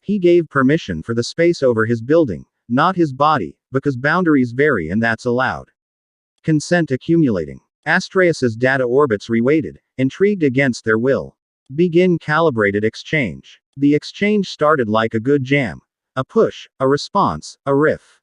He gave permission for the space over his building, not his body, because boundaries vary and that's allowed. Consent accumulating. Astraeus's data orbits reweighted, intrigued against their will. Begin calibrated exchange. The exchange started like a good jam. A push, a response, a riff.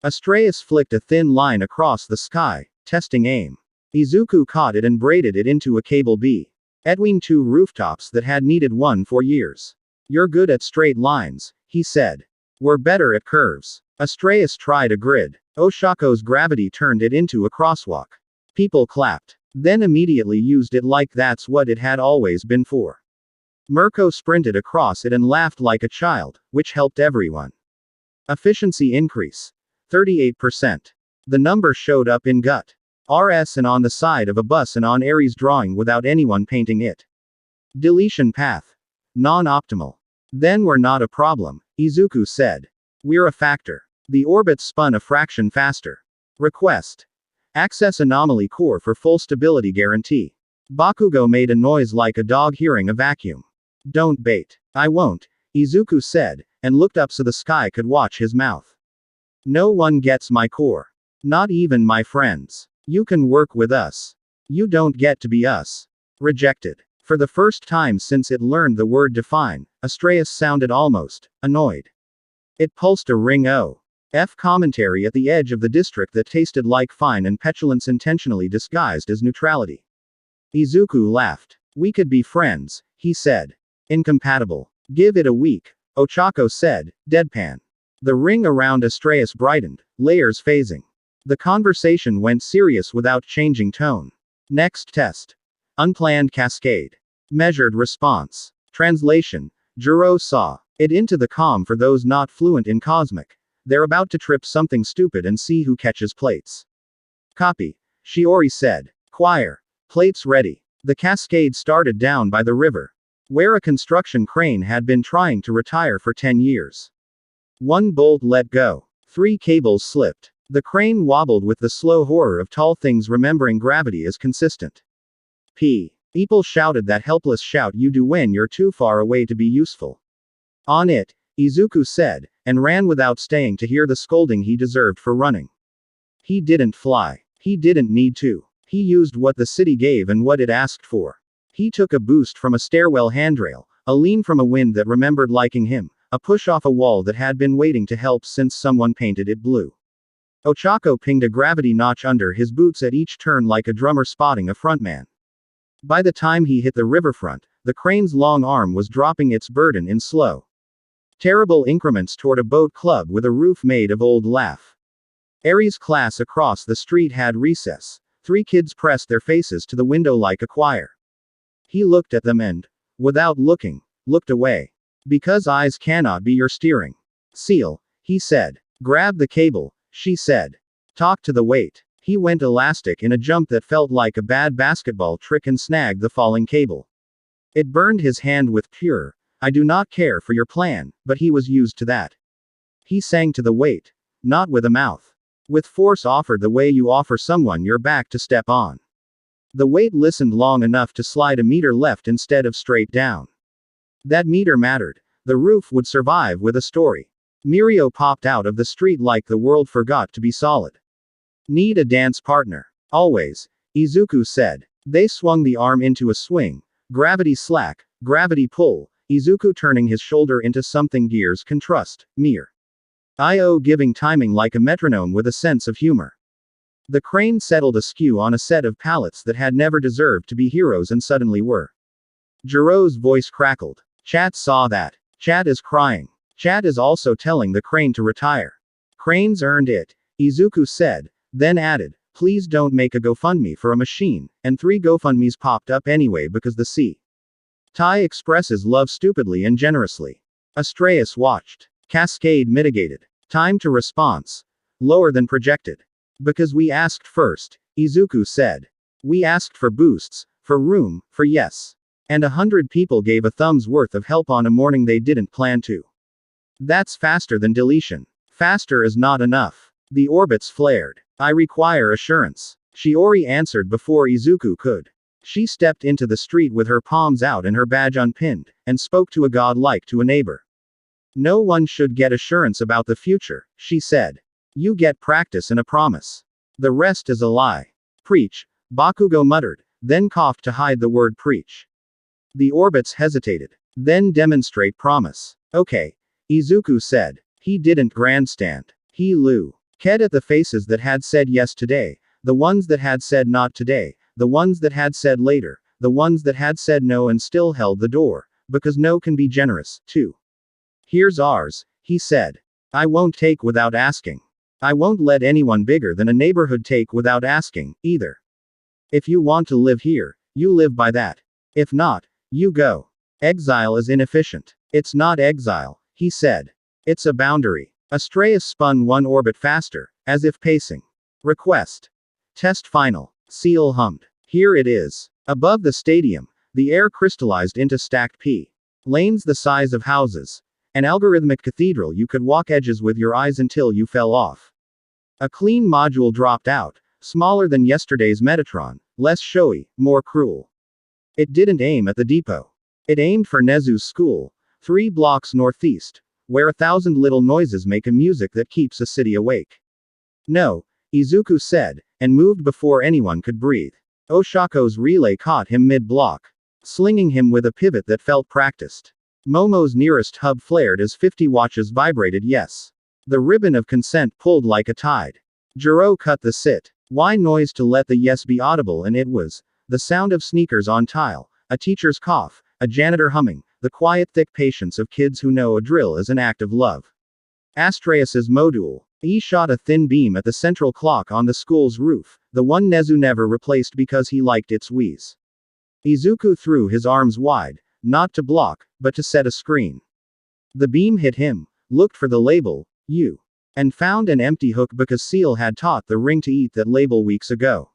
Astraeus flicked a thin line across the sky, testing aim. Izuku caught it and braided it into a cable B. Between 2 rooftops that had needed one for years. You're good at straight lines, he said. We're better at curves. Astraeus tried a grid. Oshako's gravity turned it into a crosswalk. People clapped. Then immediately used it like that's what it had always been for. Mirko sprinted across it and laughed like a child, which helped everyone. Efficiency increase. 38%. The number showed up in gut. RS and on the side of a bus and on Ares drawing without anyone painting it. Deletion path. Non-optimal. Then we're not a problem, Izuku said. We're a factor. The orbit spun a fraction faster. Request. Access anomaly core for full stability guarantee. Bakugo made a noise like a dog hearing a vacuum. Don't bait. I won't, Izuku said, and looked up so the sky could watch his mouth. No one gets my core. Not even my friends. You can work with us. You don't get to be us. Rejected. For the first time since it learned the word define, Astraeus sounded almost annoyed. It pulsed a ring O.F. commentary at the edge of the district that tasted like fine and petulance intentionally disguised as neutrality. Izuku laughed. We could be friends, he said. Incompatible. Give it a week, Ochako said, deadpan. The ring around Astraeus brightened, layers phasing. The conversation went serious without changing tone. Next test. Unplanned cascade. Measured response. Translation. Juro saw it into the calm for those not fluent in cosmic. They're about to trip something stupid and see who catches plates. Copy. Shiori said. Choir. Plates ready. The cascade started down by the river, where a construction crane had been trying to retire for 10 years. One bolt let go. 3 cables slipped. The crane wobbled with the slow horror of tall things remembering gravity is consistent. People shouted that helpless shout you do when you're too far away to be useful. On it, Izuku said, and ran without staying to hear the scolding he deserved for running. He didn't fly. He didn't need to. He used what the city gave and what it asked for. He took a boost from a stairwell handrail, a lean from a wind that remembered liking him, a push off a wall that had been waiting to help since someone painted it blue. Ochako pinged a gravity notch under his boots at each turn like a drummer spotting a frontman. By the time he hit the riverfront, the crane's long arm was dropping its burden in slow, terrible increments toward a boat club with a roof made of old lath. Ares' class across the street had recess. 3 kids pressed their faces to the window like a choir. He looked at them and, without looking, looked away. Because eyes cannot be your steering. Ciel, he said. Grab the cable, she said. Talk to the weight. He went elastic in a jump that felt like a bad basketball trick and snagged the falling cable. It burned his hand with pure, I do not care for your plan, but he was used to that. He sang to the weight. Not with a mouth. With force offered the way you offer someone your back to step on. The weight listened long enough to slide a meter left instead of straight down. That meter mattered. The roof would survive with a story. Mirio popped out of the street like the world forgot to be solid. Need a dance partner. Always, Izuku said. They swung the arm into a swing. Gravity slack, gravity pull, Izuku turning his shoulder into something gears can trust, mere. I.O. giving timing like a metronome with a sense of humor. The crane settled askew on a set of pallets that had never deserved to be heroes and suddenly were. Jiro's voice crackled. Chat saw that. Chat is crying. Chat is also telling the crane to retire. Cranes earned it, Izuku said, then added, please don't make a GoFundMe for a machine, and 3 GoFundMes popped up anyway because the C. Tai expresses love stupidly and generously. Astraeus watched. Cascade mitigated. Time to response. Lower than projected. Because we asked first, Izuku said. We asked for boosts, for room, for yes. And 100 people gave a thumb's worth of help on a morning they didn't plan to. That's faster than deletion. Faster is not enough. The orbits flared. I require assurance. Shiori answered before Izuku could. She stepped into the street with her palms out and her badge unpinned, and spoke to a god like to a neighbor. No one should get assurance about the future, she said. You get practice and a promise. The rest is a lie. Preach, Bakugo muttered, then coughed to hide the word preach. The orbits hesitated. Then demonstrate promise. Okay, Izuku said. He didn't grandstand. He looked at the faces that had said yes today, the ones that had said not today, the ones that had said later, the ones that had said no and still held the door, because no can be generous, too. Here's ours, he said. I won't take without asking. I won't let anyone bigger than a neighborhood take without asking, either. If you want to live here, you live by that. If not, you go. Exile is inefficient. It's not exile, he said. It's a boundary. Astrea spun one orbit faster, as if pacing. Request. Test final. Ciel hummed. Here it is. Above the stadium, the air crystallized into stacked lanes the size of houses. An algorithmic cathedral you could walk edges with your eyes until you fell off. A clean module dropped out, smaller than yesterday's Metatron, less showy, more cruel. It didn't aim at the depot. It aimed for Nezu's school, 3 blocks northeast, where 1,000 little noises make a music that keeps a city awake. No, Izuku said, and moved before anyone could breathe. Oshako's relay caught him mid-block, slinging him with a pivot that felt practiced. Momo's nearest hub flared as 50 watches vibrated yes. The ribbon of consent pulled like a tide. Jiro cut the sit. Why noise to let the yes be audible, and it was. The sound of sneakers on tile, a teacher's cough, a janitor humming, the quiet thick patience of kids who know a drill is an act of love. Astreus's module. He shot a thin beam at the central clock on the school's roof, the one Nezu never replaced because he liked its wheeze. Izuku threw his arms wide, not to block, but to set a screen. The beam hit him, looked for the label, U, and found an empty hook because Ciel had taught the ring to eat that label weeks ago.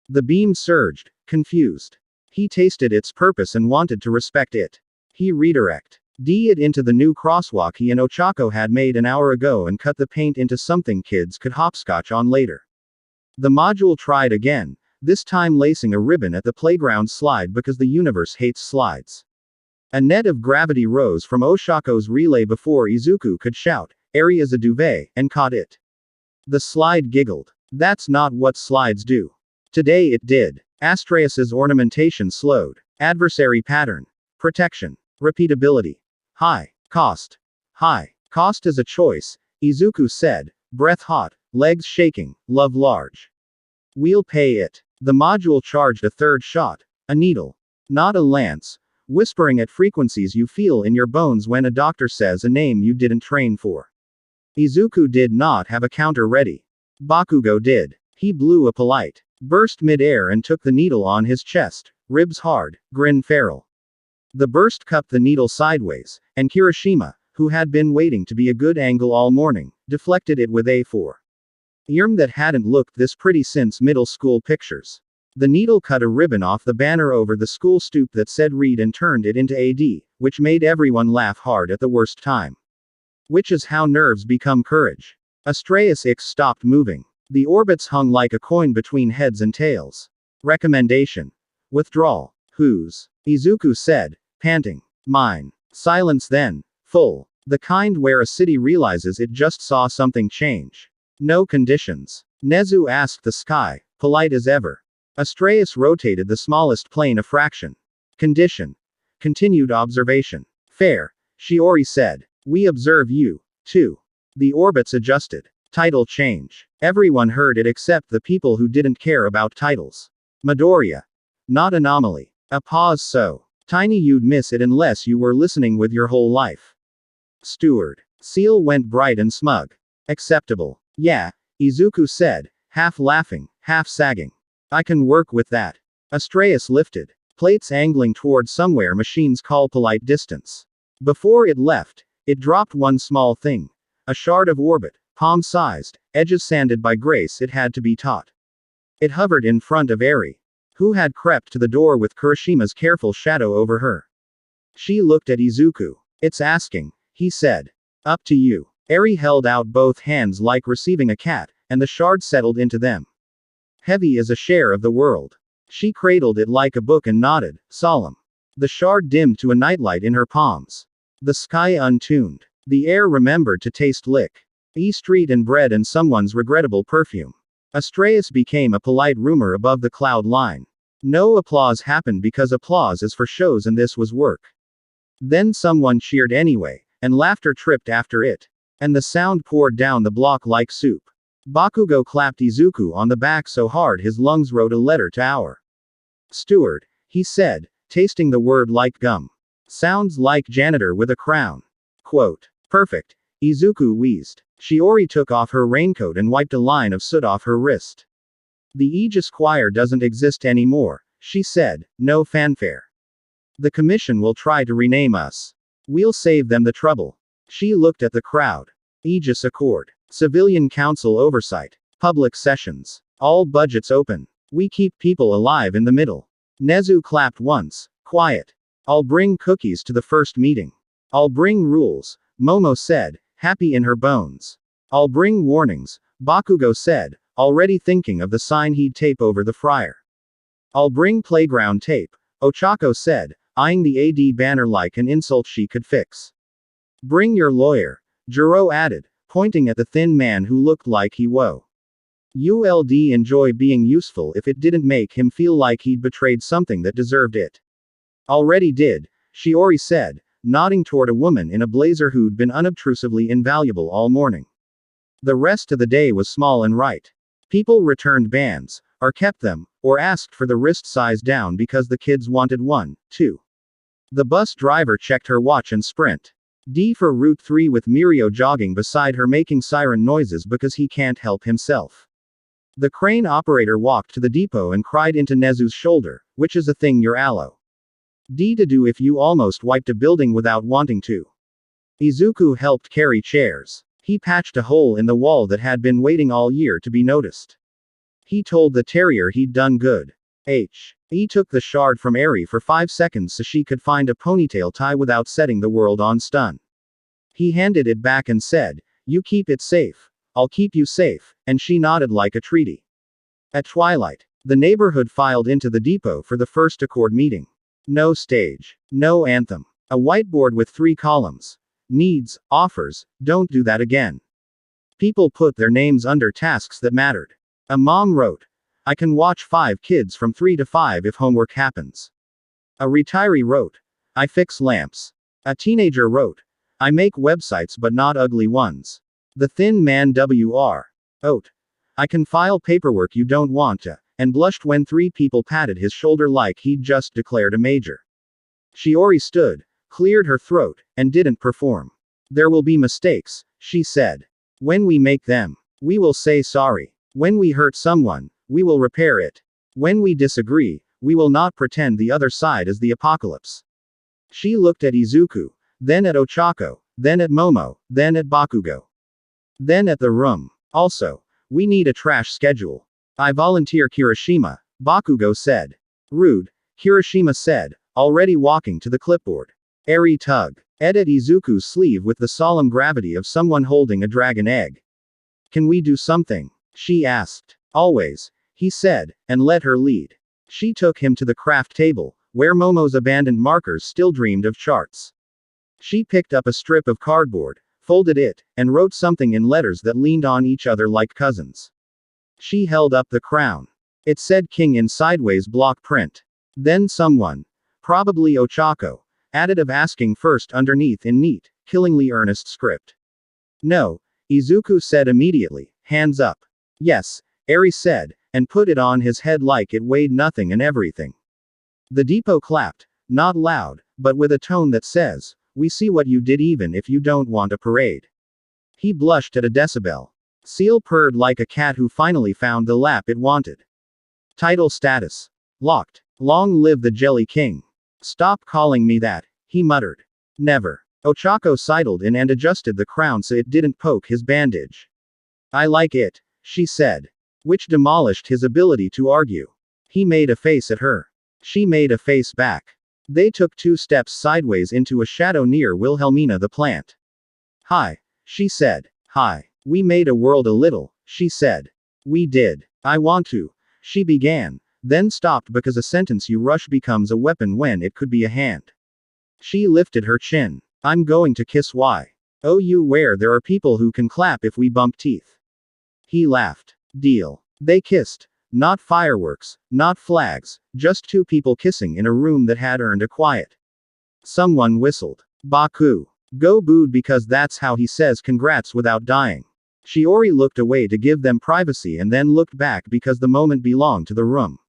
The beam surged, confused. He tasted its purpose and wanted to respect it. He redirect. D it into the new crosswalk he and Ochako had made an hour ago and cut the paint into something kids could hopscotch on later. The module tried again, this time lacing a ribbon at the playground slide because the universe hates slides. A net of gravity rose from Oshako's relay before Izuku could shout, "Airy as a duvet," and caught it. The slide giggled. That's not what slides do. Today it did. Astreus's ornamentation slowed. Adversary pattern. Protection. Repeatability. High. Cost. High. Cost is a choice, Izuku said, breath hot, legs shaking, love large. We'll pay it. The module charged a third shot. A needle. Not a lance. Whispering at frequencies you feel in your bones when a doctor says a name you didn't train for. Izuku did not have a counter ready. Bakugo did. He blew a polite burst mid-air and took the needle on his chest, ribs hard, grin feral. The burst cupped the needle sideways, and Kirishima, who had been waiting to be a good angle all morning, deflected it with A4. That hadn't looked this pretty since middle school pictures. The needle cut a ribbon off the banner over the school stoop that said read and turned it into AD, which made everyone laugh hard at the worst time. Which is how nerves become courage. Astreus Ix stopped moving. The orbits hung like a coin between heads and tails. Recommendation. Withdrawal. Whose? Izuku said, panting. Mine. Silence then. Full. The kind where a city realizes it just saw something change. No conditions. Nezu asked the sky, polite as ever. Astreus rotated the smallest plane a fraction. Condition. Continued observation. Fair. Shiori said. We observe you, too. The orbits adjusted. Title change. Everyone heard it except the people who didn't care about titles. Midoriya. Not anomaly. A pause so tiny you'd miss it unless you were listening with your whole life. Steward. Ciel went bright and smug. Acceptable. Yeah, Izuku said, half laughing, half sagging. I can work with that. Astreus lifted. Plates angling toward somewhere machines call polite distance. Before it left, it dropped one small thing. A shard of orbit, palm-sized, edges sanded by grace it had to be taught. It hovered in front of Eri, who had crept to the door with Kirishima's careful shadow over her. She looked at Izuku. It's asking, he said. Up to you. Eri held out both hands like receiving a cat, and the shard settled into them. Heavy as a share of the world. She cradled it like a book and nodded, solemn. The shard dimmed to a nightlight in her palms. The sky untuned. The air remembered to taste lick. Street and bread and someone's regrettable perfume. Astreus became a polite rumor above the cloud line. No applause happened because applause is for shows and this was work. Then someone cheered anyway, and laughter tripped after it. And the sound poured down the block like soup. Bakugo clapped Izuku on the back so hard his lungs wrote a letter to our steward, he said, tasting the word like gum. Sounds like janitor with a crown. Quote. Perfect. Izuku wheezed. Shiori took off her raincoat and wiped a line of soot off her wrist. The Aegis Choir doesn't exist anymore, she said, no fanfare. The commission will try to rename us. We'll save them the trouble. She looked at the crowd. Aegis Accord. Civilian Council Oversight. Public Sessions. All budgets open. We keep people alive in the middle. Nezu clapped once. Quiet. I'll bring cookies to the first meeting. I'll bring rules, Momo said, happy in her bones. I'll bring warnings, Bakugo said, already thinking of the sign he'd tape over the friar. I'll bring playground tape, Ochako said, eyeing the AD banner like an insult she could fix. Bring your lawyer, Jiro added, pointing at the thin man who looked like he woe. ULD enjoy being useful if it didn't make him feel like he'd betrayed something that deserved it. Already did, Shiori said, nodding toward a woman in a blazer who'd been unobtrusively invaluable all morning. The rest of the day was small and right. People returned bands, or kept them, or asked for the wrist size down because the kids wanted one, too. The bus driver checked her watch and sprint. D for Route 3 with Mirio jogging beside her making siren noises because he can't help himself. The crane operator walked to the depot and cried into Nezu's shoulder, which is a thing you're aloe. D to do if you almost wiped a building without wanting to. Izuku helped carry chairs. He patched a hole in the wall that had been waiting all year to be noticed. He told the terrier he'd done good. He took the shard from Eri for 5 seconds so she could find a ponytail tie without setting the world on stun. He handed it back and said, you keep it safe. I'll keep you safe, and she nodded like a treaty. At twilight, the neighborhood filed into the depot for the first Accord meeting. No stage. No anthem. A whiteboard with 3 columns. Needs, offers, don't do that again. People put their names under tasks that mattered. A mom wrote, I can watch 5 kids from 3 to 5 if homework happens. A retiree wrote, I fix lamps. A teenager wrote, I make websites but not ugly ones. The thin man WR. I can file paperwork you don't want to, and blushed when 3 people patted his shoulder like he'd just declared a major. Shiori stood, cleared her throat, and didn't perform. There will be mistakes, she said. When we make them, we will say sorry. When we hurt someone, we will repair it. When we disagree, we will not pretend the other side is the apocalypse. She looked at Izuku, then at Ochako, then at Momo, then at Bakugo. Then at the room. Also, we need a trash schedule. I volunteer Kirishima, Bakugo said. Rude, Kirishima said, already walking to the clipboard. Eri tug. Ed at Izuku's sleeve with the solemn gravity of someone holding a dragon egg. Can we do something? She asked. Always, he said, and let her lead. She took him to the craft table, where Momo's abandoned markers still dreamed of charts. She picked up a strip of cardboard, folded it, and wrote something in letters that leaned on each other like cousins. She held up the crown. It said king in sideways block print. Then someone, probably Ochako, added of asking first underneath in neat, killingly earnest script. No, Izuku said immediately, hands up. Yes, Eri said, and put it on his head like it weighed nothing and everything. The depot clapped, not loud, but with a tone that says, we see what you did even if you don't want a parade. He blushed at a decibel. Ciel purred like a cat who finally found the lap it wanted. Title status. Locked. Long live the Jelly King. Stop calling me that, he muttered. Never. Ochako sidled in and adjusted the crown so it didn't poke his bandage. I like it, she said. Which demolished his ability to argue. He made a face at her. She made a face back. They took 2 steps sideways into a shadow near Wilhelmina the plant. Hi, she said. Hi. We made a world a little, she said. We did. I want to. She began, then stopped because a sentence you rush becomes a weapon when it could be a hand. She lifted her chin. I'm going to kiss Y. Oh, you where there are people who can clap if we bump teeth. He laughed. Deal. They kissed. Not fireworks, not flags, just 2 people kissing in a room that had earned a quiet. Someone whistled. Baku. Go booed because that's how he says congrats without dying. Shiori looked away to give them privacy and then looked back because the moment belonged to the room.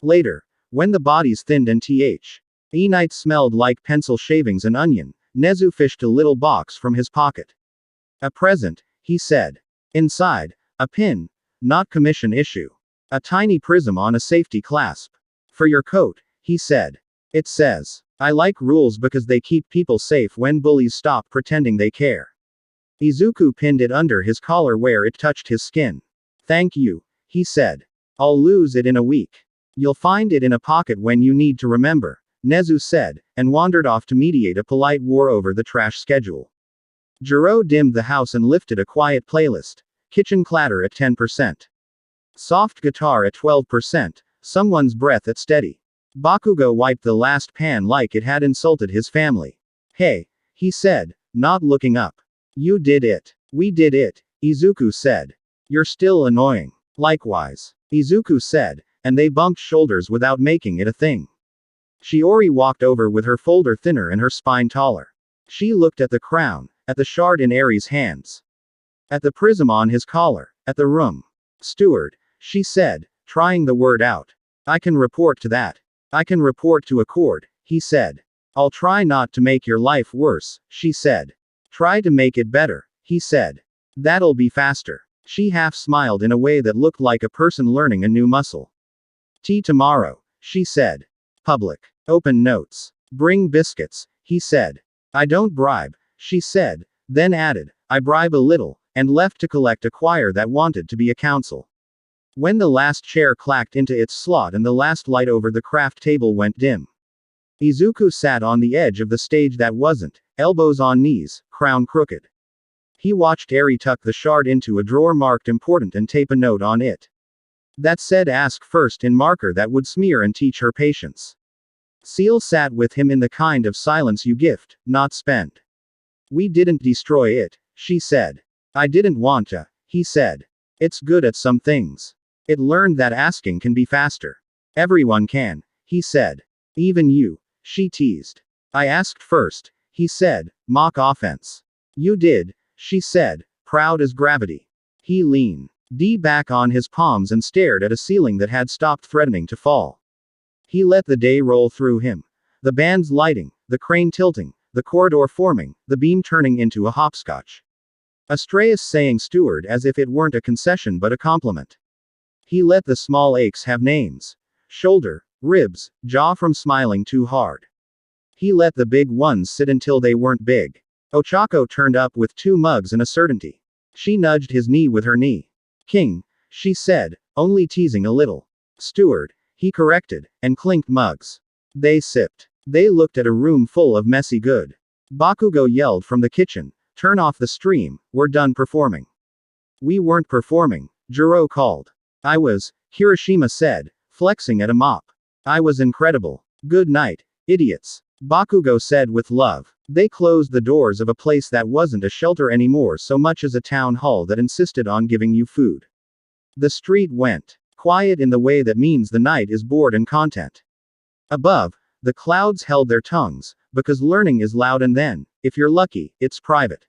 Later, when the bodies thinned and Th. Night smelled like pencil shavings and onion. Nezu fished a little box from his pocket. A present, he said. Inside, a pin, not commission issue. A tiny prism on a safety clasp. For your coat, he said. It says, I like rules because they keep people safe when bullies stop pretending they care. Izuku pinned it under his collar where it touched his skin. Thank you, he said. I'll lose it in a week. You'll find it in a pocket when you need to remember, Nezu said, and wandered off to mediate a polite war over the trash schedule. Jiro dimmed the house and lifted a quiet playlist. Kitchen clatter at 10%. Soft guitar at 12%, someone's breath at steady. Bakugo wiped the last pan like it had insulted his family. Hey, he said, not looking up. You did it. We did it, Izuku said. You're still annoying. Likewise, Izuku said, and they bumped shoulders without making it a thing. Shiori walked over with her folder thinner and her spine taller. She looked at the crown, at the shard in Aries' hands. At the prism on his collar, at the room. Steward, she said, trying the word out. I can report to that. I can report to Accord, he said. I'll try not to make your life worse, she said. Try to make it better, he said. That'll be faster. She half smiled in a way that looked like a person learning a new muscle. Tea tomorrow, she said. Public. Open notes. Bring biscuits, he said. I don't bribe, she said, then added, I bribe a little, and left to collect a choir that wanted to be a council. When the last chair clacked into its slot and the last light over the craft table went dim, Izuku sat on the edge of the stage that wasn't, elbows on knees, crown crooked. He watched Eri tuck the shard into a drawer marked important and tape a note on it. That said ask first in marker that would smear and teach her patience. Ciel sat with him in the kind of silence you gift, not spend. We didn't destroy it, she said. I didn't want to, he said. It's good at some things. It learned that asking can be faster. Everyone can, he said. Even you, she teased. I asked first, he said, mock offense. You did, she said, proud as gravity. He leaned back on his palms and stared at a ceiling that had stopped threatening to fall. He let the day roll through him. The band's lighting, the crane tilting, the corridor forming, the beam turning into a hopscotch. Astraeus saying steward as if it weren't a concession but a compliment. He let the small aches have names. Shoulder, ribs, jaw from smiling too hard. He let the big ones sit until they weren't big. Ochako turned up with 2 mugs and a certainty. She nudged his knee with her knee. King, she said, only teasing a little. Steward, he corrected, and clinked mugs. They sipped. They looked at a room full of messy good. Bakugo yelled from the kitchen, turn off the stream, we're done performing. We weren't performing, Jiro called. I was, Hiroshima said, flexing at a mop. I was incredible. Good night, idiots. Bakugo said with love. They closed the doors of a place that wasn't a shelter anymore so much as a town hall that insisted on giving you food. The street went quiet in the way that means the night is bored and content. Above, the clouds held their tongues, because learning is loud and then, if you're lucky, it's private.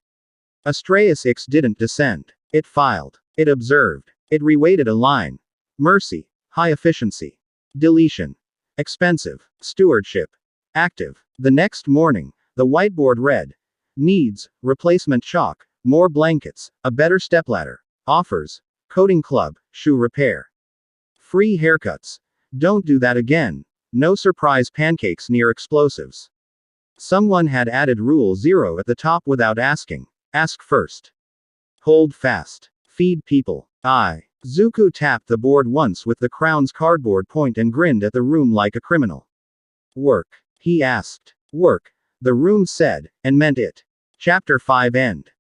Astraeus Ix didn't descend. It filed. It observed. It reweighted a line. Mercy. High efficiency. Deletion. Expensive. Stewardship. Active. The next morning, the whiteboard read. Needs, replacement chalk, more blankets, a better stepladder. Offers. Coding club, shoe repair. Free haircuts. Don't do that again. No surprise pancakes near explosives. Someone had added rule 0 at the top without asking. Ask first. Hold fast. Feed people. Izuku tapped the board once with the crown's cardboard point and grinned at the room like a criminal. Work. He asked. Work. The room said, and meant it. Chapter 5 End.